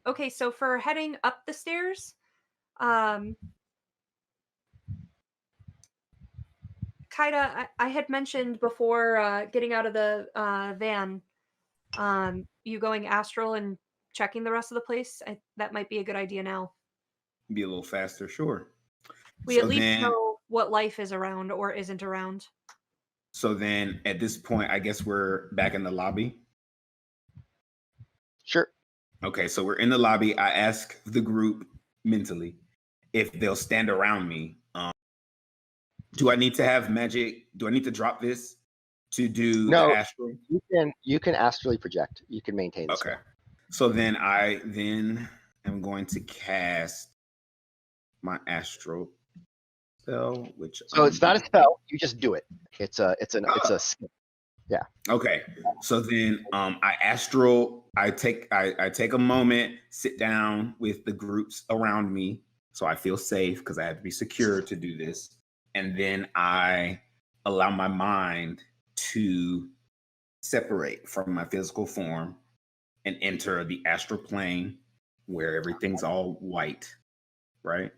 Speaker 1: Okay, so for heading up the stairs, Kaida, I had mentioned before getting out of the van, you going astral and checking the rest of the place, that might be a good idea now.
Speaker 5: Be a little faster, sure.
Speaker 1: We at
Speaker 5: So
Speaker 1: least
Speaker 5: then,
Speaker 1: know what life is around or isn't around.
Speaker 5: so then at this point, I guess we're back in the lobby.
Speaker 3: Sure.
Speaker 5: Okay, so we're in the lobby. I ask the group mentally if they'll stand around me. Do I need to have magic? Do I need to drop this to do
Speaker 3: No,
Speaker 5: the astral?
Speaker 3: you can astrally project. You can maintain this.
Speaker 5: Okay. So then I am going to cast my astral spell, which
Speaker 3: So it's not a spell. You just do it. It's a skill.
Speaker 5: Okay. So then I take a moment, sit down with the groups around me so I feel safe because I have to be secure to do this. And then I allow my mind to separate from my physical form and enter the astral plane where everything's all white, right?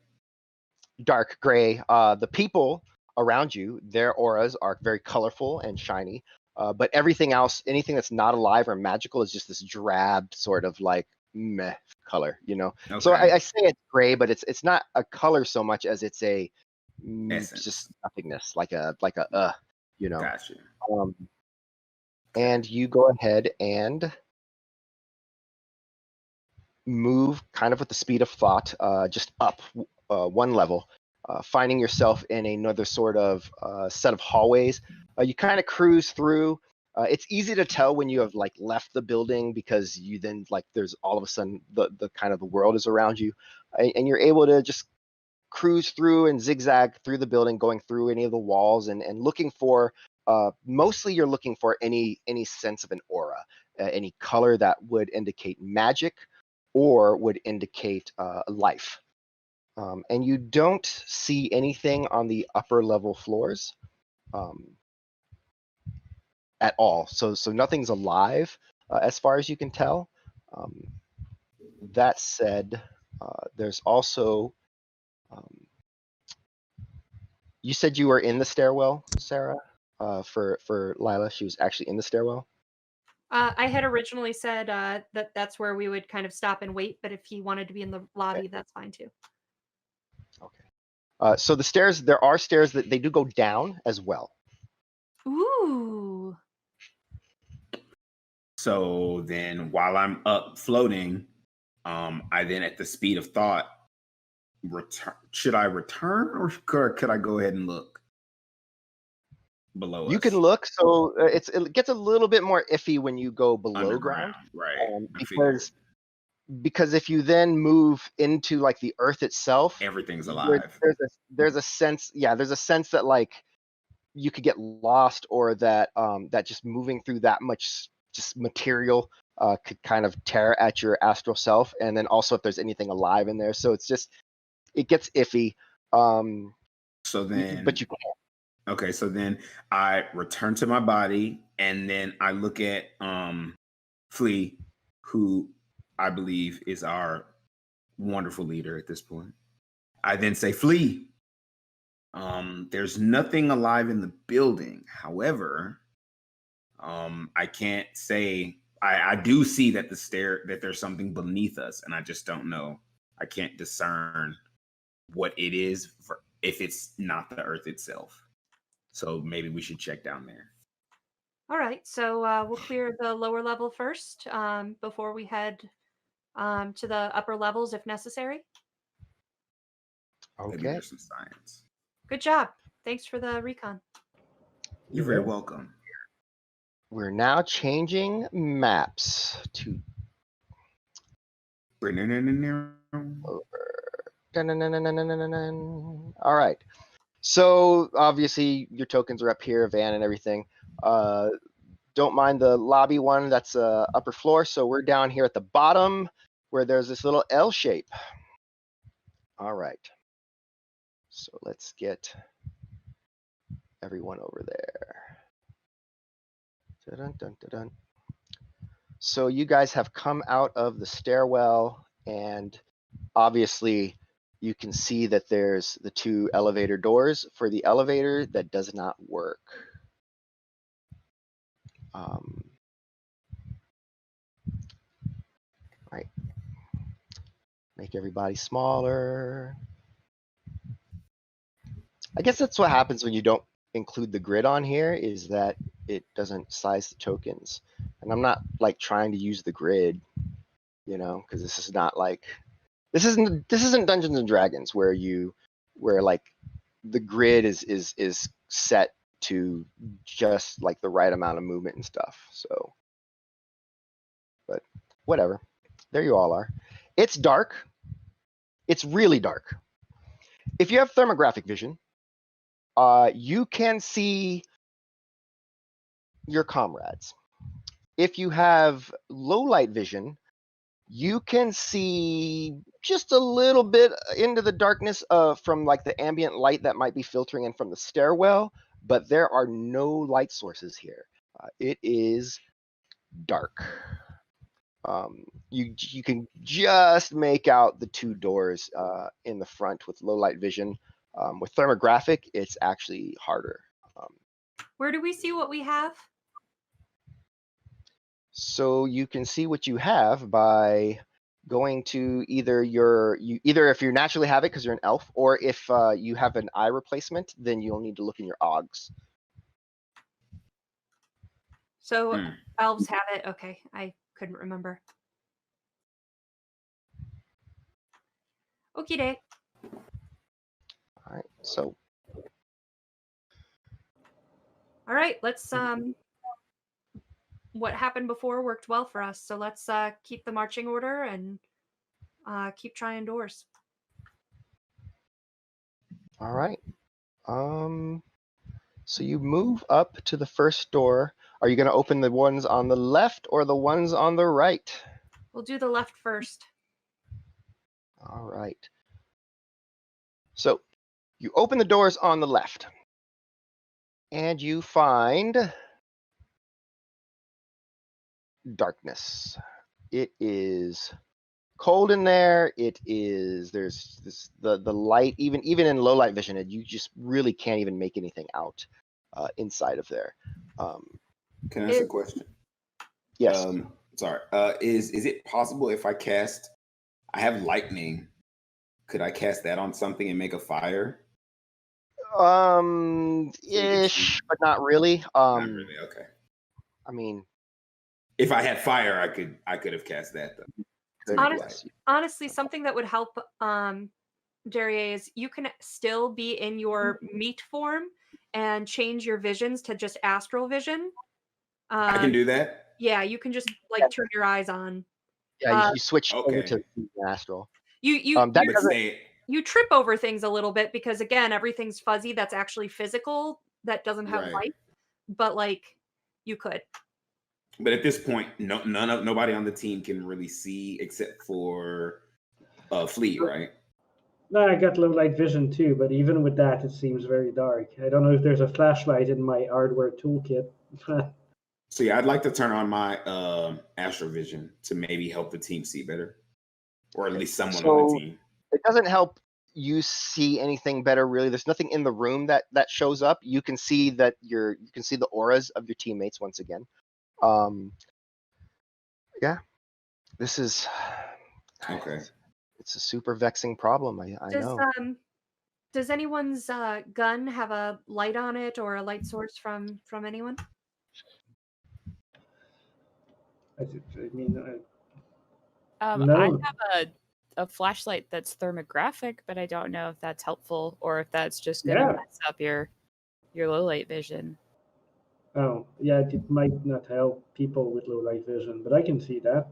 Speaker 3: Dark gray. The people around you, their auras are very colorful and shiny. But everything else, anything that's not alive or magical, is just this drab sort of like meh color, you know.
Speaker 5: Okay.
Speaker 3: So I say it's gray, but it's not a color so much as it's a
Speaker 5: Essence.
Speaker 3: just nothingness, like a you know.
Speaker 5: Gotcha.
Speaker 3: And you go ahead and move kind of with the speed of thought, just up one level, finding yourself in another sort of set of hallways. You kind of cruise through. It's easy to tell when you have like left the building because you then like there's all of a sudden the kind of the world is around you, and you're able to just cruise through and zigzag through the building, going through any of the walls and looking for. Mostly, you're looking for any sense of an aura, any color that would indicate magic or would indicate life. And you don't see anything on the upper level floors at all. So nothing's alive as far as you can tell. That said, there's also, you said you were in the stairwell, Sarah, for Lila. She was actually in the stairwell.
Speaker 1: I had originally said that's where we would kind of stop and wait, but if he wanted to be in the lobby, that's fine too.
Speaker 3: Okay. So the stairs, there are stairs that they do go down as well.
Speaker 1: Ooh.
Speaker 5: So then while I'm up floating, I then at the speed of thought return. Should I return or could I go ahead and look below us?
Speaker 3: You can look. So it gets a little bit more iffy when you go below ground.
Speaker 5: Right.
Speaker 3: Because if you then move into like the earth itself,
Speaker 5: everything's alive.
Speaker 3: There's a sense that like you could get lost, or that that just moving through that much just material could kind of tear at your astral self, and then also if there's anything alive in there. So it gets iffy.
Speaker 5: So then,
Speaker 3: but you can.
Speaker 5: Okay, so then I return to my body, and then I look at Flea, who I believe is our wonderful leader at this point. I then say, Flea, there's nothing alive in the building. However, I can't say, I do see that that there's something beneath us, and I just don't know. I can't discern what it is if it's not the earth itself. So maybe we should check down there.
Speaker 1: All right, so we'll clear the lower level first before we head to the upper levels if necessary.
Speaker 5: Okay. Maybe there's some science.
Speaker 1: Good job. Thanks for the recon.
Speaker 5: You're very welcome.
Speaker 3: We're now changing maps to All right. So obviously your tokens are up here, van and everything. Don't mind the lobby one, that's upper floor. So we're down here at the bottom where there's this little L shape. All right. So let's get everyone over there. Dun, dun, dun, dun. So you guys have come out of the stairwell, and obviously you can see that there's the two elevator doors for the elevator that does not work. Right. Make everybody smaller. I guess that's what happens when you don't include the grid on here, is that it doesn't size the tokens. And I'm not like trying to use the grid, you know, because this is not like this isn't Dungeons and Dragons where like the grid is set to just like the right amount of movement and stuff. So, but whatever. There you all are. It's dark. It's really dark. If you have thermographic vision, you can see your comrades. If you have low light vision, you can see just a little bit into the darkness from like the ambient light that might be filtering in from the stairwell, but there are no light sources here. It is dark. You can just make out the two doors in the front with low light vision. With thermographic, it's actually harder.
Speaker 1: Where do we see what we have?
Speaker 3: So you can see what you have by going to either if you naturally have it because you're an elf, or if you have an eye replacement, then you'll need to look in your OGs.
Speaker 1: So elves have it. Okay, I couldn't remember. Okie doke.
Speaker 3: All right, so.
Speaker 1: All right, let's what happened before worked well for us, so let's keep the marching order and keep trying doors.
Speaker 3: All right. So you move up to the first door. Are you going to open the ones on the left or the ones on the right?
Speaker 1: We'll do the left first.
Speaker 3: All right. So you open the doors on the left and you find darkness. It is cold in there. There's the light, even in low light vision, you just really can't even make anything out inside of there.
Speaker 5: Can I ask a question?
Speaker 3: Yes.
Speaker 5: Sorry. Is it possible if I have lightning, could I cast that on something and make a fire?
Speaker 3: Ish, but not really.
Speaker 5: Not really. Okay.
Speaker 3: I mean,
Speaker 5: if I had fire, I could have cast that though.
Speaker 1: Honestly, something that would help, Derriere, is you can still be in your meat form and change your visions to just astral vision.
Speaker 5: I can do that.
Speaker 1: Yeah, you can just like turn your eyes on.
Speaker 3: Yeah, you switch over to astral.
Speaker 1: You trip over things a little bit because again, everything's fuzzy. That's actually physical. That doesn't have light, but like you could.
Speaker 5: But at this point, nobody on the team can really see except for Flea, right?
Speaker 6: No, I got low light vision too, but even with that, it seems very dark. I don't know if there's a flashlight in my hardware toolkit.
Speaker 5: So yeah, I'd like to turn on my astral vision to maybe help the team see better, or at least someone on the team.
Speaker 3: It doesn't help you see anything better, really. There's nothing in the room that shows up. You can see that you can see the auras of your teammates once again. Yeah, this is
Speaker 5: okay.
Speaker 3: It's a super vexing problem. I know.
Speaker 1: Does anyone's gun have a light on it or a light source from anyone?
Speaker 6: I mean,
Speaker 4: no. I have a flashlight that's thermographic, but I don't know if that's helpful or if that's just going to mess up your low light vision.
Speaker 6: Oh, yeah, it might not help people with low light vision, but I can see that.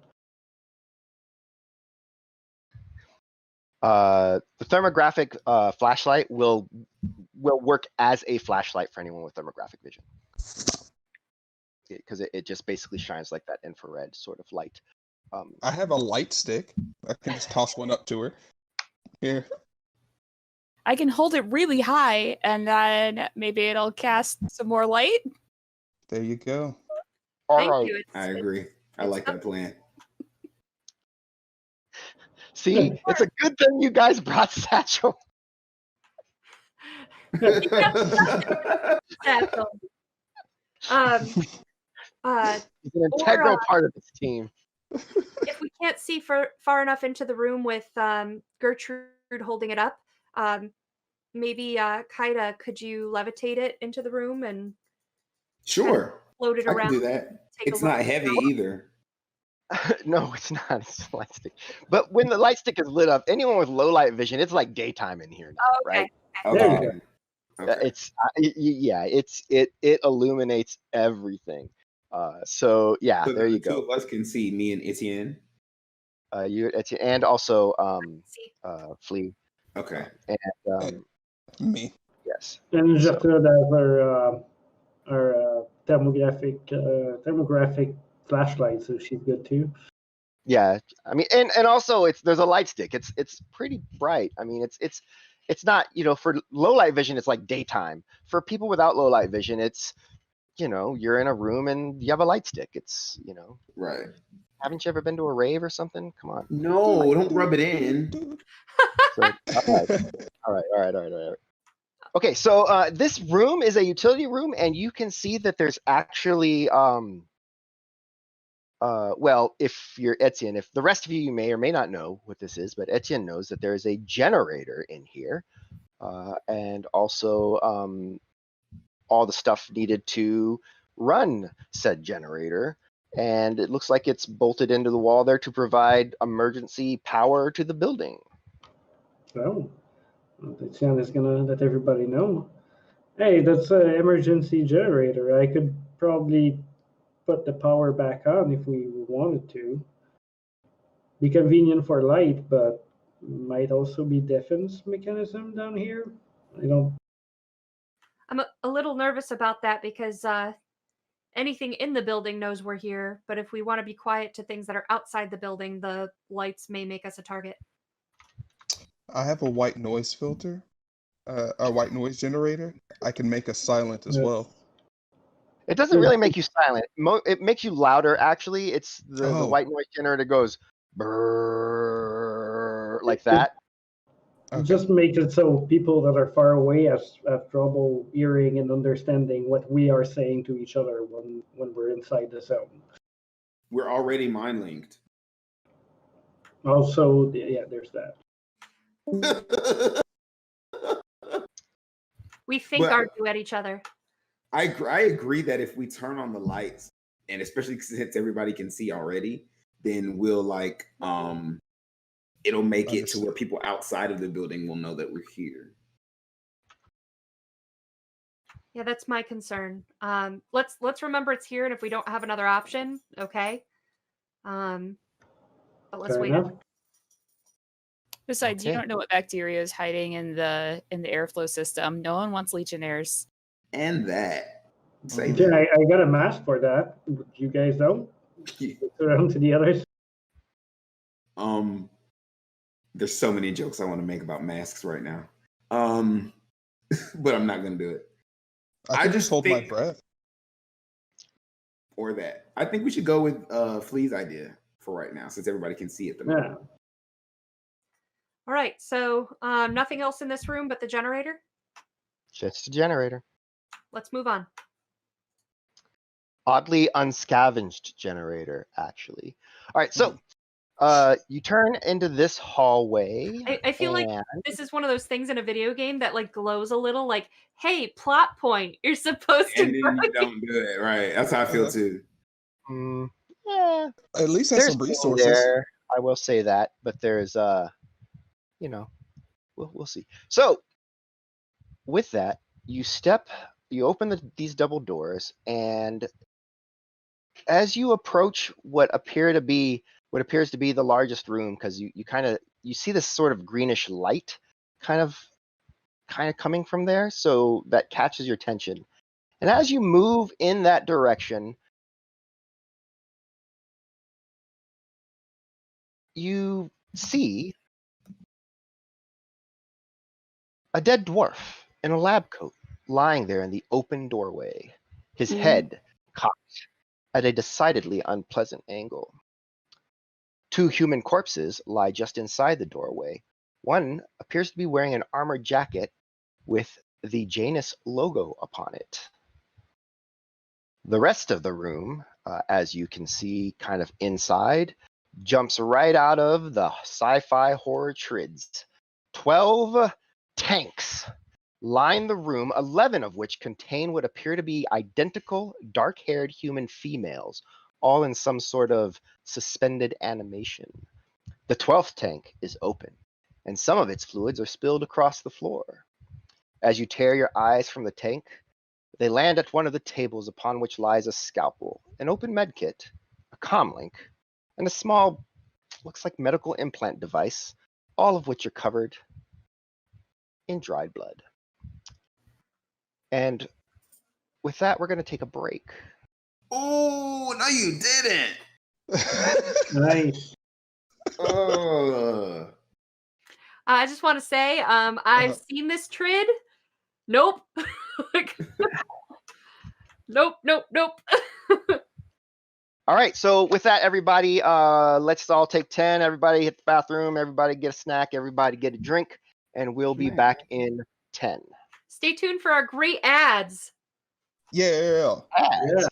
Speaker 3: The thermographic flashlight will work as a flashlight for anyone with thermographic vision. Because it just basically shines like that infrared sort of light.
Speaker 2: I have a light stick. I can just toss one up to her. Here.
Speaker 4: I can hold it really high, and then maybe it'll cast some more light.
Speaker 2: There you go.
Speaker 1: Thank you.
Speaker 5: I agree. I like that plan.
Speaker 3: See, it's a good thing you guys brought Satchel.
Speaker 1: Satchel.
Speaker 3: He's an integral part of this team.
Speaker 1: if we can't see far enough into the room with Gertrude holding it up, maybe Kaida, could you levitate it into the room and
Speaker 5: Sure,
Speaker 1: float it
Speaker 5: I can
Speaker 1: around?
Speaker 5: do that.
Speaker 1: Take a
Speaker 5: It's
Speaker 1: look
Speaker 5: not
Speaker 1: at the
Speaker 5: heavy
Speaker 1: tower?
Speaker 5: either.
Speaker 3: No, it's not. It's a light stick. But when the light stick is lit up, anyone with low light vision, it's like daytime in here now,
Speaker 1: Oh, okay.
Speaker 3: right?
Speaker 6: There you
Speaker 5: Okay.
Speaker 6: go.
Speaker 5: Okay.
Speaker 3: It's yeah, it illuminates everything. So yeah,
Speaker 5: So
Speaker 3: there
Speaker 5: the
Speaker 3: you
Speaker 5: two
Speaker 3: go.
Speaker 5: of us can see me and Etienne.
Speaker 3: And also
Speaker 1: See.
Speaker 3: Flea.
Speaker 5: Okay.
Speaker 3: And
Speaker 2: Me.
Speaker 3: yes.
Speaker 6: And
Speaker 3: So-
Speaker 6: Gertrude has our thermographic flashlight, so she's good too.
Speaker 3: Yeah, I mean, and also there's a light stick. It's pretty bright. I mean, it's not, for low light vision, it's like daytime. For people without low light vision, it's, you're in a room and you have a light stick. It's,
Speaker 5: Right.
Speaker 3: haven't you ever been to a rave or something? Come on.
Speaker 5: No, don't rub it in.
Speaker 3: So, all right. Okay, so this room is a utility room, and you can see that there's actually well, if you're Etienne, if the rest of you may or may not know what this is, but Etienne knows that there is a generator in here, and also all the stuff needed to run said generator. And it looks like it's bolted into the wall there to provide emergency power to the building.
Speaker 6: So, Etienne is gonna let everybody know. Hey, that's an emergency generator. I could probably put the power back on if we wanted to. Be convenient for light, but might also be defense mechanism down here. I don't.
Speaker 1: I'm a little nervous about that because anything in the building knows we're here, but if we want to be quiet to things that are outside the building, the lights may make us a target.
Speaker 2: I have a white noise filter, a white noise generator. I can make us silent as well.
Speaker 3: It doesn't really make you silent. It makes you louder, actually. It's the
Speaker 2: Oh.
Speaker 3: white noise generator goes brrrr, like that.
Speaker 2: Okay.
Speaker 6: Just makes it so people that are far away have trouble hearing and understanding what we are saying to each other when we're inside the zone.
Speaker 5: We're already mind linked.
Speaker 6: Also, yeah, there's that.
Speaker 1: We think
Speaker 5: But-
Speaker 1: argue at each other.
Speaker 5: I agree that if we turn on the lights, and especially since everybody can see already, then we'll it'll make it to where people outside of the building will know that we're here.
Speaker 1: Yeah, that's my concern. Let's remember it's here, and if we don't have another option, okay. But let's
Speaker 6: Fair
Speaker 1: wait.
Speaker 6: enough.
Speaker 4: Besides, you
Speaker 3: Okay.
Speaker 4: don't know what bacteria is hiding in the airflow system. No one wants legionnaires.
Speaker 5: And that. Say
Speaker 6: Okay,
Speaker 5: that.
Speaker 6: I got a mask for that. You guys know? Around to the others.
Speaker 5: There's so many jokes I want to make about masks right now. But I'm not gonna do it.
Speaker 2: I can just hold my
Speaker 5: think-
Speaker 2: breath.
Speaker 5: Or that. I think we should go with Flea's idea for right now, since everybody can see it.
Speaker 6: Yeah.
Speaker 1: All right, so nothing else in this room but the generator.
Speaker 3: Just the generator.
Speaker 1: Let's move on.
Speaker 3: Oddly unscavenged generator, actually. All right, so you turn into this hallway.
Speaker 1: I feel like
Speaker 3: and-
Speaker 1: this is one of those things in a video game that like glows a little. Like, hey, plot point, you're supposed to.
Speaker 5: And then you don't do it, right? That's how I feel too.
Speaker 3: yeah,
Speaker 2: At least have
Speaker 3: there's
Speaker 2: some
Speaker 3: room
Speaker 2: resources.
Speaker 3: there. I will say that, but there's we'll see. So with that, you open these double doors, and as you approach what appears to be the largest room, because you see this sort of greenish light kind of coming from there, so that catches your attention. And as you move in that direction, you see a dead dwarf in a lab coat lying there in the open doorway, his head cocked at a decidedly unpleasant angle. Two human corpses lie just inside the doorway. One appears to be wearing an armored jacket with the Janus logo upon it. The rest of the room as you can see kind of inside, jumps right out of the sci-fi horror trids. 12 tanks line the room, 11 of which contain what appear to be identical dark-haired human females, all in some sort of suspended animation. The 12th tank is open, and some of its fluids are spilled across the floor. As you tear your eyes from the tank, they land at one of the tables upon which lies a scalpel, an open medkit, a comlink, and a small, looks like medical implant device, all of which are covered in dried blood. And with that, we're going to take a break.
Speaker 5: Oh, no, you didn't.
Speaker 6: Nice.
Speaker 1: I just want to say, I've seen this trid. Nope. Nope.
Speaker 3: All right, so with that, everybody, let's all take 10. Everybody hit the bathroom. Everybody get a snack. Everybody get a drink. And we'll be back in 10.
Speaker 1: Stay tuned for our great ads.
Speaker 2: Yeah.
Speaker 3: Ads.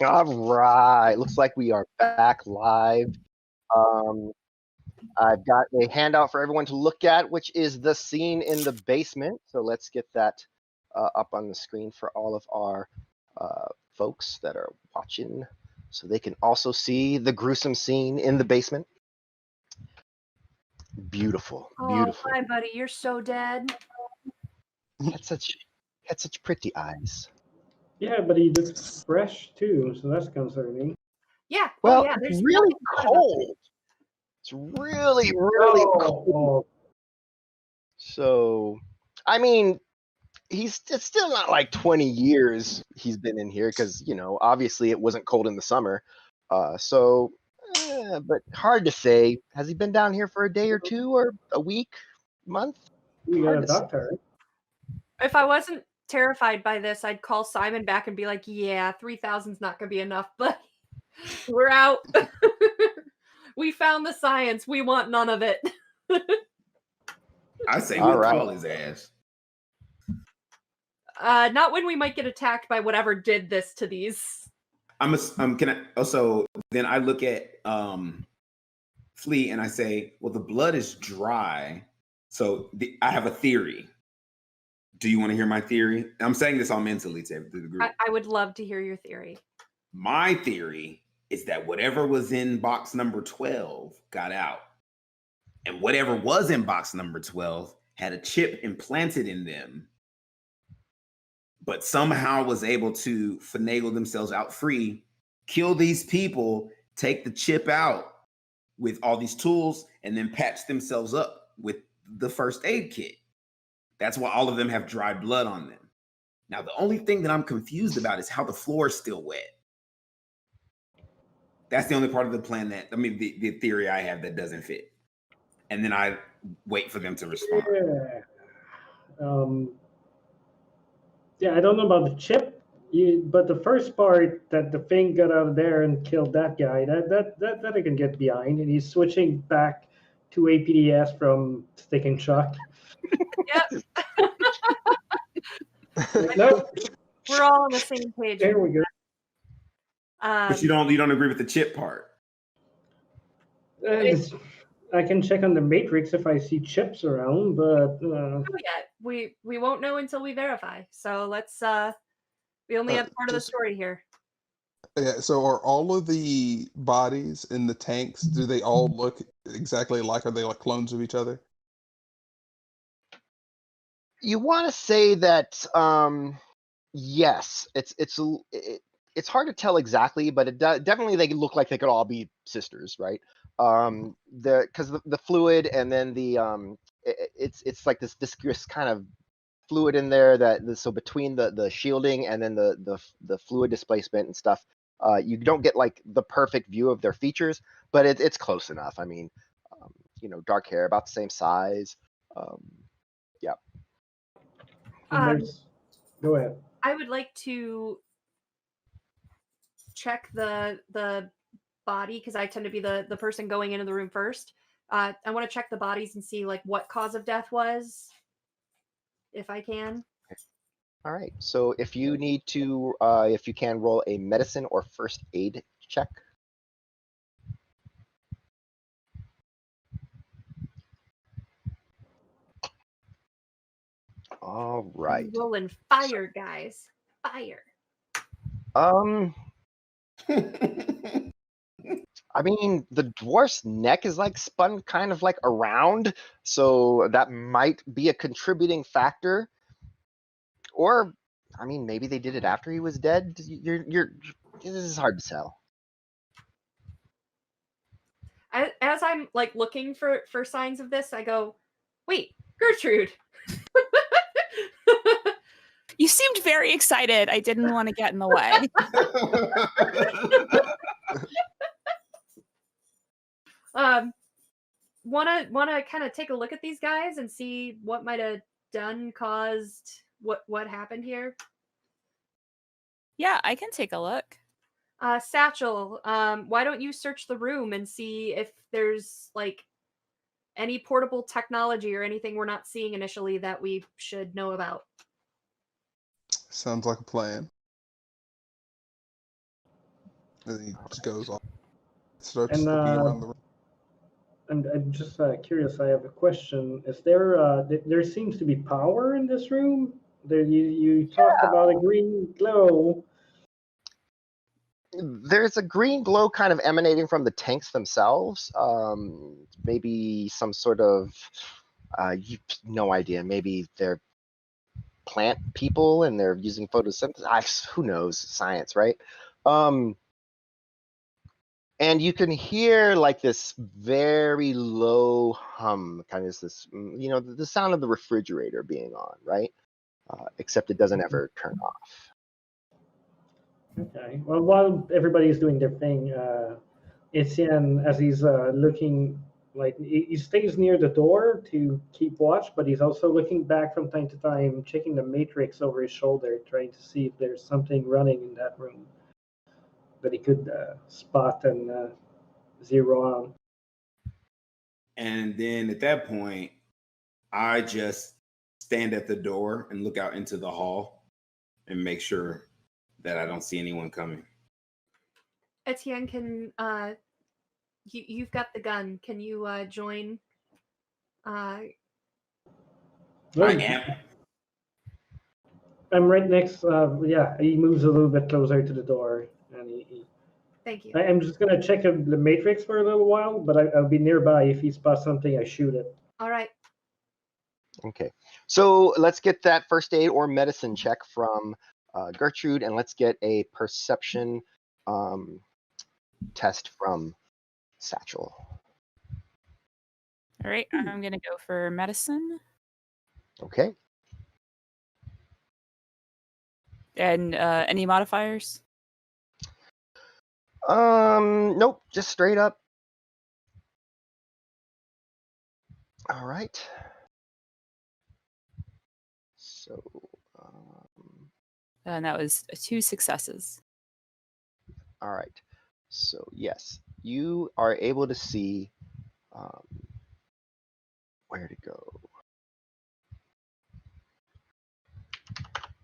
Speaker 3: All right, looks like we are back live. I've got a handout for everyone to look at, which is the scene in the basement. So let's get that up on the screen for all of our folks that are watching, so they can also see the gruesome scene in the basement. Beautiful, beautiful.
Speaker 1: Oh, my buddy, you're so dead.
Speaker 3: Had such pretty eyes.
Speaker 6: Yeah, but he looks fresh too, so that's concerning.
Speaker 1: Yeah.
Speaker 3: Well,
Speaker 1: yeah,
Speaker 3: it's really cold. It's really cold. So, I mean, it's still not like 20 years he's been in here, because, you know, obviously it wasn't cold in the summer. But hard to say. Has he been down here for a day or two, or a week, month?
Speaker 6: We got a doctor.
Speaker 1: If I wasn't terrified by this, I'd call Simon back and be like, yeah, 3,000's not going to be enough, but we're out. We found the science. We want none of it.
Speaker 5: I say we'll call his ass.
Speaker 1: Not when we might get attacked by whatever did this to these.
Speaker 5: Can I also, then I look at Flea and I say, well, the blood is dry. So I have a theory. Do you want to hear my theory? I'm saying this all mentally to the group.
Speaker 1: I would love to hear your theory.
Speaker 5: My theory is that whatever was in box number 12 got out. And whatever was in box number 12 had a chip implanted in them, but somehow was able to finagle themselves out free, kill these people, take the chip out with all these tools, and then patch themselves up with the first aid kit. That's why all of them have dried blood on them. Now, the only thing that I'm confused about is how the floor is still wet. That's the only part of the plan the theory I have that doesn't fit. And then I wait for them to respond.
Speaker 6: Yeah, I don't know about the chip, but the first part that the thing got out of there and killed that guy, that I can get behind. And he's switching back to APDS from Stick and Shock.
Speaker 1: Yep.
Speaker 6: Nope.
Speaker 1: We're all on the same page.
Speaker 6: There we go.
Speaker 5: But you don't agree with the chip part.
Speaker 6: I can check on the matrix if I see chips around, but
Speaker 1: we won't know until we verify. So let's we only have part of the story here.
Speaker 2: Yeah, so are all of the bodies in the tanks, do they all look exactly alike? Are they like clones of each other?
Speaker 3: You want to say that yes, it's hard to tell exactly, but it definitely they look like they could all be sisters, right? Because the fluid and then the it's like this viscous kind of fluid in there so between the shielding and then the fluid displacement and stuff, you don't get like the perfect view of their features, but it's close enough. I mean, dark hair, about the same size. Yeah.
Speaker 6: Go ahead.
Speaker 1: I would like to check the body, because I tend to be the person going into the room first. I want to check the bodies and see like what cause of death was, if I can.
Speaker 3: All right. So if you need to, if you can roll a medicine or first aid check. All right.
Speaker 1: Rolling fire, guys. Fire.
Speaker 3: I mean, the dwarf's neck is like spun kind of like around, so that might be a contributing factor. Or, I mean, maybe they did it after he was dead. This is hard to tell.
Speaker 1: As I'm like looking for signs of this, I go, wait, Gertrude.
Speaker 4: You seemed very excited. I didn't want to get in the way.
Speaker 1: Wanna kind of take a look at these guys and see what might have caused what happened here.
Speaker 4: Yeah, I can take a look.
Speaker 1: Satchel, why don't you search the room and see if there's like any portable technology or anything we're not seeing initially that we should know about.
Speaker 2: Sounds like a plan. And he just goes off, starts
Speaker 6: And,
Speaker 2: looking around the room.
Speaker 6: I'm just curious. I have a question. Is there there seems to be power in this room? There, you talked about a green glow.
Speaker 3: There's a green glow kind of emanating from the tanks themselves. Maybe some sort of, no idea. Maybe they're plant people and they're using photosynthesis. Who knows? Science, right? And you can hear like this very low hum, kind of this, the sound of the refrigerator being on, right? Except it doesn't ever turn off.
Speaker 6: Okay. Well, while everybody's doing their thing, Etienne, as he's looking, like he stays near the door to keep watch, but he's also looking back from time to time, checking the matrix over his shoulder, trying to see if there's something running in that room that he could spot and zero on.
Speaker 5: And then at that point, I just stand at the door and look out into the hall and make sure that I don't see anyone coming.
Speaker 1: Etienne, can you've got the gun? Can you join?
Speaker 5: I am.
Speaker 6: I'm right next. Yeah, he moves a little bit closer to the door, and he
Speaker 1: Thank you.
Speaker 6: I'm just gonna check the matrix for a little while, but I'll be nearby. If he spots something, I shoot it.
Speaker 1: All right.
Speaker 3: Okay, so let's get that first aid or medicine check from Gertrude, and let's get a perception test from Satchel.
Speaker 4: All right, I'm going to go for medicine.
Speaker 3: Okay.
Speaker 4: And any modifiers?
Speaker 3: Nope, just straight up. All right. So,
Speaker 4: And that was 2 successes.
Speaker 3: all right. So yes, you are able to see where to go.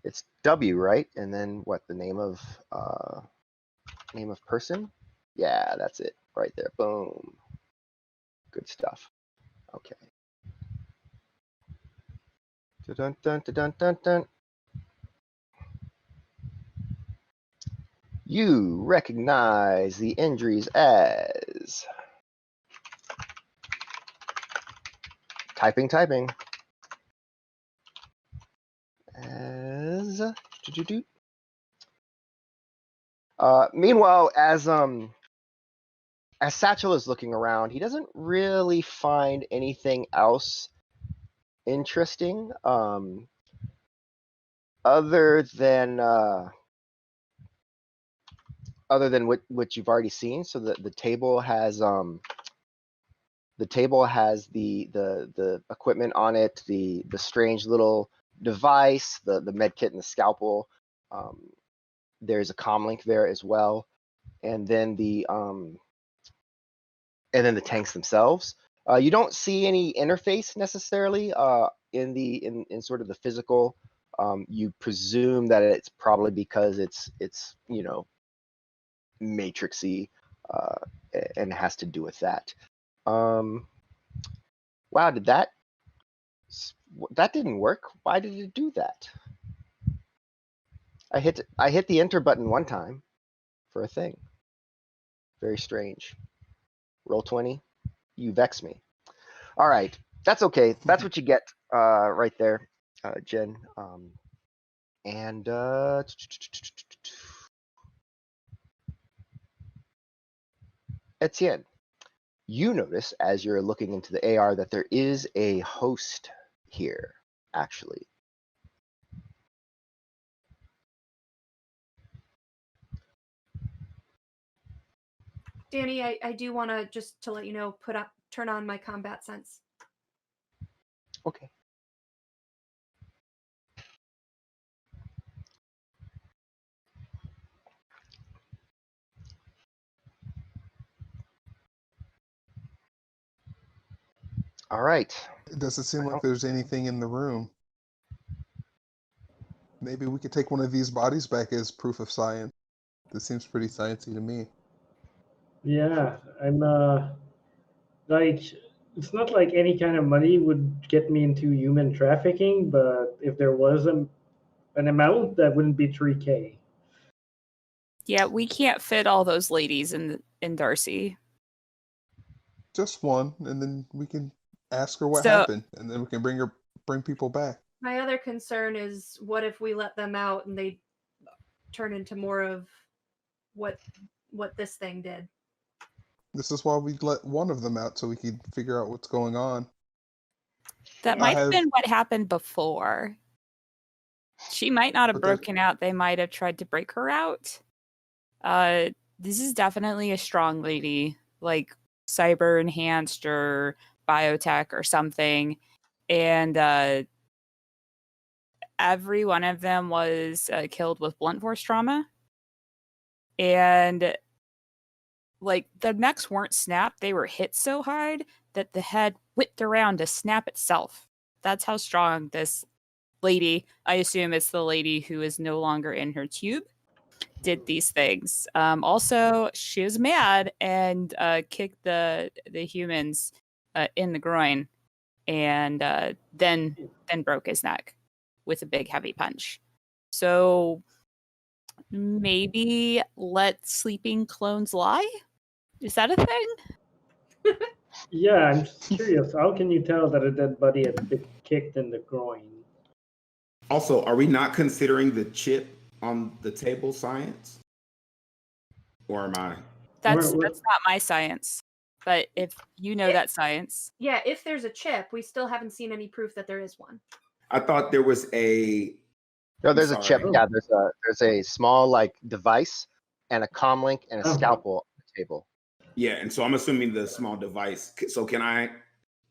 Speaker 3: It's W, right? And then what? The name of person? Yeah, that's it right there. Boom. Good stuff. Okay. Dun dun dun dun dun dun. You recognize the injuries as typing as meanwhile, as Satchel is looking around, he doesn't really find anything else interesting other than what you've already seen. So the table has the equipment on it, the strange little device, the med kit and the scalpel. There's a comlink there as well, and then the tanks themselves. You don't see any interface necessarily in sort of the physical You presume that it's probably because it's matrixy, and has to do with that. Wow, that didn't work. Why did it do that? I hit the enter button one time for a thing. Very strange. Roll 20. You vex me. All right, that's okay. That's what you get right there, Jen. And Etienne, you notice as you're looking into the AR that there is a host here, actually.
Speaker 1: Danny, I do want to just to let you know, turn on my combat sense.
Speaker 3: Okay. All right.
Speaker 2: It doesn't seem like there's anything in the room. Maybe we could take one of these bodies back as proof of science. This seems pretty sciencey to me.
Speaker 6: Yeah, I'm like, it's not like any kind of money would get me into human trafficking, but if there was an amount, that wouldn't be 3K.
Speaker 4: Yeah, we can't fit all those ladies in Darcy.
Speaker 2: Just one, and then we can ask her what
Speaker 4: So-
Speaker 2: happened, and then we can bring people back.
Speaker 1: My other concern is, what if we let them out and they turn into more of what this thing did?
Speaker 2: This is why we let one of them out, so we could figure out what's going on.
Speaker 4: That might have been what happened before. She might not have
Speaker 2: But there's-
Speaker 4: broken out. They might have tried to break her out. This is definitely a strong lady, like cyber enhanced or biotech or something. And every one of them was killed with blunt force trauma. And like the necks weren't snapped, they were hit so hard that the head whipped around to snap itself. That's how strong this lady, I assume it's the lady who is no longer in her tube, did these things. Also, she was mad and kicked the humans in the groin, and then broke his neck with a big heavy punch. So maybe let sleeping clones lie? Is that a thing?
Speaker 6: Yeah, I'm just curious. How can you tell that a dead body had been kicked in the groin?
Speaker 5: Also, are we not considering the chip on the table science? Or am I?
Speaker 4: That's not my science. But if you know that science.
Speaker 1: Yeah, if there's a chip, we still haven't seen any proof that there is one.
Speaker 5: I thought there was a.
Speaker 3: No, there's a
Speaker 5: I'm
Speaker 3: chip.
Speaker 5: sorry.
Speaker 3: Yeah, there's a small like device and a comm link and a scalpel on the table.
Speaker 5: Yeah, and so I'm assuming the small device. So can I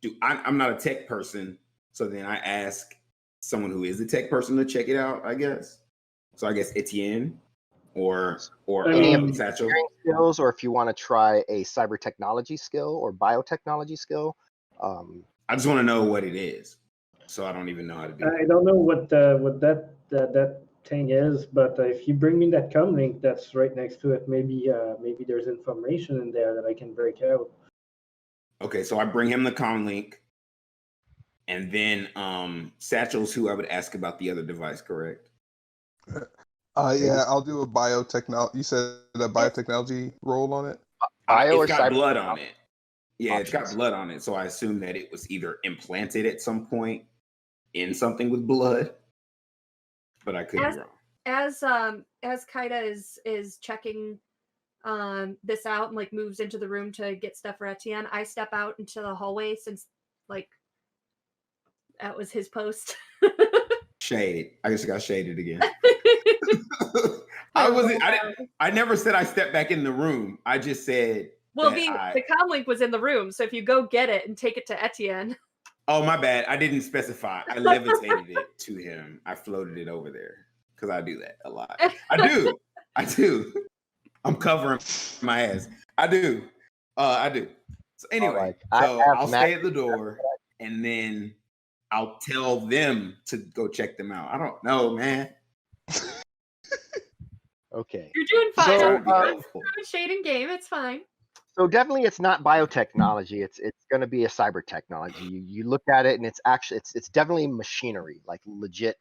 Speaker 5: do? I'm not a tech person, so then I ask someone who is a tech person to check it out. I guess. So I guess Etienne or
Speaker 3: Any of the
Speaker 5: Satchel.
Speaker 3: engineering skills, or if you want to try a cyber technology skill or biotechnology skill.
Speaker 5: I just want to know what it is, so I don't even know how to do it.
Speaker 6: I don't know what that thing is, but if you bring me that comm link that's right next to it, maybe there's information in there that I can break out.
Speaker 5: Okay, so I bring him the comm link, and then Satchel's who I would ask about the other device, correct?
Speaker 2: Yeah, I'll do a biotechnology. You said a biotechnology roll on it?
Speaker 3: Bio or
Speaker 5: it's got
Speaker 3: cyber
Speaker 5: blood on it. Yeah,
Speaker 3: options.
Speaker 5: it's got blood on it. So I assume that it was either implanted at some point in something with blood, but I could be wrong.
Speaker 1: As Kaida is checking this out and like moves into the room to get stuff for Etienne, I step out into the hallway since like that was his post.
Speaker 5: Shade. I just got shaded again. I never said I stepped back in the room. I just said.
Speaker 1: Well, the comm link was in the room, so if you go get it and take it to Etienne.
Speaker 5: Oh, my bad. I didn't specify. I levitated it to him. I floated it over there because I do that a lot. I do. I'm covering my ass. I do. So anyway,
Speaker 3: Right.
Speaker 5: so I'll stay at the door, and then I'll tell them to go check them out. I don't know, man.
Speaker 3: Okay.
Speaker 1: You're doing fine.
Speaker 3: So,
Speaker 1: I'm throwing shade and game. It's fine.
Speaker 3: So definitely, it's not biotechnology. It's going to be a cyber technology. You look at it, and it's actually it's definitely machinery, like legit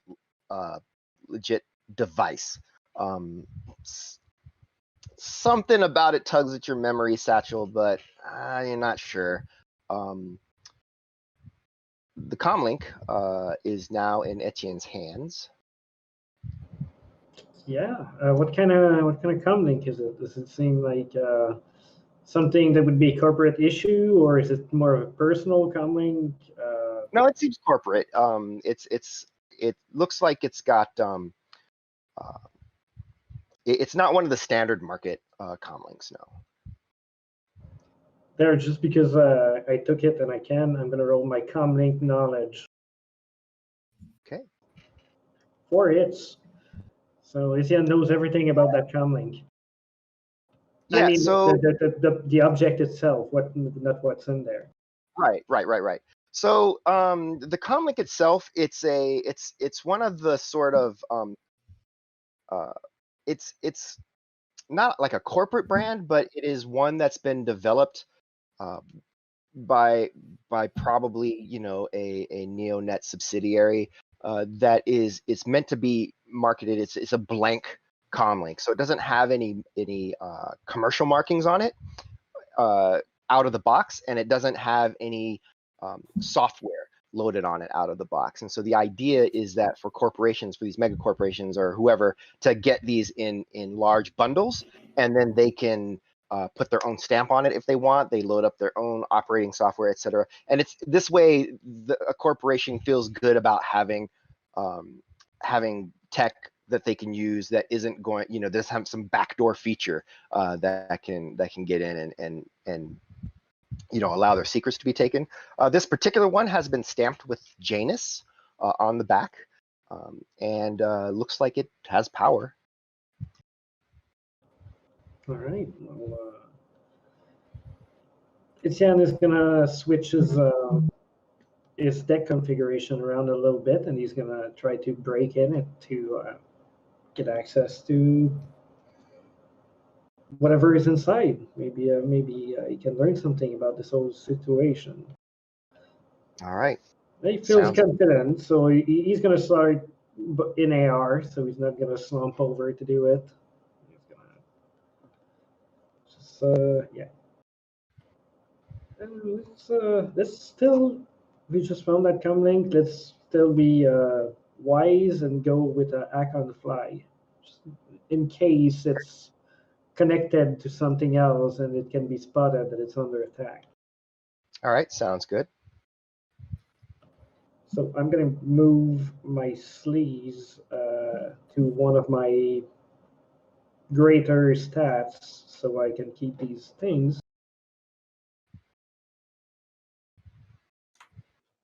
Speaker 3: device. Something about it tugs at your memory, Satchel, but you're not sure. The comlink is now in Etienne's hands.
Speaker 6: Yeah. What kind of comlink is it? Does it seem like something that would be a corporate issue, or is it more of a personal comlink?
Speaker 3: No, it seems corporate. It looks like it's got it's not one of the standard market comlinks. No.
Speaker 6: There, just because I took it and I'm gonna roll my comlink knowledge.
Speaker 3: Okay.
Speaker 6: 4 hits. So Etienne knows everything about that comlink.
Speaker 3: Yeah.
Speaker 6: I mean,
Speaker 3: so
Speaker 6: the object itself, not what's in there.
Speaker 3: Right. So the comlink itself, it's one of the sort of it's not like a corporate brand, but it is one that's been developed by probably a Neonet subsidiary that it's meant to be marketed. It's a blank comlink, so it doesn't have any commercial markings on it out of the box, and it doesn't have any software loaded on it out of the box. And so the idea is that for corporations, for these mega corporations or whoever, to get these in large bundles, and then they can put their own stamp on it if they want. They load up their own operating software, etc. And it's this way a corporation feels good about having tech that they can use that isn't going, there's some backdoor feature that can get in and allow their secrets to be taken. This particular one has been stamped with Janus on the back, and looks like it has power.
Speaker 6: All right. Well, Etienne is gonna switch his deck configuration around a little bit, and he's gonna try to break in it to get access to whatever is inside. Maybe he can learn something about this whole situation.
Speaker 3: All right.
Speaker 6: He feels confident, so he's gonna start in AR, so he's not gonna slump over to do it. He's gonna just yeah. Let's still, we just found that comlink. Let's still be wise and go with an act on the fly, just in case it's connected to something else and it can be spotted that it's under attack.
Speaker 3: All right, sounds good.
Speaker 6: So I'm gonna move my sleeves to one of my greater stats so I can keep these things.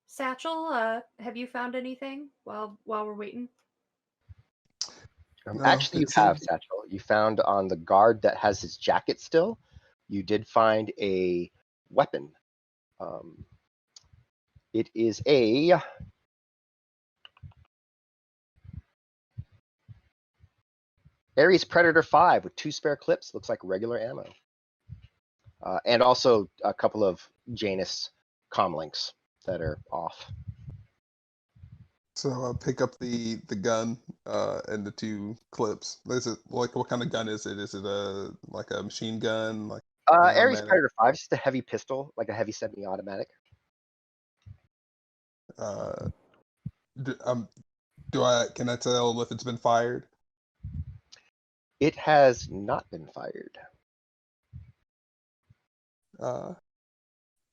Speaker 1: Satchel, have you found anything while we're waiting?
Speaker 2: No,
Speaker 3: Actually, you
Speaker 2: it
Speaker 3: have,
Speaker 2: seems-
Speaker 3: Satchel. You found on the guard that has his jacket still, you did find a weapon. It is a Ares Predator 5 with 2 spare clips. Looks like regular ammo. And also a couple of Janus comlinks that are off.
Speaker 2: So I'll pick up the gun and the 2 clips. Is it like, what kind of gun is it? Is it like a machine gun? Like
Speaker 3: Ares
Speaker 2: automatic?
Speaker 3: Predator 5 is just a heavy pistol, like a heavy semi-automatic.
Speaker 2: Can I tell if it's been fired?
Speaker 3: It has not been fired.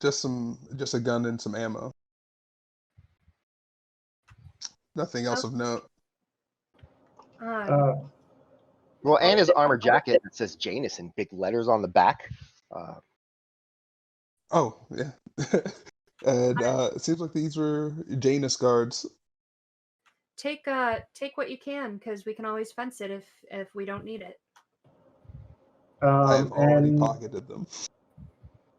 Speaker 2: Just a gun and some ammo. Nothing else of note.
Speaker 3: Well, and his armor jacket that says Janus in big letters on the back.
Speaker 2: Oh, yeah. And it seems like these were Janus guards.
Speaker 1: Take what you can, because we can always fence it if we don't need it.
Speaker 2: I have already pocketed them.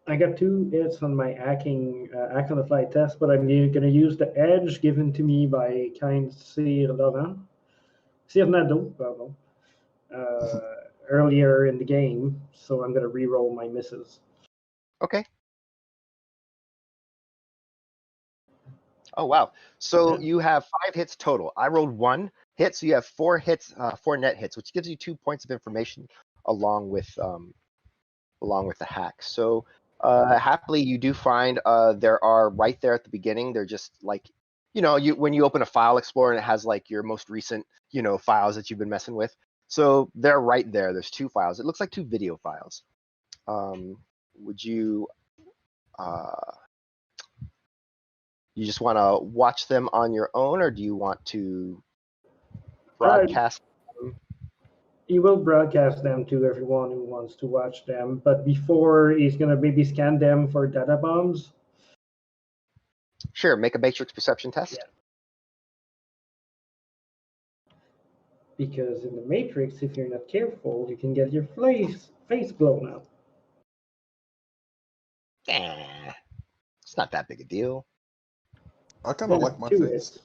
Speaker 6: I got 2 hits on my hacking act on the fly test, but I'm going to use the edge given to me by kind Sir Laurent. Sir Nadeau, pardon. Earlier in the game, so I'm going to re-roll my misses.
Speaker 3: Okay. Oh wow! So
Speaker 6: Yeah.
Speaker 3: you have 5 hits total. I rolled 1 hit, so you have 4 hits, 4 net hits, which gives you 2 points of information along with the hack. So happily, you do find there are right there at the beginning. They're just like, when you open a file explorer and it has like your most recent, files that you've been messing with. So they're right there. There's 2 files. It looks like 2 video files. Would you you just want to watch them on your own, or do you want to broadcast them?
Speaker 6: He will broadcast them to everyone who wants to watch them, but before he's going to maybe scan them for data bombs.
Speaker 3: Sure, make a matrix perception test.
Speaker 6: Yeah. Because in the Matrix, if you're not careful, you can get your face blown out.
Speaker 3: It's not that big a deal.
Speaker 2: I kind of like my
Speaker 6: 2
Speaker 2: face.
Speaker 6: hits.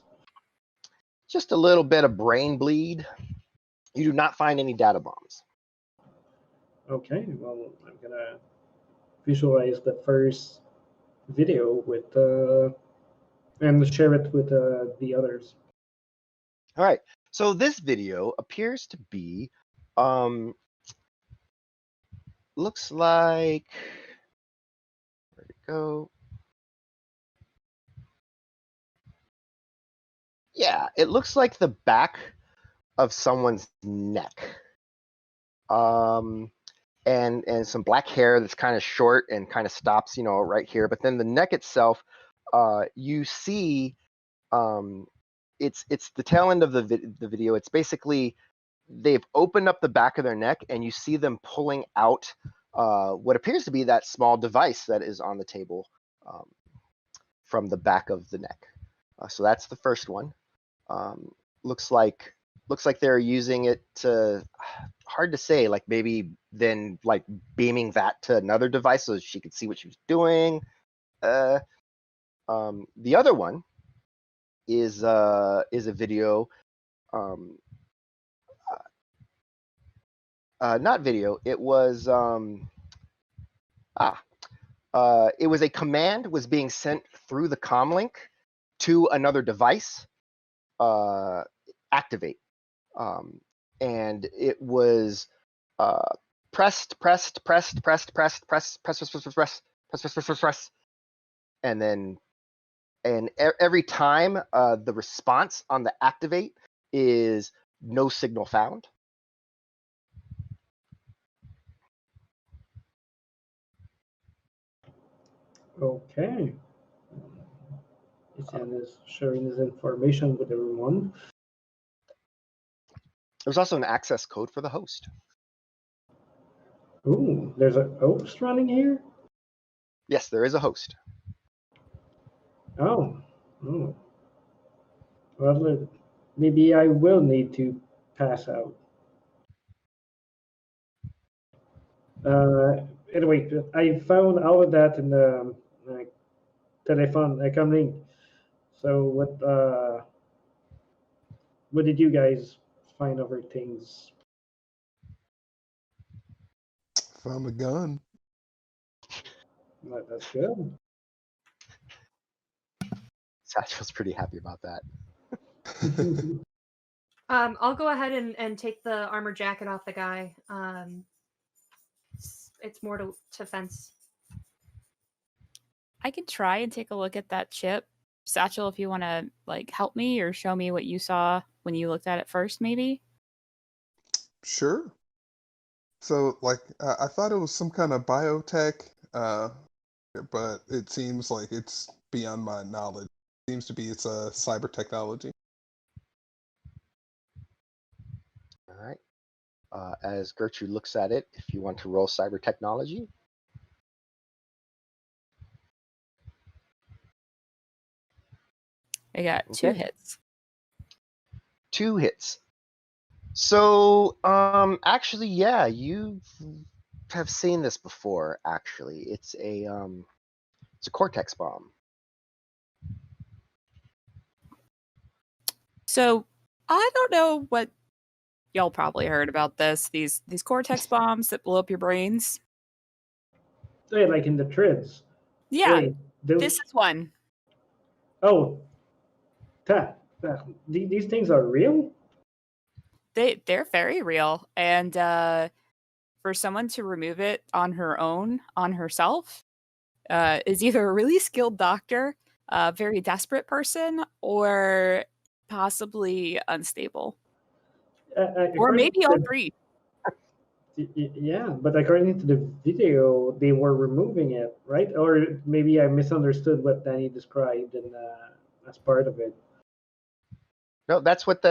Speaker 3: Just a little bit of brain bleed. You do not find any data bombs.
Speaker 6: Okay, well, I'm going to visualize the first video with and share it with the others.
Speaker 3: All right. So this video appears to be, looks like, where'd it go? Yeah, it looks like the back of someone's neck. And some black hair that's kind of short and kind of stops, right here. But then the neck itself, you see, it's the tail end of the video. It's basically they've opened up the back of their neck, and you see them pulling out what appears to be that small device that is on the table from the back of the neck. So that's the first one. Looks like they're using it to, hard to say, like maybe then like beaming that to another device so she could see what she was doing. The other one is a video, not video. It was it was a command was being sent through the comlink to another device. Activate, and it was pressed, and then every time the response on the activate is no signal found.
Speaker 6: Okay. Etienne is sharing his information with everyone.
Speaker 3: There's also an access code for the host.
Speaker 6: Ooh, there's a host running here?
Speaker 3: Yes, there is a host.
Speaker 6: Oh. Well, maybe I will need to pass out. Anyway, I found all of that in the telephone comlink. So what did you guys find over things?
Speaker 2: Found a gun.
Speaker 6: Well, that's good.
Speaker 3: Satchel's pretty happy about that.
Speaker 1: I'll go ahead and take the armor jacket off the guy. It's more to fence.
Speaker 4: I could try and take a look at that chip. Satchel, if you want to like help me or show me what you saw when you looked at it first, maybe.
Speaker 2: Sure. So, like, I thought it was some kind of biotech, but it seems like it's beyond my knowledge. It seems to be it's a cyber technology.
Speaker 3: All right. As Gertrude looks at it, if you want to roll cyber technology.
Speaker 4: I got 2 hits.
Speaker 3: 2 hits. So, actually, yeah, you have seen this before. Actually, it's a cortex bomb.
Speaker 4: So I don't know what y'all probably heard about this. These cortex bombs that blow up your brains.
Speaker 6: Yeah, like in the trids.
Speaker 4: Yeah,
Speaker 6: Wait, those...
Speaker 4: this is one.
Speaker 6: Oh, these things are real?
Speaker 4: They're very real, and for someone to remove it on her own, on herself, is either a really skilled doctor, a very desperate person, or possibly unstable, or maybe all three.
Speaker 6: Yeah, but according to the video, they were removing it, right? Or maybe I misunderstood what Danny described as part of it.
Speaker 3: No, that's what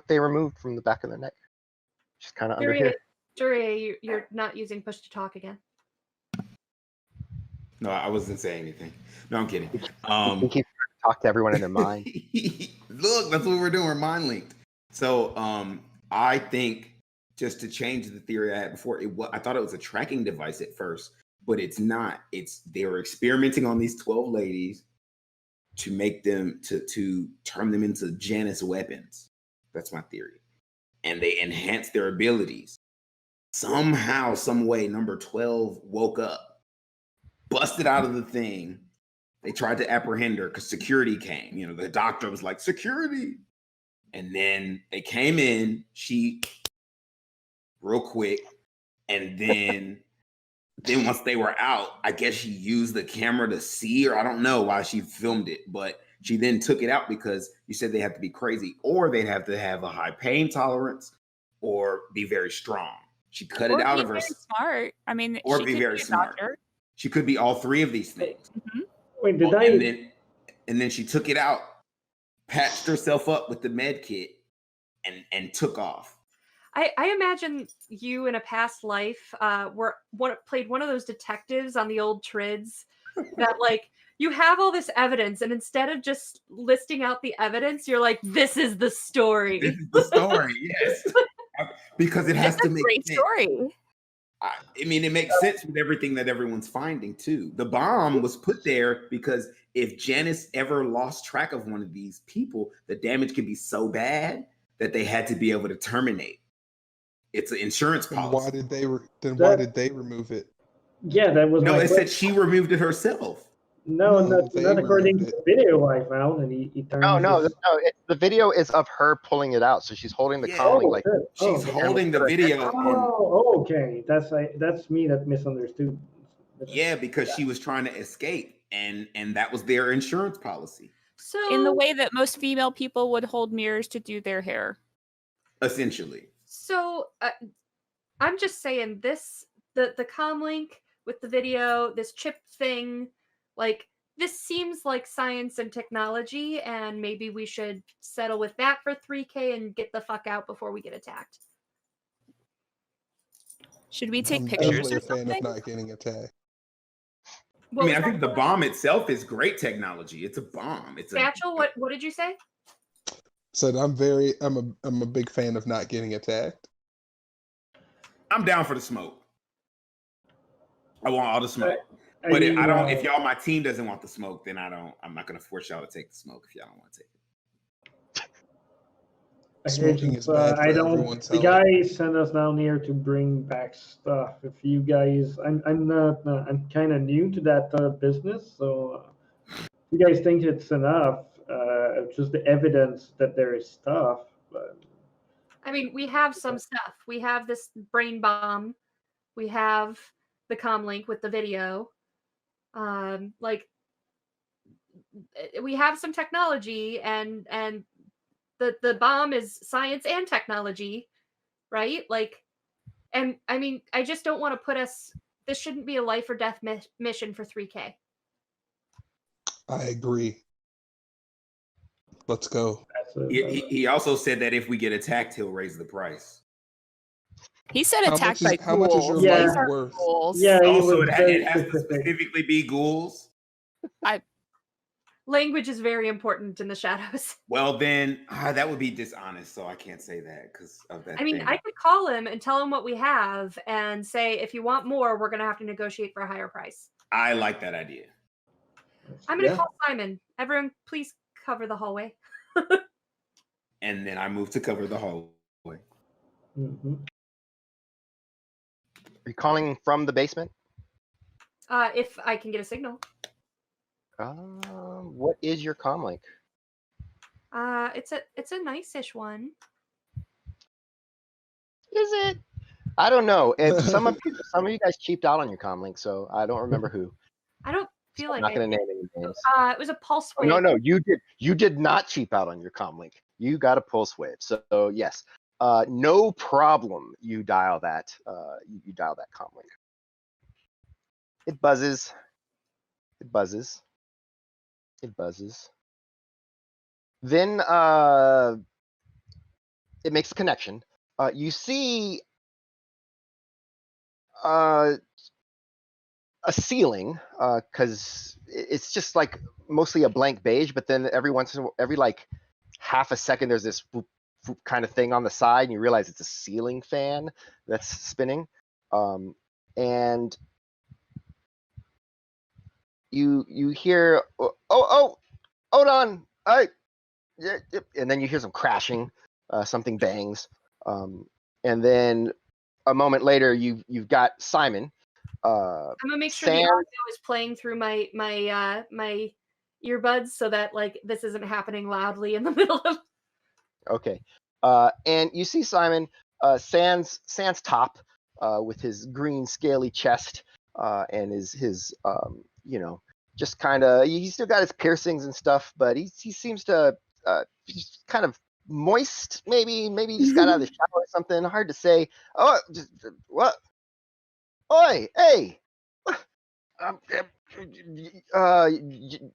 Speaker 3: they removed from the back of the neck. Just kind of under here.
Speaker 1: Duryea, you're not using push to talk again.
Speaker 5: No, I wasn't saying anything. No, I'm kidding.
Speaker 3: You can keep talk to everyone in their mind.
Speaker 5: Look, that's what we're doing. We're mind linked. So I think, just to change the theory I had before, I thought it was a tracking device at first, but it's not. They were experimenting on these 12 ladies to make them to turn them into Janus weapons. That's my theory. And they enhance their abilities. Somehow, some way, number 12 woke up, busted out of the thing. They tried to apprehend her because security came. You know, the doctor was like, security. And then they came in, she real quick. And then once they were out, I guess she used the camera to see, or I don't know why she filmed it, but she then took it out because you said they have to be crazy, or they'd have to have a high pain tolerance, or be very strong. She cut it out of her.
Speaker 4: Smart. I mean,
Speaker 5: or
Speaker 4: she
Speaker 5: be
Speaker 4: could
Speaker 5: very
Speaker 4: be a
Speaker 5: smart.
Speaker 4: doctor.
Speaker 5: She could be all three of these things.
Speaker 4: Mm-hmm.
Speaker 6: Wait, did
Speaker 5: And then she took it out, patched herself up with the med kit, and took off.
Speaker 1: I imagine you in a past life played one of those detectives on the old trids that like you have all this evidence, and instead of just listing out the evidence, you're like, this is the story.
Speaker 5: This is the story, yes. Because it has to make
Speaker 4: great
Speaker 5: sense.
Speaker 4: Story.
Speaker 5: I mean, it makes sense with everything that everyone's finding too. The bomb was put there because if Janus ever lost track of one of these people, the damage could be so bad that they had to be able to terminate. It's an insurance policy.
Speaker 2: Why did they remove it?
Speaker 6: Yeah, that was.
Speaker 5: No, it said she removed it herself.
Speaker 6: No, not according to the video I found, and he turned.
Speaker 3: No. The video is of her pulling it out, so she's holding the comlink like
Speaker 5: she's holding the video.
Speaker 6: Okay, that's me that misunderstood.
Speaker 5: Yeah, because she was trying to escape, and that was their insurance policy.
Speaker 1: So
Speaker 4: in the way that most female people would hold mirrors to do their hair,
Speaker 5: essentially.
Speaker 1: So I'm just saying this: the comlink with the video, this chip thing, like. This seems like science and technology, and maybe we should settle with that for 3K and get the fuck out before we get attacked.
Speaker 4: Should we take
Speaker 2: I'm
Speaker 4: pictures
Speaker 2: definitely
Speaker 4: or
Speaker 2: a fan
Speaker 4: something?
Speaker 2: of not getting attacked.
Speaker 5: I mean, I think the bomb itself is great technology. It's a bomb. It's
Speaker 1: Satchel, what did you say?
Speaker 2: So I'm a big fan of not getting attacked.
Speaker 5: I'm down for the smoke. I want all the smoke. But if y'all, my team doesn't want the smoke, then I'm not going to force y'all to take the smoke if y'all don't want to take it.
Speaker 2: Smoking is bad for everyone's health.
Speaker 6: The guys sent us down here to bring back stuff. If you guys, I'm kind of new to that business, so if you guys think it's enough, just the evidence that there is stuff. But...
Speaker 1: I mean, we have some stuff. We have this brain bomb. We have the comlink with the video. We have some technology, and the bomb is science and technology, right? Like, and I mean, I just don't want to put us. This shouldn't be a life or death mission for 3K.
Speaker 2: I agree. Let's go.
Speaker 5: He also said that if we get attacked, he'll raise the price.
Speaker 4: He said attacked by ghouls.
Speaker 2: How much is your life worth?
Speaker 4: Ghouls.
Speaker 6: Yeah.
Speaker 5: Also, it has to specifically be ghouls.
Speaker 1: Language is very important in the shadows.
Speaker 5: Well, then that would be dishonest, so I can't say that because of that
Speaker 1: I mean,
Speaker 5: thing.
Speaker 1: I could call him and tell him what we have and say, if you want more, we're going to have to negotiate for a higher price.
Speaker 5: I like that idea.
Speaker 1: I'm going to
Speaker 6: Yeah.
Speaker 1: call Simon. Everyone, please cover the hallway.
Speaker 5: And then I move to cover the hallway.
Speaker 6: Mm-hmm.
Speaker 3: Are you calling from the basement?
Speaker 1: If I can get a signal.
Speaker 3: What is your comm link?
Speaker 1: It's a nice-ish one.
Speaker 3: Is it? I don't know. Some of you guys cheaped out on your comm link, so I don't remember who.
Speaker 1: I don't feel
Speaker 3: I'm
Speaker 1: like
Speaker 3: not going
Speaker 1: I
Speaker 3: to name any names.
Speaker 1: it was a pulse
Speaker 3: Oh,
Speaker 1: wave.
Speaker 3: no, you did. You did not cheap out on your comm link. You got a pulse wave. So yes, no problem. You dial that. You dial that comm link. It buzzes. It buzzes. It buzzes. Then it makes a connection. You see a ceiling, because it's just like mostly a blank beige, but then every like half a second there's this whoop, whoop kind of thing on the side, and you realize it's a ceiling fan that's spinning. And you hear, oh, hold on, and then you hear some crashing, something bangs, and then a moment later you've got Simon.
Speaker 1: I'm gonna make sure the audio is playing through my earbuds so that like this isn't happening loudly in the middle of.
Speaker 3: Okay, and you see Simon, sans top, with his green scaly chest, and his just kind of, he's still got his piercings and stuff, but he seems to he's kind of moist. Maybe he just got out of the shower or something. Hard to say. Oh, what? Oi, hey!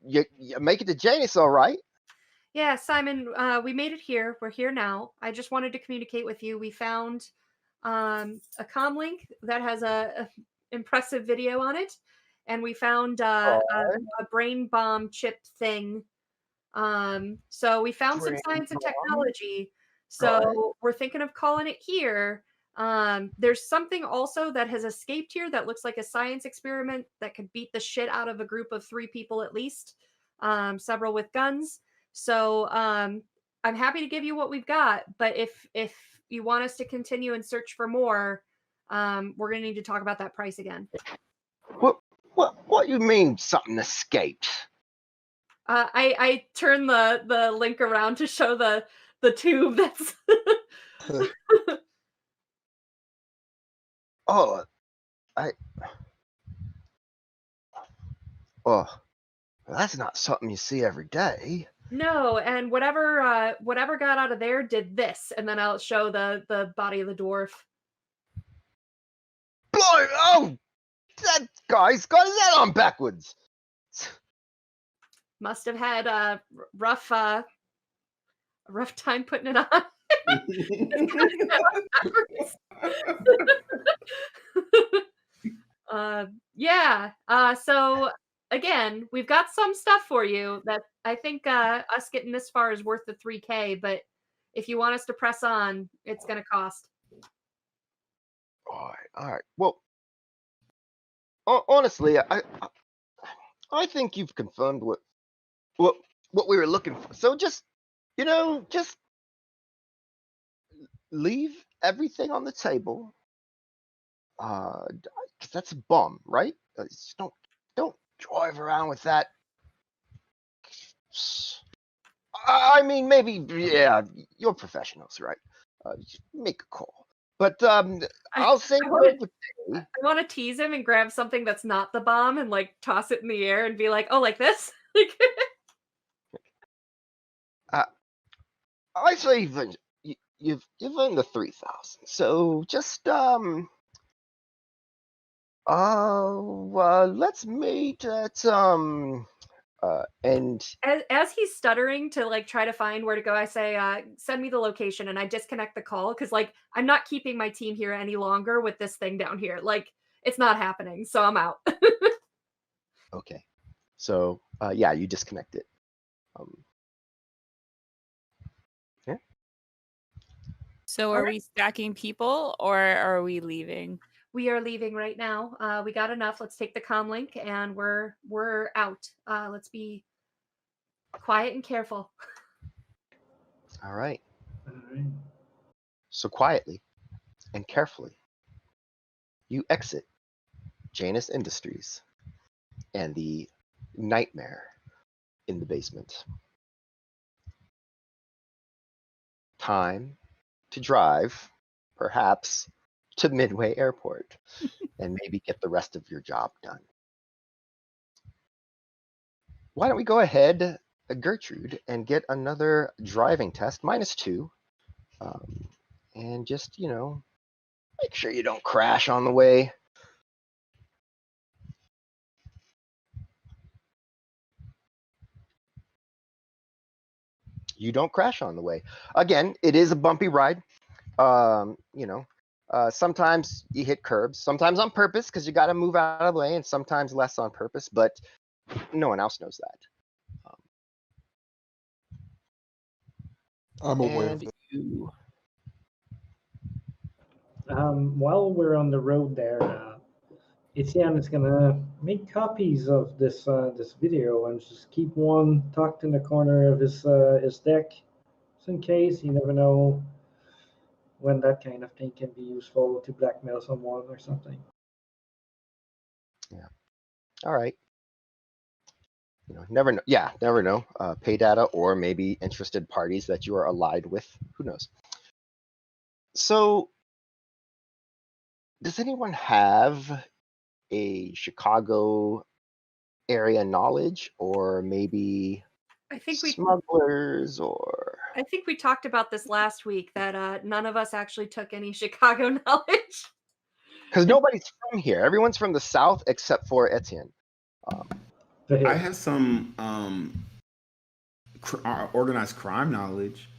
Speaker 3: You make it to Janice, all right?
Speaker 1: Yeah, Simon, we made it here. We're here now. I just wanted to communicate with you. We found a comm link that has a impressive video on it, and we found a brain bomb chip thing. So we found some science and technology. So we're thinking of calling it here. There's something also that has escaped here that looks like a science experiment that could beat the shit out of a group of 3 people at least, several with guns. So I'm happy to give you what we've got, but if you want us to continue and search for more, we're gonna need to talk about that price again.
Speaker 3: What you mean something escaped?
Speaker 1: I turn the link around to show the tube that's
Speaker 3: That's not something you see every day.
Speaker 1: No, and whatever got out of there did this, and then I'll show the body of the dwarf.
Speaker 3: Oh, that guy's got his head on backwards.
Speaker 1: Must have had a rough time putting it on. Yeah. So again, we've got some stuff for you that I think us getting this far is worth the 3K, but if you want us to press on, it's going to cost.
Speaker 3: All right. Well, honestly, I think you've confirmed what we were looking for. So just leave everything on the table. Cause that's a bomb, right? Just don't drive around with that. I mean, maybe, yeah, you're professionals, right? Just make a call. But I'll say
Speaker 1: I want to tease him and grab something that's not the bomb and like toss it in the air and be like, "Oh, like this?"
Speaker 3: I say you've earned the 3,000. So just let's meet at and
Speaker 1: as he's stuttering to like try to find where to go, I say, send me the location, and I disconnect the call because like I'm not keeping my team here any longer with this thing down here. Like it's not happening, so I'm out.
Speaker 3: Okay. So yeah, you disconnect it. Yeah.
Speaker 4: So are we stacking people or are we leaving?
Speaker 1: We are leaving right now. We got enough. Let's take the comm link and we're out. Let's be quiet and careful.
Speaker 3: All right.
Speaker 6: All right.
Speaker 3: So quietly and carefully, you exit Janus Industries and the nightmare in the basement. Time to drive, perhaps, to Midway Airport and maybe get the rest of your job done. Why don't we go ahead, Gertrude, and get another driving test, -2, and just, make sure you don't crash on the way. You don't crash on the way. Again, it is a bumpy ride. Sometimes you hit curbs, sometimes on purpose because you got to move out of the way, and sometimes less on purpose, but no one else knows that.
Speaker 2: I'm aware of
Speaker 3: And
Speaker 2: that.
Speaker 3: you,
Speaker 6: While we're on the road there, Etienne is gonna make copies of this this video and just keep one tucked in the corner of his deck, just in case. You never know when that kind of thing can be useful to blackmail someone or something.
Speaker 3: all right. Never know. Yeah, never know. Pay data or maybe interested parties that you are allied with. Who knows? So, does anyone have a Chicago area knowledge, or maybe
Speaker 1: I think
Speaker 3: smugglers, or
Speaker 1: we talked about this last week that none of us actually took any Chicago knowledge.
Speaker 3: because nobody's from here. Everyone's from the South except for Etienne.
Speaker 5: I have some organized crime knowledge.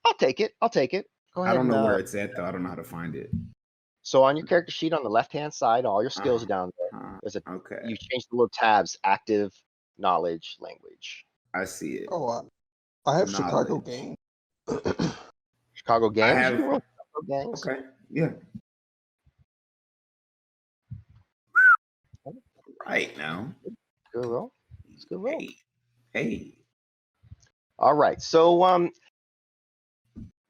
Speaker 3: I'll take it. I'll take it. Go ahead.
Speaker 5: I don't know
Speaker 3: and,
Speaker 5: where it's at though. I don't know how to find it.
Speaker 3: So on your character sheet on the left-hand side, all your skills are down there. There's
Speaker 5: Okay.
Speaker 3: You change the little tabs: active, knowledge, language.
Speaker 5: I see it.
Speaker 2: Oh, I have Chicago
Speaker 5: Knowledge.
Speaker 2: game.
Speaker 3: Chicago gangs.
Speaker 5: have-
Speaker 3: You can roll Chicago gangs.
Speaker 5: Okay. Yeah. Right now.
Speaker 3: Good roll. It's a good roll.
Speaker 5: Hey.
Speaker 3: All right. So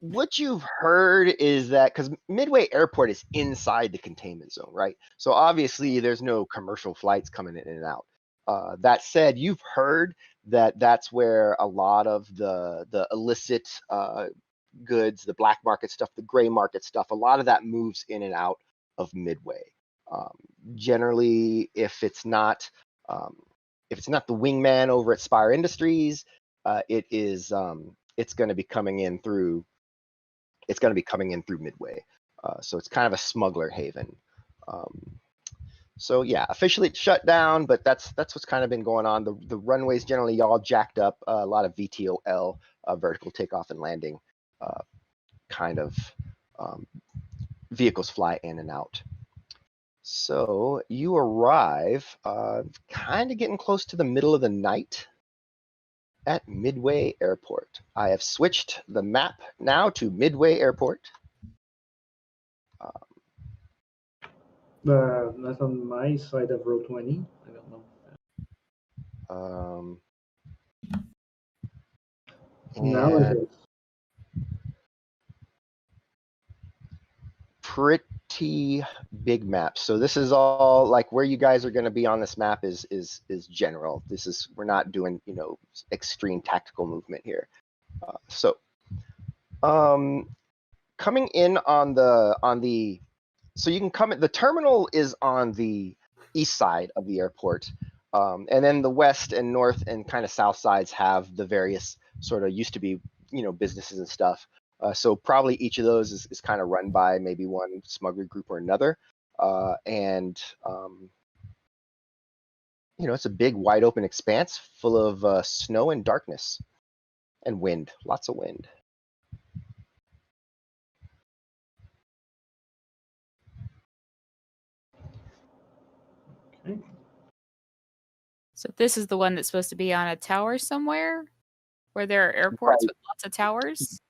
Speaker 3: what you've heard is that because Midway Airport is inside the containment zone, right? So obviously there's no commercial flights coming in and out. That said, you've heard that that's where a lot of the illicit goods, the black market stuff, the gray market stuff, a lot of that moves in and out of Midway. Generally, if it's not the wingman over at Spire Industries, it's going to be coming in through Midway. So it's kind of a smuggler haven. So yeah, officially it's shut down, but that's what's kind of been going on. The runways generally all jacked up, a lot of VTOL, vertical takeoff and landing, kind of vehicles fly in and out. So you arrive kind of getting close to the middle of the night at Midway Airport. I have switched the map now to Midway Airport.
Speaker 6: That's on my side of row 20. I don't know. Now it is.
Speaker 3: Pretty big map. So this is all like where you guys are going to be on this map is general. We're not doing extreme tactical movement here. Coming in on the so you can come in, the terminal is on the east side of the airport, and then the west and north and kind of south sides have the various sort of used to be businesses and stuff. So probably each of those is kind of run by maybe one smuggler group or another, and it's a big wide open expanse full of snow and darkness and wind, lots of wind.
Speaker 6: Okay.
Speaker 4: So this is the one that's supposed to be on a tower somewhere, where there are airports
Speaker 3: Right.
Speaker 4: with lots of towers.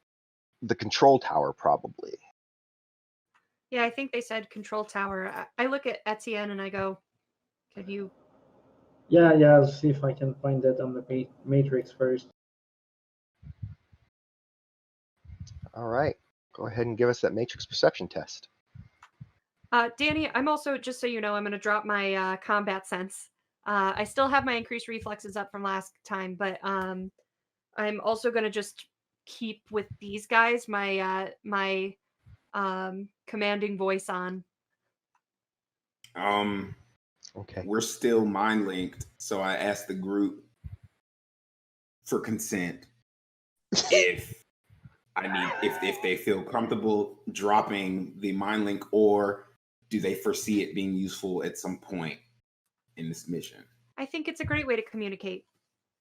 Speaker 3: The control tower, probably.
Speaker 1: Yeah, I think they said control tower. I look at Etienne and I go, "Could you?"
Speaker 6: Yeah, I'll see if I can find that on the matrix first.
Speaker 3: All right. Go ahead and give us that matrix perception test.
Speaker 1: Danny, I'm also, just so you know, I'm going to drop my combat sense. I still have my increased reflexes up from last time, but I'm also going to just keep with these guys my commanding voice on.
Speaker 3: Okay.
Speaker 5: We're still mind linked, so I asked the group for consent if if they feel comfortable dropping the mind link, or do they foresee it being useful at some point in this mission.
Speaker 1: I think it's a great way to communicate.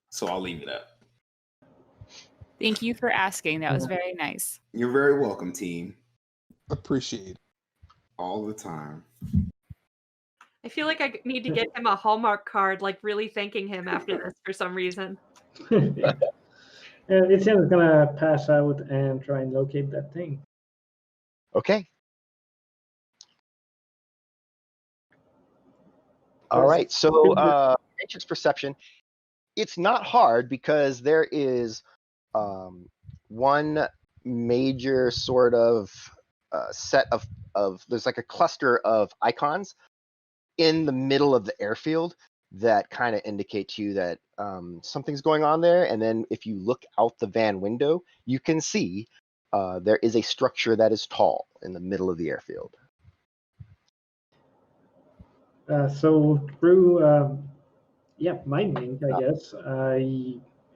Speaker 5: So I'll leave it up.
Speaker 4: Thank you for asking. That was very nice.
Speaker 5: You're very welcome, team.
Speaker 2: Appreciate it.
Speaker 5: All the time.
Speaker 1: I feel like I need to get him a Hallmark card, like really thanking him after this for some reason.
Speaker 6: And Etienne's gonna pass out and try and locate that thing.
Speaker 3: Okay. All right. So matrix perception. It's not hard because there is one major sort of set of there's like a cluster of icons in the middle of the airfield that kind of indicate to you that something's going on there. And then if you look out the van window, you can see there is a structure that is tall in the middle of the airfield.
Speaker 6: So through mind link, I guess.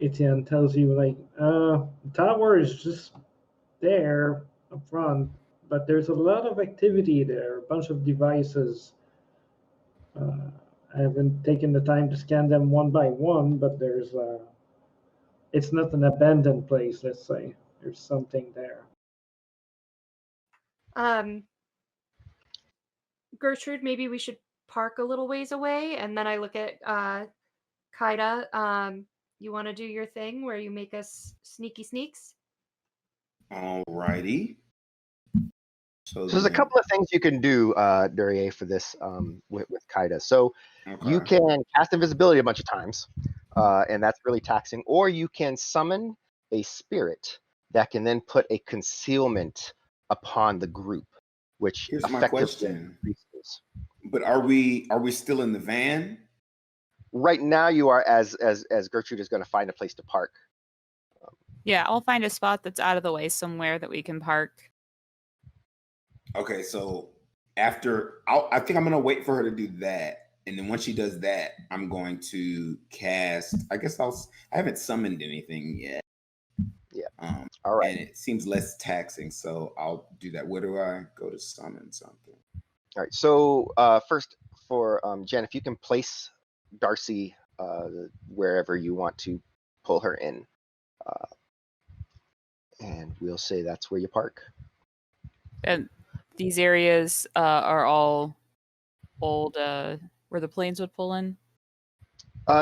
Speaker 6: Etienne tells you like the tower is just there up front, but there's a lot of activity there, a bunch of devices. I haven't taken the time to scan them one by one, but there's it's not an abandoned place, let's say. There's something there.
Speaker 1: Gertrude, maybe we should park a little ways away. And then I look at Kaida. You want to do your thing where you make us sneaky sneaks?
Speaker 5: Alrighty.
Speaker 3: So there's a couple of things you can do, Duryea, for this with Kaida. So you can cast invisibility a bunch of times, and that's really taxing. Or you can summon a spirit that can then put a concealment upon the group, which
Speaker 5: here's my question.
Speaker 3: Increases.
Speaker 5: But are we still in the van?
Speaker 3: Right now, you are as Gertrude is going to find a place to park.
Speaker 4: Yeah, I'll find a spot that's out of the way somewhere that we can park.
Speaker 5: Okay, so after I think I'm gonna wait for her to do that, and then once she does that, I'm going to cast. I guess I haven't summoned anything yet.
Speaker 3: Yeah. All right.
Speaker 5: And it seems less taxing, so I'll do that. Where do I go to summon something?
Speaker 3: All right. So first for Jen, if you can place Darcy wherever you want to pull her in, and we'll say that's where you park.
Speaker 4: And these areas are all old, where the planes would pull in.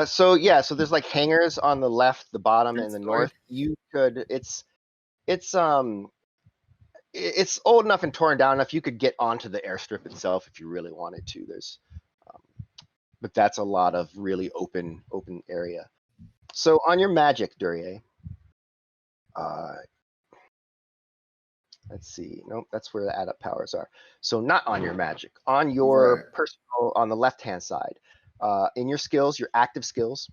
Speaker 3: So there's like hangars on the left, the bottom,
Speaker 4: That's
Speaker 3: and the north. You could. It's old enough and torn down enough. You could get onto the airstrip itself if you really wanted to. There's, but that's a lot of really open area. So on your magic, Duryea, let's see. Nope, that's where the add-up powers are. So not on your magic. On your personal, on the left-hand side. In your skills, your active skills.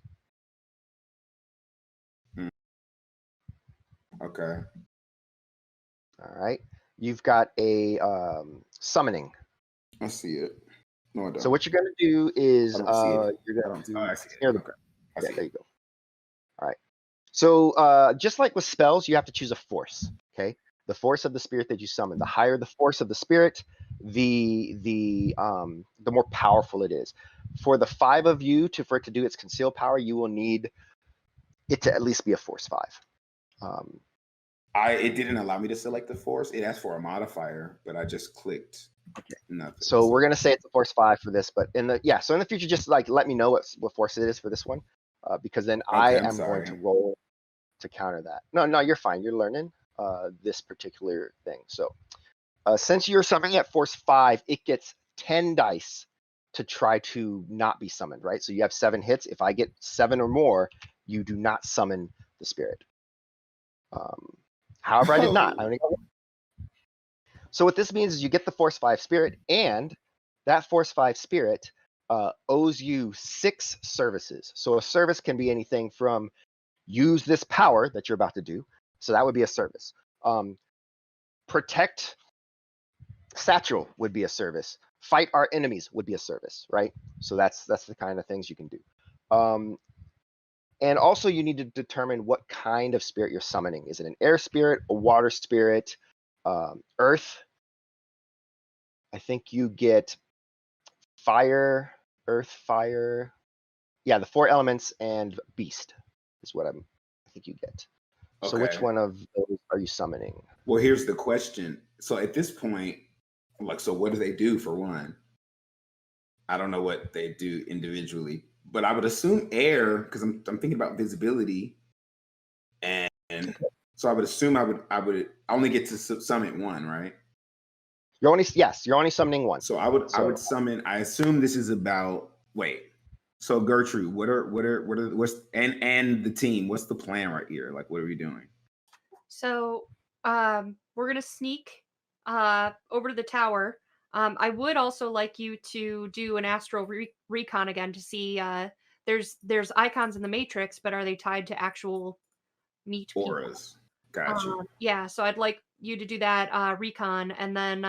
Speaker 5: Okay.
Speaker 3: All right. You've got a summoning.
Speaker 5: I see it. No, I don't.
Speaker 3: So what you're going to do is
Speaker 5: I don't see it.
Speaker 3: you're
Speaker 5: I
Speaker 3: going
Speaker 5: don't.
Speaker 3: to
Speaker 5: Oh, I see it.
Speaker 3: near the
Speaker 5: Okay.
Speaker 3: yeah, there you go. All right. So just like with spells, you have to choose a force. Okay. The force of the spirit that you summon. The higher the force of the spirit, the more powerful it is. For the 5 of you for it to do its conceal power, you will need it to at least be a force 5.
Speaker 5: It didn't allow me to select the force. It asked for a modifier, but I just clicked Nothing.
Speaker 3: So we're gonna say it's a force 5 for this, but in the future, just like let me know what force it is for this one, because then I
Speaker 5: I'm
Speaker 3: am going to
Speaker 5: sorry.
Speaker 3: roll to counter that. No, you're fine. You're learning this particular thing. So since you're summoning at force 5, it gets 10 dice to try to not be summoned, right? So you have 7 hits. If I get 7 or more, you do not summon the spirit. However, I did not. I only got 1. So what this means is you get the force 5 spirit, and that force 5 spirit owes you 6 services. So a service can be anything from use this power that you're about to do. So that would be a service. Protect Satchel would be a service. Fight our enemies would be a service, right? So that's the kind of things you can do. And also you need to determine what kind of spirit you're summoning. Is it an air spirit, a water spirit, earth? I think you get fire, earth, fire. Yeah, the 4 elements and beast is what I think you get. So which
Speaker 5: Okay.
Speaker 3: one of those are you summoning?
Speaker 5: Well, here's the question. So at this point, like, so what do they do for one? I don't know what they do individually, but I would assume air, because I'm thinking about visibility, and so I would assume I would only get to summon one, right?
Speaker 3: You're only summoning one.
Speaker 5: So I would summon. I assume this is about. Wait. So Gertrude, what's and the team? What's the plan right here? Like, what are we doing?
Speaker 1: So we're gonna sneak over to the tower. I would also like you to do an astral recon again to see. There's icons in the matrix, but are they tied to actual meat people?
Speaker 5: Auras. Gotcha.
Speaker 1: Yeah, so I'd like you to do that recon, and then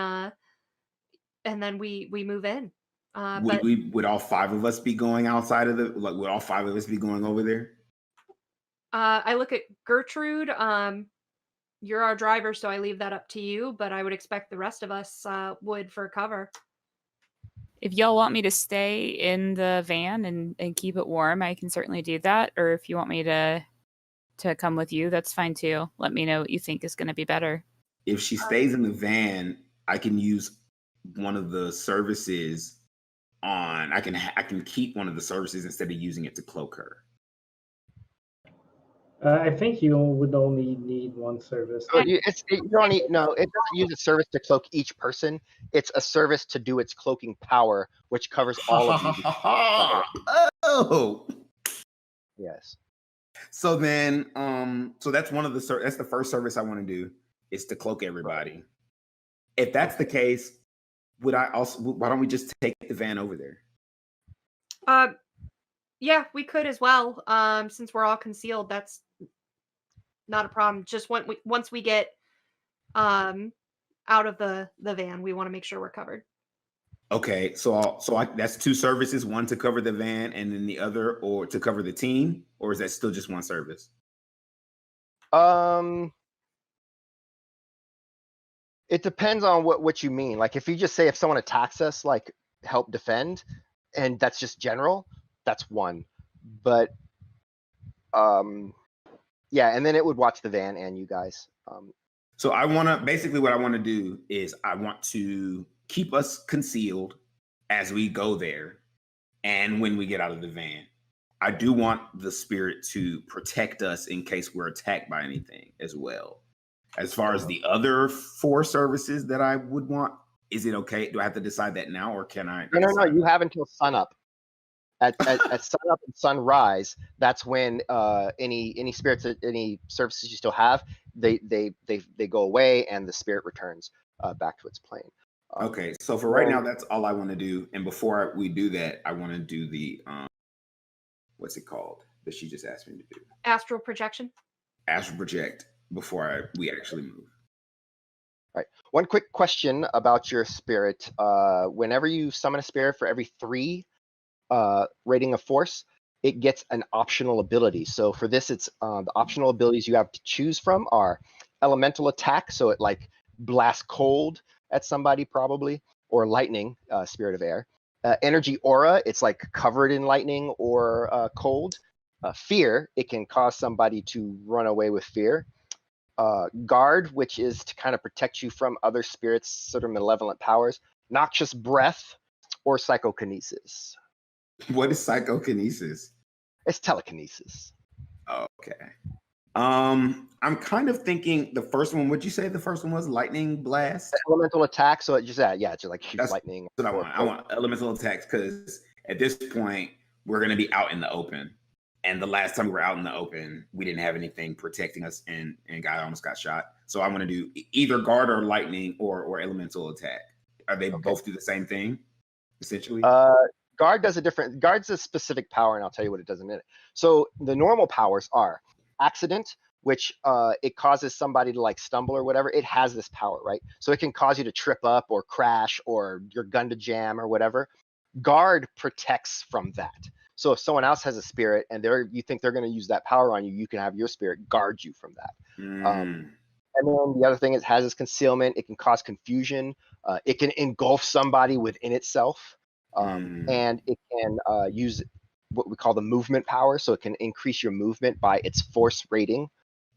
Speaker 1: we move in. But
Speaker 5: Would all 5 of us be going outside of the like? Would all 5 of us be going over there?
Speaker 1: I look at Gertrude. You're our driver, so I leave that up to you. But I would expect the rest of us would for cover.
Speaker 4: If y'all want me to stay in the van and keep it warm, I can certainly do that. Or if you want me to come with you, that's fine too. Let me know what you think is going to be better.
Speaker 5: If she stays in the van, I can use one of the services on. I can keep one of the services instead of using it to cloak her.
Speaker 6: I think you would only need one service.
Speaker 3: You don't need, no, it doesn't use a service to cloak each person. It's a service to do its cloaking power, which covers all of you.
Speaker 5: Oh,
Speaker 3: Yes.
Speaker 5: so then, so that's that's the first service I want to do is to cloak everybody. If that's the case, why don't we just take the van over there?
Speaker 1: Yeah, we could as well. Since we're all concealed, that's not a problem. Just once we get out of the van, we want to make sure we're covered.
Speaker 5: Okay, so that's 2 services, one to cover the van and then the other or to cover the team, or is that still just one service?
Speaker 3: It depends on what you mean. Like if you just say if someone attacks us, like help defend, and that's just general, that's one. But yeah, and then it would watch the van and you guys.
Speaker 5: So basically what I want to do is I want to keep us concealed as we go there and when we get out of the van. I do want the spirit to protect us in case we're attacked by anything as well. As far as the other 4 services that I would want, is it okay? Do I have to decide that now or can I?
Speaker 3: No, you have until sunup. At sunup and sunrise, that's when any spirits, any services you still have, they go away and the spirit returns back to its plane.
Speaker 5: Okay, so for right now, that's all I want to do. And before we do that, I want to do the what's it called that she just asked me to do?
Speaker 1: Astral projection.
Speaker 5: Astral project before we actually move.
Speaker 3: All right. One quick question about your spirit. Whenever you summon a spirit, for every 3 rating of force, it gets an optional ability. So for this, it's the optional abilities you have to choose from are elemental attack, so it like blasts cold at somebody probably, or lightning, spirit of air. Energy aura, it's like covered in lightning or cold. Fear, it can cause somebody to run away with fear. Guard, which is to kind of protect you from other spirits, sort of malevolent powers. noxious breath, or psychokinesis.
Speaker 5: What is psychokinesis?
Speaker 3: It's telekinesis.
Speaker 5: Okay. I'm kind of thinking the first one. What'd you say the first one was? Lightning blast.
Speaker 3: Elemental attack. So it just it's just like shoots
Speaker 5: That's
Speaker 3: lightning.
Speaker 5: what I want. I want elemental attacks because at this point we're gonna be out in the open. And the last time we were out in the open, we didn't have anything protecting us, and guy almost got shot. So I want to do either guard or lightning or elemental attack. Are they both do the same thing, essentially?
Speaker 3: Guard does guard's a specific power, and I'll tell you what it does in a minute. So the normal powers are accident, which it causes somebody to like stumble or whatever. It has this power, right? So it can cause you to trip up or crash or your gun to jam or whatever. Guard protects from that. So if someone else has a spirit and you think they're going to use that power on you, you can have your spirit guard you from that. And then the other thing is has is concealment. It can cause confusion. It can engulf somebody within itself. And it can use what we call the movement power. So it can increase your movement by its force rating.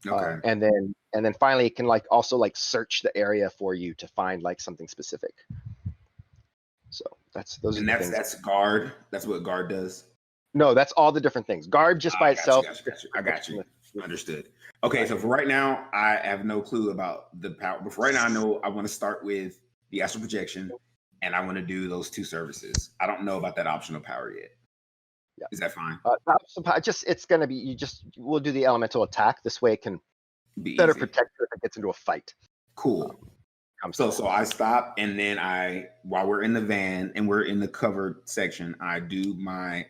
Speaker 5: Okay.
Speaker 3: And then finally it can like also like search the area for you to find like something specific. So that's
Speaker 5: guard. That's what guard does.
Speaker 3: No, that's all the different things. Guard just by itself.
Speaker 5: I got you. Understood. Okay, so for right now, I have no clue about the power. But for right now, I know I want to start with the astral projection, and I want to do those 2 services. I don't know about that optional power yet. Yeah. Is that fine?
Speaker 3: It's gonna be we'll do the elemental attack. This way, it can be better protect you if it gets into a fight.
Speaker 5: Cool. So I stop, and then while we're in the van and we're in the covered section, I do my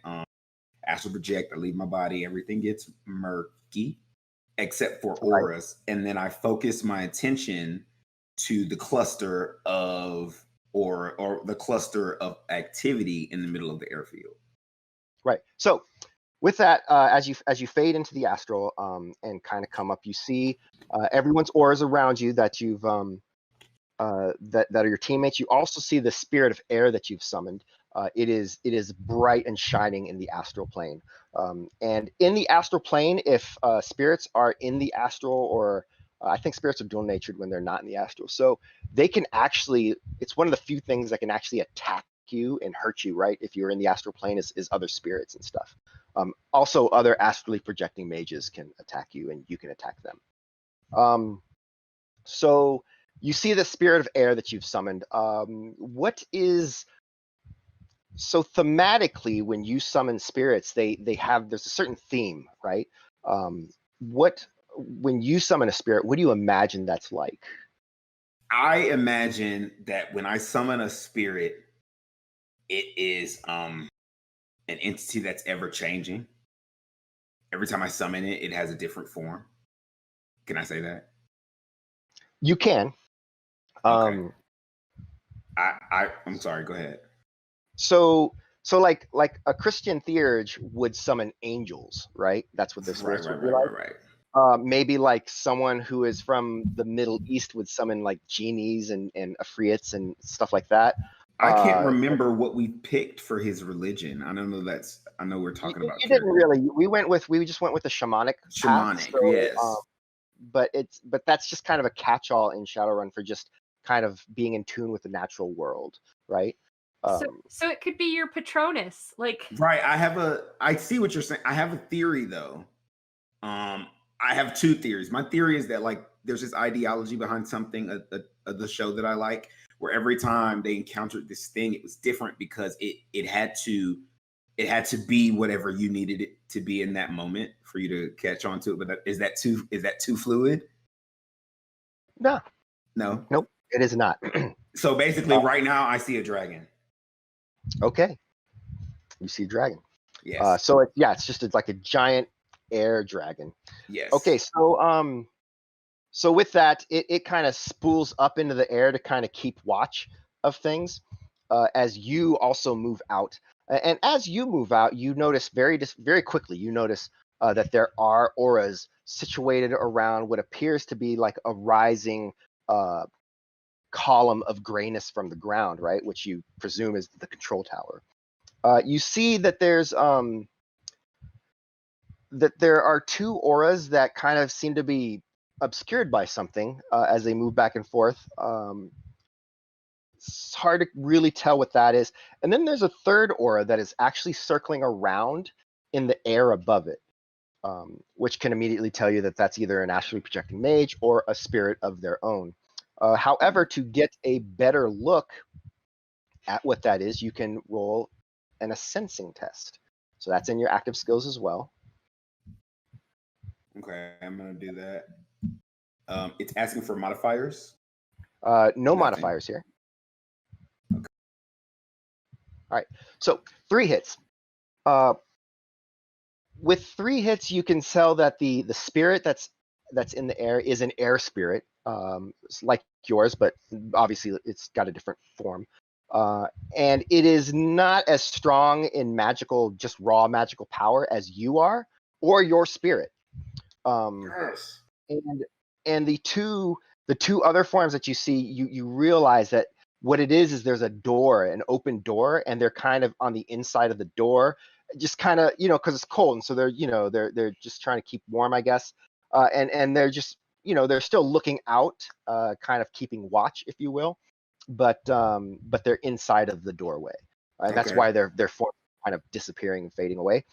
Speaker 5: astral project. I leave my body. Everything gets murky except for auras, and then I focus my attention to the cluster of or the cluster of activity in the middle of the airfield.
Speaker 3: Right. So with that, as you fade into the astral and kind of come up, you see everyone's auras around you that you've that are your teammates. You also see the spirit of air that you've summoned. It is bright and shining in the astral plane. And in the astral plane, if spirits are in the astral, or I think spirits are dual natured when they're not in the astral, so they can actually. It's one of the few things that can actually attack you and hurt you. Right, if you're in the astral plane, is other spirits and stuff. Also, other astrally projecting mages can attack you, and you can attack them. So you see the spirit of air that you've summoned. So thematically, when you summon spirits, there's a certain theme, right? When you summon a spirit, what do you imagine that's like?
Speaker 5: I imagine that when I summon a spirit, it is an entity that's ever changing. Every time I summon it, it has a different form. Can I say that?
Speaker 3: You can.
Speaker 5: Okay. I'm sorry. Go ahead.
Speaker 3: So like a Christian theurge would summon angels, right? That's what their spirits would be like. Right. Maybe like someone who is from the Middle East would summon like genies and afrits and stuff like that.
Speaker 5: I can't remember what we picked for his religion. I don't know. I know we're talking about.
Speaker 3: You didn't really. We just went with the shamanic.
Speaker 5: Shamanic,
Speaker 3: path, so,
Speaker 5: yes.
Speaker 3: But that's just kind of a catch-all in Shadowrun for just kind of being in tune with the natural world, right?
Speaker 1: So it could be your Patronus, like.
Speaker 5: Right. I see what you're saying. I have a theory though. I have 2 theories. My theory is that like there's this ideology behind something, the show that I like, where every time they encountered this thing, it was different because it had to be whatever you needed it to be in that moment for you to catch on to it. But is that too fluid?
Speaker 3: No. Nope. It is not.
Speaker 5: So basically, right now I see a dragon.
Speaker 3: Okay. You see a dragon.
Speaker 5: Yes.
Speaker 3: It's just like a giant air dragon.
Speaker 5: Yes.
Speaker 3: Okay, so with that, it kind of spools up into the air to kind of keep watch of things as you also move out. And as you move out, you notice very quickly, that there are auras situated around what appears to be like a rising column of grayness from the ground, right? Which you presume is the control tower. You see that there are 2 auras that kind of seem to be obscured by something as they move back and forth. It's hard to really tell what that is. And then there's a third aura that is actually circling around in the air above it, which can immediately tell you that that's either an astrally projecting mage or a spirit of their own. However, to get a better look at what that is, you can roll a sensing test. So that's in your active skills as well.
Speaker 5: Okay, I'm gonna do that. It's asking for modifiers.
Speaker 3: No
Speaker 5: Nothing.
Speaker 3: modifiers here. Okay. All right. So 3 hits. With 3 hits, you can tell that the spirit that's in the air is an air spirit, it's like yours, but obviously it's got a different form. And it is not as strong in magical, just raw magical power as you are, or your spirit.
Speaker 5: Yes.
Speaker 3: And the two other forms that you see, you realize that what it is there's a door, an open door, and they're kind of on the inside of the door, just kind of, because it's cold, and so they're just trying to keep warm, I guess. And they're just, they're still looking out, kind of keeping watch, if you will, but they're inside of the doorway, and that's why their form kind of disappearing and fading away.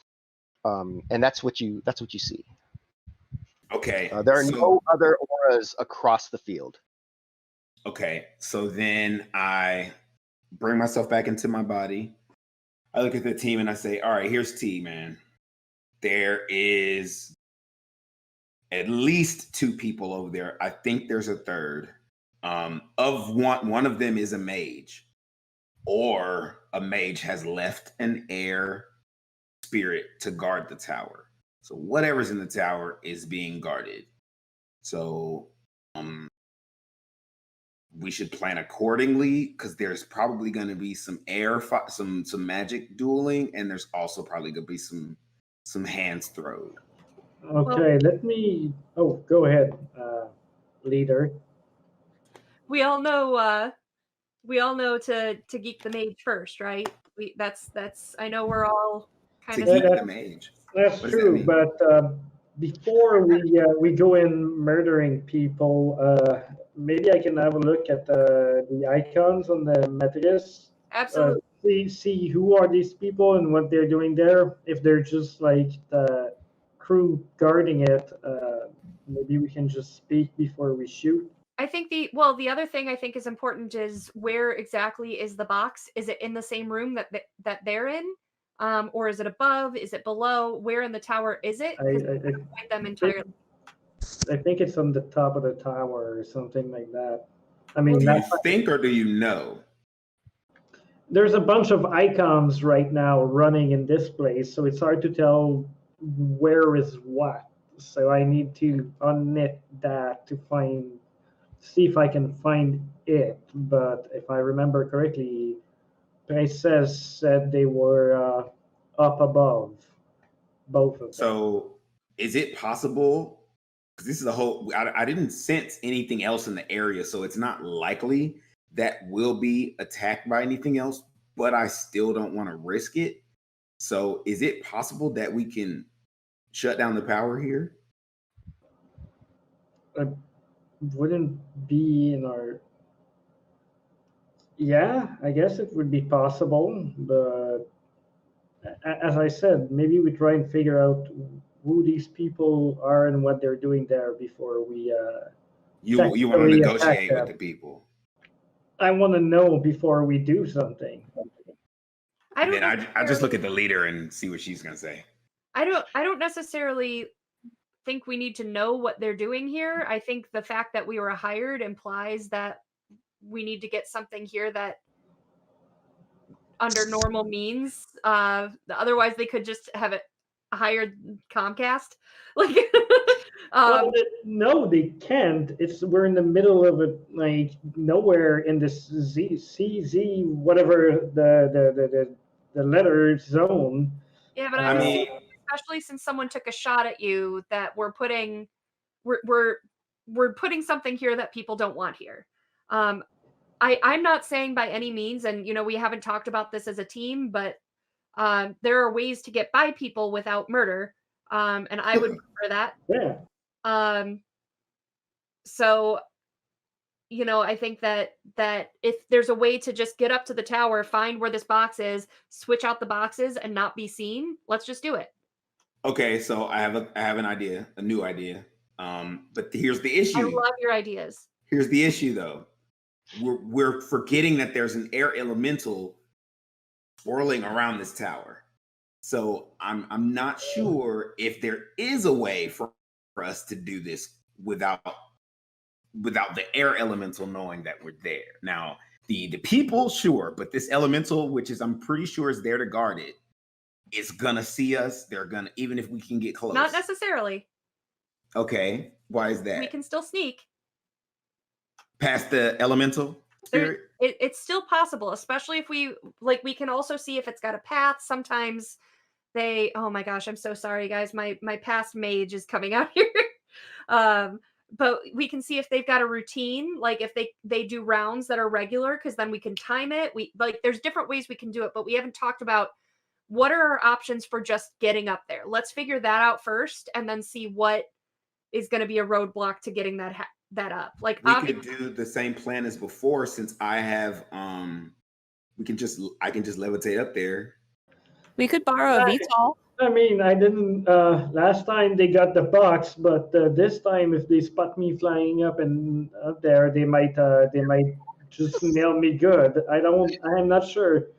Speaker 3: And that's what you see.
Speaker 5: Okay.
Speaker 3: There are no other auras across the field.
Speaker 5: Okay, so then I bring myself back into my body. I look at the team and I say, all right, here's T, man. There is at least 2 people over there. I think there's a third. Of one of them is a mage, or a mage has left an air spirit to guard the tower. So whatever's in the tower is being guarded. So we should plan accordingly, because there's probably going to be some some magic dueling, and there's also probably going to be some hands thrown.
Speaker 6: Okay, let me. Oh, go ahead, leader.
Speaker 1: We all know to geek the mage first, right? That's I know we're all kind
Speaker 5: To
Speaker 1: of
Speaker 5: geek the mage.
Speaker 6: That's
Speaker 5: What does
Speaker 6: true,
Speaker 5: that mean?
Speaker 6: but before we go in murdering people, maybe I can have a look at the icons on the matrix.
Speaker 1: absolutely.
Speaker 6: See who are these people and what they're doing there. If they're just like the crew guarding it, maybe we can just speak before we shoot.
Speaker 1: I think the other thing I think is important is where exactly is the box? Is it in the same room that they're in? Or is it above? Is it below? Where in the tower is it? Because we can't find them entirely.
Speaker 6: I think it's on the top of the tower or something like that. I mean,
Speaker 5: do you think or do you know?
Speaker 6: There's a bunch of icons right now running in this place, so it's hard to tell where is what. So I need to unknit that to see if I can find it. But if I remember correctly, Princess said they were up above, both of them.
Speaker 5: So is it possible? Because this is a whole. I didn't sense anything else in the area, so it's not likely that we'll be attacked by anything else. But I still don't want to risk it. So is it possible that we can shut down the power here?
Speaker 6: Wouldn't be in our. Yeah, I guess it would be possible, but as I said, maybe we try and figure out who these people are and what they're doing there before we.
Speaker 5: You want to negotiate with the people.
Speaker 6: I want to know before we do something.
Speaker 5: I just look at the leader and see what she's gonna say.
Speaker 1: I don't necessarily think we need to know what they're doing here. I think the fact that we were hired implies that we need to get something here that under normal means. Otherwise they could just have it hired Comcast. Like
Speaker 6: well, no, they can't. We're in the middle of it, like nowhere in this CZ whatever the letter zone.
Speaker 1: Yeah, but I mean, especially since someone took a shot at you, that we're putting something here that people don't want here. I'm not saying by any means, and we haven't talked about this as a team, but there are ways to get by people without murder, and I would prefer that.
Speaker 6: Yeah.
Speaker 1: So you know, I think that if there's a way to just get up to the tower, find where this box is, switch out the boxes, and not be seen, let's just do it.
Speaker 5: Okay, so I have an idea, a new idea. But here's the
Speaker 1: I
Speaker 5: issue.
Speaker 1: love your ideas.
Speaker 5: Here's the issue, though. We're forgetting that there's an air elemental swirling around this tower. So I'm not sure if there is a way for us to do this without the air elemental knowing that we're there. Now, the people, sure, but this elemental, which is I'm pretty sure is there to guard it, is gonna see us. They're gonna, even if we can get close.
Speaker 1: Not necessarily.
Speaker 5: Okay, why is
Speaker 1: We
Speaker 5: that?
Speaker 1: can still sneak.
Speaker 5: Past the elemental spirit?
Speaker 1: It's still possible, especially if we can also see if it's got a path. Sometimes they, oh my gosh, I'm so sorry guys. My past mage is coming out here. But we can see if they've got a routine, like if they do rounds that are regular, because then we can time it. There's different ways we can do it, but we haven't talked about what are our options for just getting up there. Let's figure that out first, and then see what is going to be a roadblock to getting that up. Like
Speaker 5: we could do the same plan as before, since I have I can just levitate up there.
Speaker 4: We could borrow a VTOL.
Speaker 6: I mean, I didn't. Last time they got the box, but this time, if they spot me flying up and up there, they might just nail me good. I'm not sure.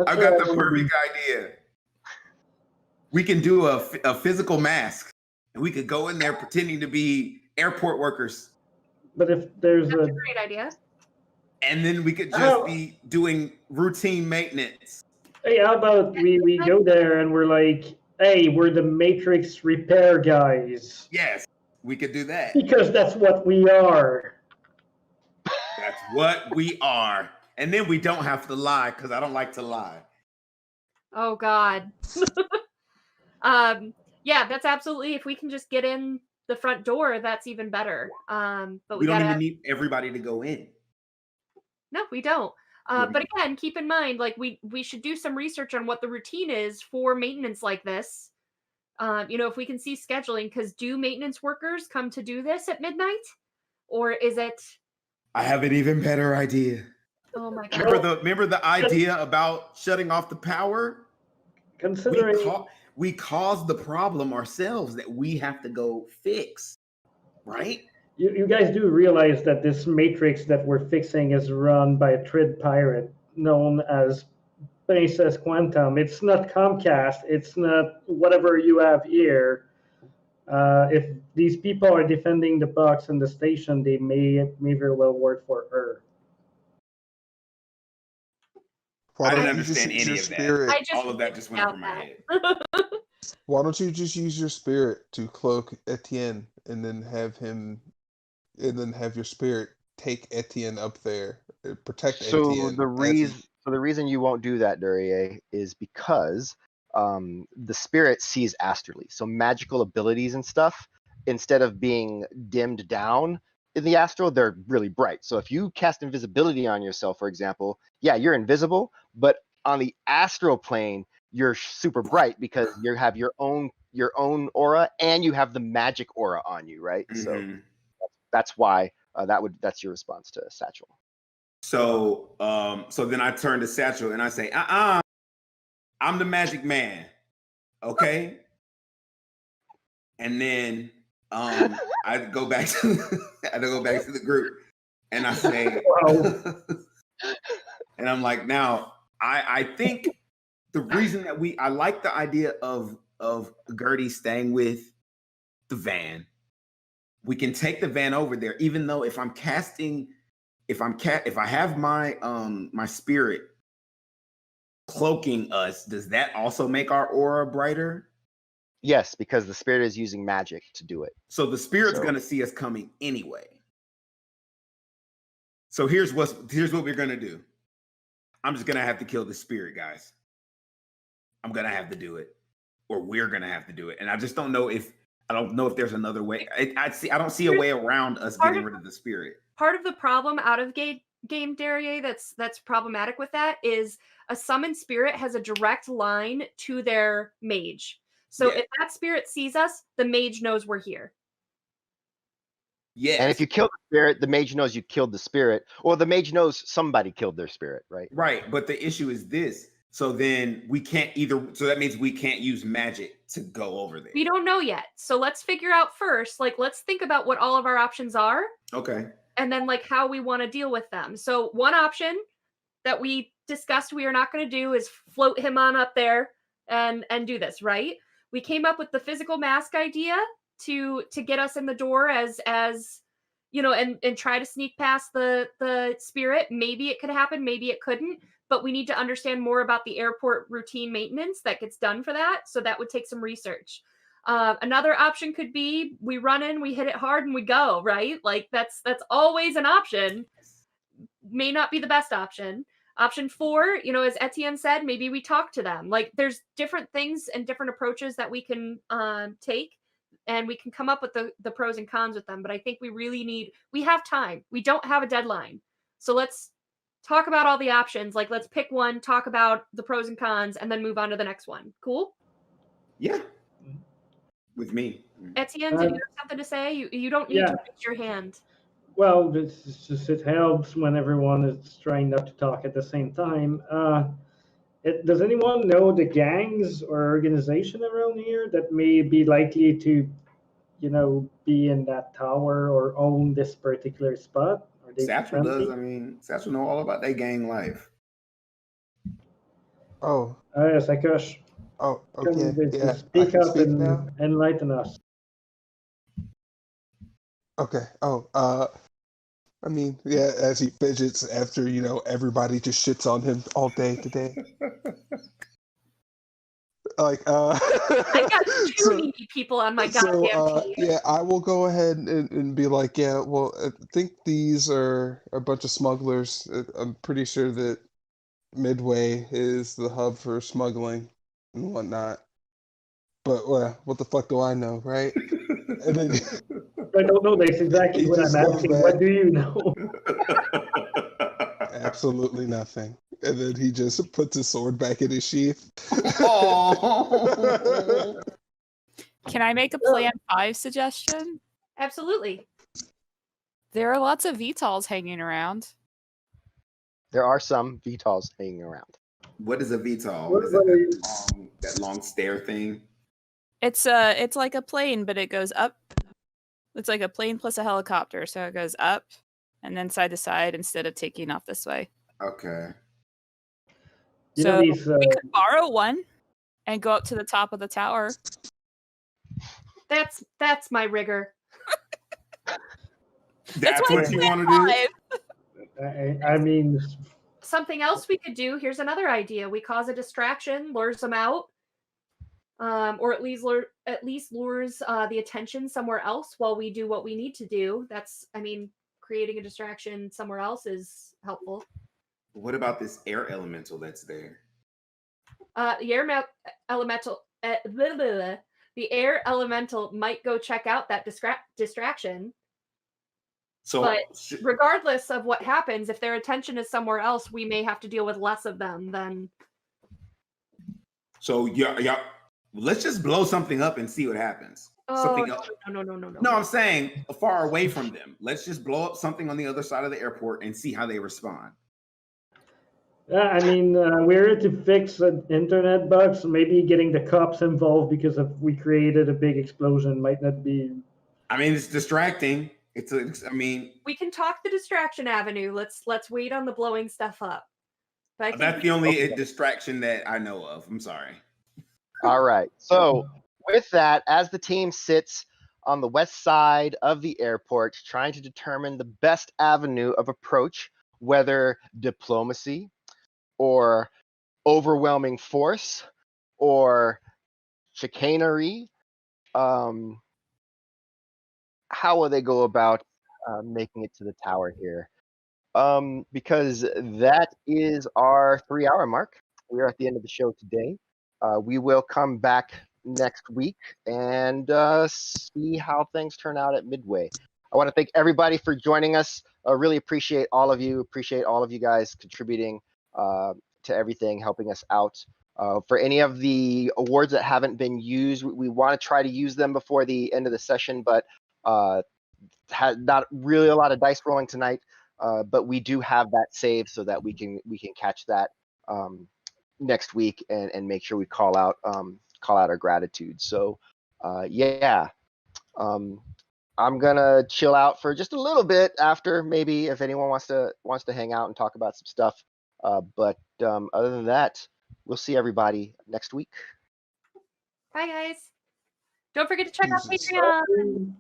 Speaker 5: I've got the perfect idea. We can do a physical mask, and we could go in there pretending to be airport workers.
Speaker 6: But if there's
Speaker 1: That's a great idea.
Speaker 5: And then we could just be doing routine maintenance.
Speaker 6: Hey, how about we go there and we're like, hey, we're the Matrix repair guys.
Speaker 5: Yes, we could do that.
Speaker 6: Because that's what we are.
Speaker 5: That's what we are. And then we don't have to lie, because I don't like to lie.
Speaker 1: Oh God. Yeah, that's absolutely, if we can just get in the front door, that's even better. But
Speaker 5: we don't even need everybody to go in.
Speaker 1: No, we don't. But again, keep in mind, like we should do some research on what the routine is for maintenance like this. You know, if we can see scheduling, because do maintenance workers come to do this at midnight, or is it?
Speaker 5: I have an even better idea.
Speaker 1: Oh my God!
Speaker 5: Remember the idea about shutting off the power?
Speaker 6: Considering
Speaker 5: we caused the problem ourselves that we have to go fix, right?
Speaker 6: You guys do realize that this matrix that we're fixing is run by a Trid pirate known as Princess Quantum. It's not Comcast. It's not whatever you have here. If these people are defending the box and the station, they may very well work for her.
Speaker 5: I didn't understand any of that. All of that just went over my head.
Speaker 2: Why don't you just use your spirit to cloak Etienne, and then have your spirit take Etienne up there, protect Etienne.
Speaker 3: The reason you won't do that, Duryea, is because the spirit sees astrally. So magical abilities and stuff, instead of being dimmed down in the astral, they're really bright. So if you cast invisibility on yourself, for example, yeah, you're invisible, but on the astral plane, you're super bright because you have your own aura, and you have the magic aura on you, right?
Speaker 5: Mm-hmm.
Speaker 3: So that's why that's your response to Satchel.
Speaker 5: So then I turn to Satchel and I say, I'm the magic man, okay? And then I go back to the group, and I say, and I'm like, now I think the reason that I like the idea of Gertie staying with the van. We can take the van over there, even though if I have my my spirit cloaking us, does that also make our aura brighter?
Speaker 3: Yes, because the spirit is using magic to do it.
Speaker 5: So the spirit's gonna see us coming anyway. So here's what we're gonna do. I'm just gonna have to kill the spirit, guys. I'm gonna have to do it, or we're gonna have to do it, and I just don't know if there's another way. I don't see a way around us getting rid of the spirit.
Speaker 1: Part of the problem out of game Duryea that's problematic with that is a summoned spirit has a direct line to their mage. So if that spirit sees us, the mage knows we're here.
Speaker 5: Yes.
Speaker 3: And if you kill the spirit, the mage knows you killed the spirit, or the mage knows somebody killed their spirit, right?
Speaker 5: Right, but the issue is this. So then we can't so that means we can't use magic to go over there.
Speaker 1: We don't know yet. So let's figure out first, like, let's think about what all of our options are.
Speaker 5: Okay.
Speaker 1: And then, like, how we want to deal with them. So one option that we discussed we are not going to do is float him on up there and do this, right? We came up with the physical mask idea to get us in the door as you know, and try to sneak past the spirit. Maybe it could happen, maybe it couldn't, but we need to understand more about the airport routine maintenance that gets done for that. So that would take some research. Another option could be we run in, we hit it hard, and we go, right? Like that's always an option. May not be the best option. Option 4, you know, as Etienne said, maybe we talk to them. Like there's different things and different approaches that we can take, and we can come up with the pros and cons with them. But I think we have time. We don't have a deadline. So let's talk about all the options. Like let's pick one, talk about the pros and cons, and then move on to the next one. Cool?
Speaker 5: Yeah. With me.
Speaker 1: Etienne, did you have something to say? You don't need to raise your hand.
Speaker 6: Well, it's just it helps when everyone is trying not to talk at the same time. Does anyone know the gangs or organization around here that may be likely to, you know, be in that tower or own this particular spot? Are they
Speaker 5: Satchel
Speaker 6: friendly?
Speaker 5: does. I mean, Satchel know all about that gang life.
Speaker 2: Oh,
Speaker 6: Yes, Akash.
Speaker 2: oh,
Speaker 6: Come
Speaker 2: okay.
Speaker 6: with
Speaker 2: Yeah, I
Speaker 6: speak
Speaker 2: can
Speaker 6: up
Speaker 2: speak
Speaker 6: and
Speaker 2: now.
Speaker 6: enlighten us.
Speaker 2: Okay. Oh, I mean, yeah, as he fidgets after, you know, everybody just shits on him all day today. Like,
Speaker 1: I got
Speaker 2: so,
Speaker 1: too many people on my goddamn team.
Speaker 2: yeah, I will go ahead and be like, yeah, well, I think these are a bunch of smugglers. I'm pretty sure that Midway is the hub for smuggling and whatnot. But, well, what the fuck do I know, right? And then
Speaker 6: I don't know. That's exactly
Speaker 2: he
Speaker 6: what
Speaker 2: just
Speaker 6: I'm
Speaker 2: goes
Speaker 6: asking.
Speaker 2: back.
Speaker 6: What do you know?
Speaker 2: Absolutely nothing. And then he just puts his sword back in his sheath.
Speaker 5: Oh.
Speaker 4: Can I make a Plan 5 suggestion?
Speaker 1: Absolutely.
Speaker 4: There are lots of VTOLs hanging around.
Speaker 3: There are some VTOLs hanging around.
Speaker 5: What is a VTOL?
Speaker 6: What-
Speaker 5: Is
Speaker 6: what are
Speaker 5: it that long stair thing?
Speaker 4: It's like a plane, but it goes up. It's like a plane plus a helicopter, so it goes up and then side to side instead of taking off this way.
Speaker 5: Okay.
Speaker 6: You know
Speaker 4: So
Speaker 6: these.
Speaker 4: we could borrow one and go up to the top of the tower.
Speaker 1: That's my rigor.
Speaker 5: That's
Speaker 4: why
Speaker 5: what
Speaker 4: it's
Speaker 5: you
Speaker 4: Plan
Speaker 5: want to do?
Speaker 4: 5.
Speaker 6: I mean,
Speaker 1: Something else we could do, here's another idea. We cause a distraction, lures them out, or at least lures the attention somewhere else while we do what we need to do. That's, I mean, creating a distraction somewhere else is helpful.
Speaker 5: What about this air elemental that's there?
Speaker 1: The air elemental, the air elemental might go check out that distraction.
Speaker 5: So,
Speaker 1: But regardless of what happens, if their attention is somewhere else, we may have to deal with less of them than.
Speaker 5: so yeah. Let's just blow something up and see what happens.
Speaker 1: Oh,
Speaker 5: Something
Speaker 1: no,
Speaker 5: else.
Speaker 1: no.
Speaker 5: No, I'm saying far away from them. Let's just blow up something on the other side of the airport and see how they respond.
Speaker 6: I mean, we're here to fix an internet bug, so maybe getting the cops involved because we created a big explosion might not be.
Speaker 5: I mean, it's distracting. I mean,
Speaker 1: we can talk the distraction avenue. Let's wait on the blowing stuff up. But I think
Speaker 5: that's the only distraction that I know of. I'm sorry.
Speaker 3: All right. So with that, as the team sits on the west side of the airport, trying to determine the best avenue of approach, whether diplomacy or overwhelming force or chicanery, how will they go about making it to the tower here? Because that is our 3-hour mark. We are at the end of the show today. We will come back next week and see how things turn out at Midway. I want to thank everybody for joining us. I really appreciate all of you. Appreciate all of you guys contributing to everything, helping us out. For any of the awards that haven't been used, we want to try to use them before the end of the session, but had not really a lot of dice rolling tonight, but we do have that saved so that we can catch that next week and make sure we call out our gratitude. So yeah, I'm gonna chill out for just a little bit after, maybe if anyone wants to hang out and talk about some stuff. But other than that, we'll see everybody next week.
Speaker 1: Bye, guys. Don't forget to check out
Speaker 2: Deuces.
Speaker 1: Patreon.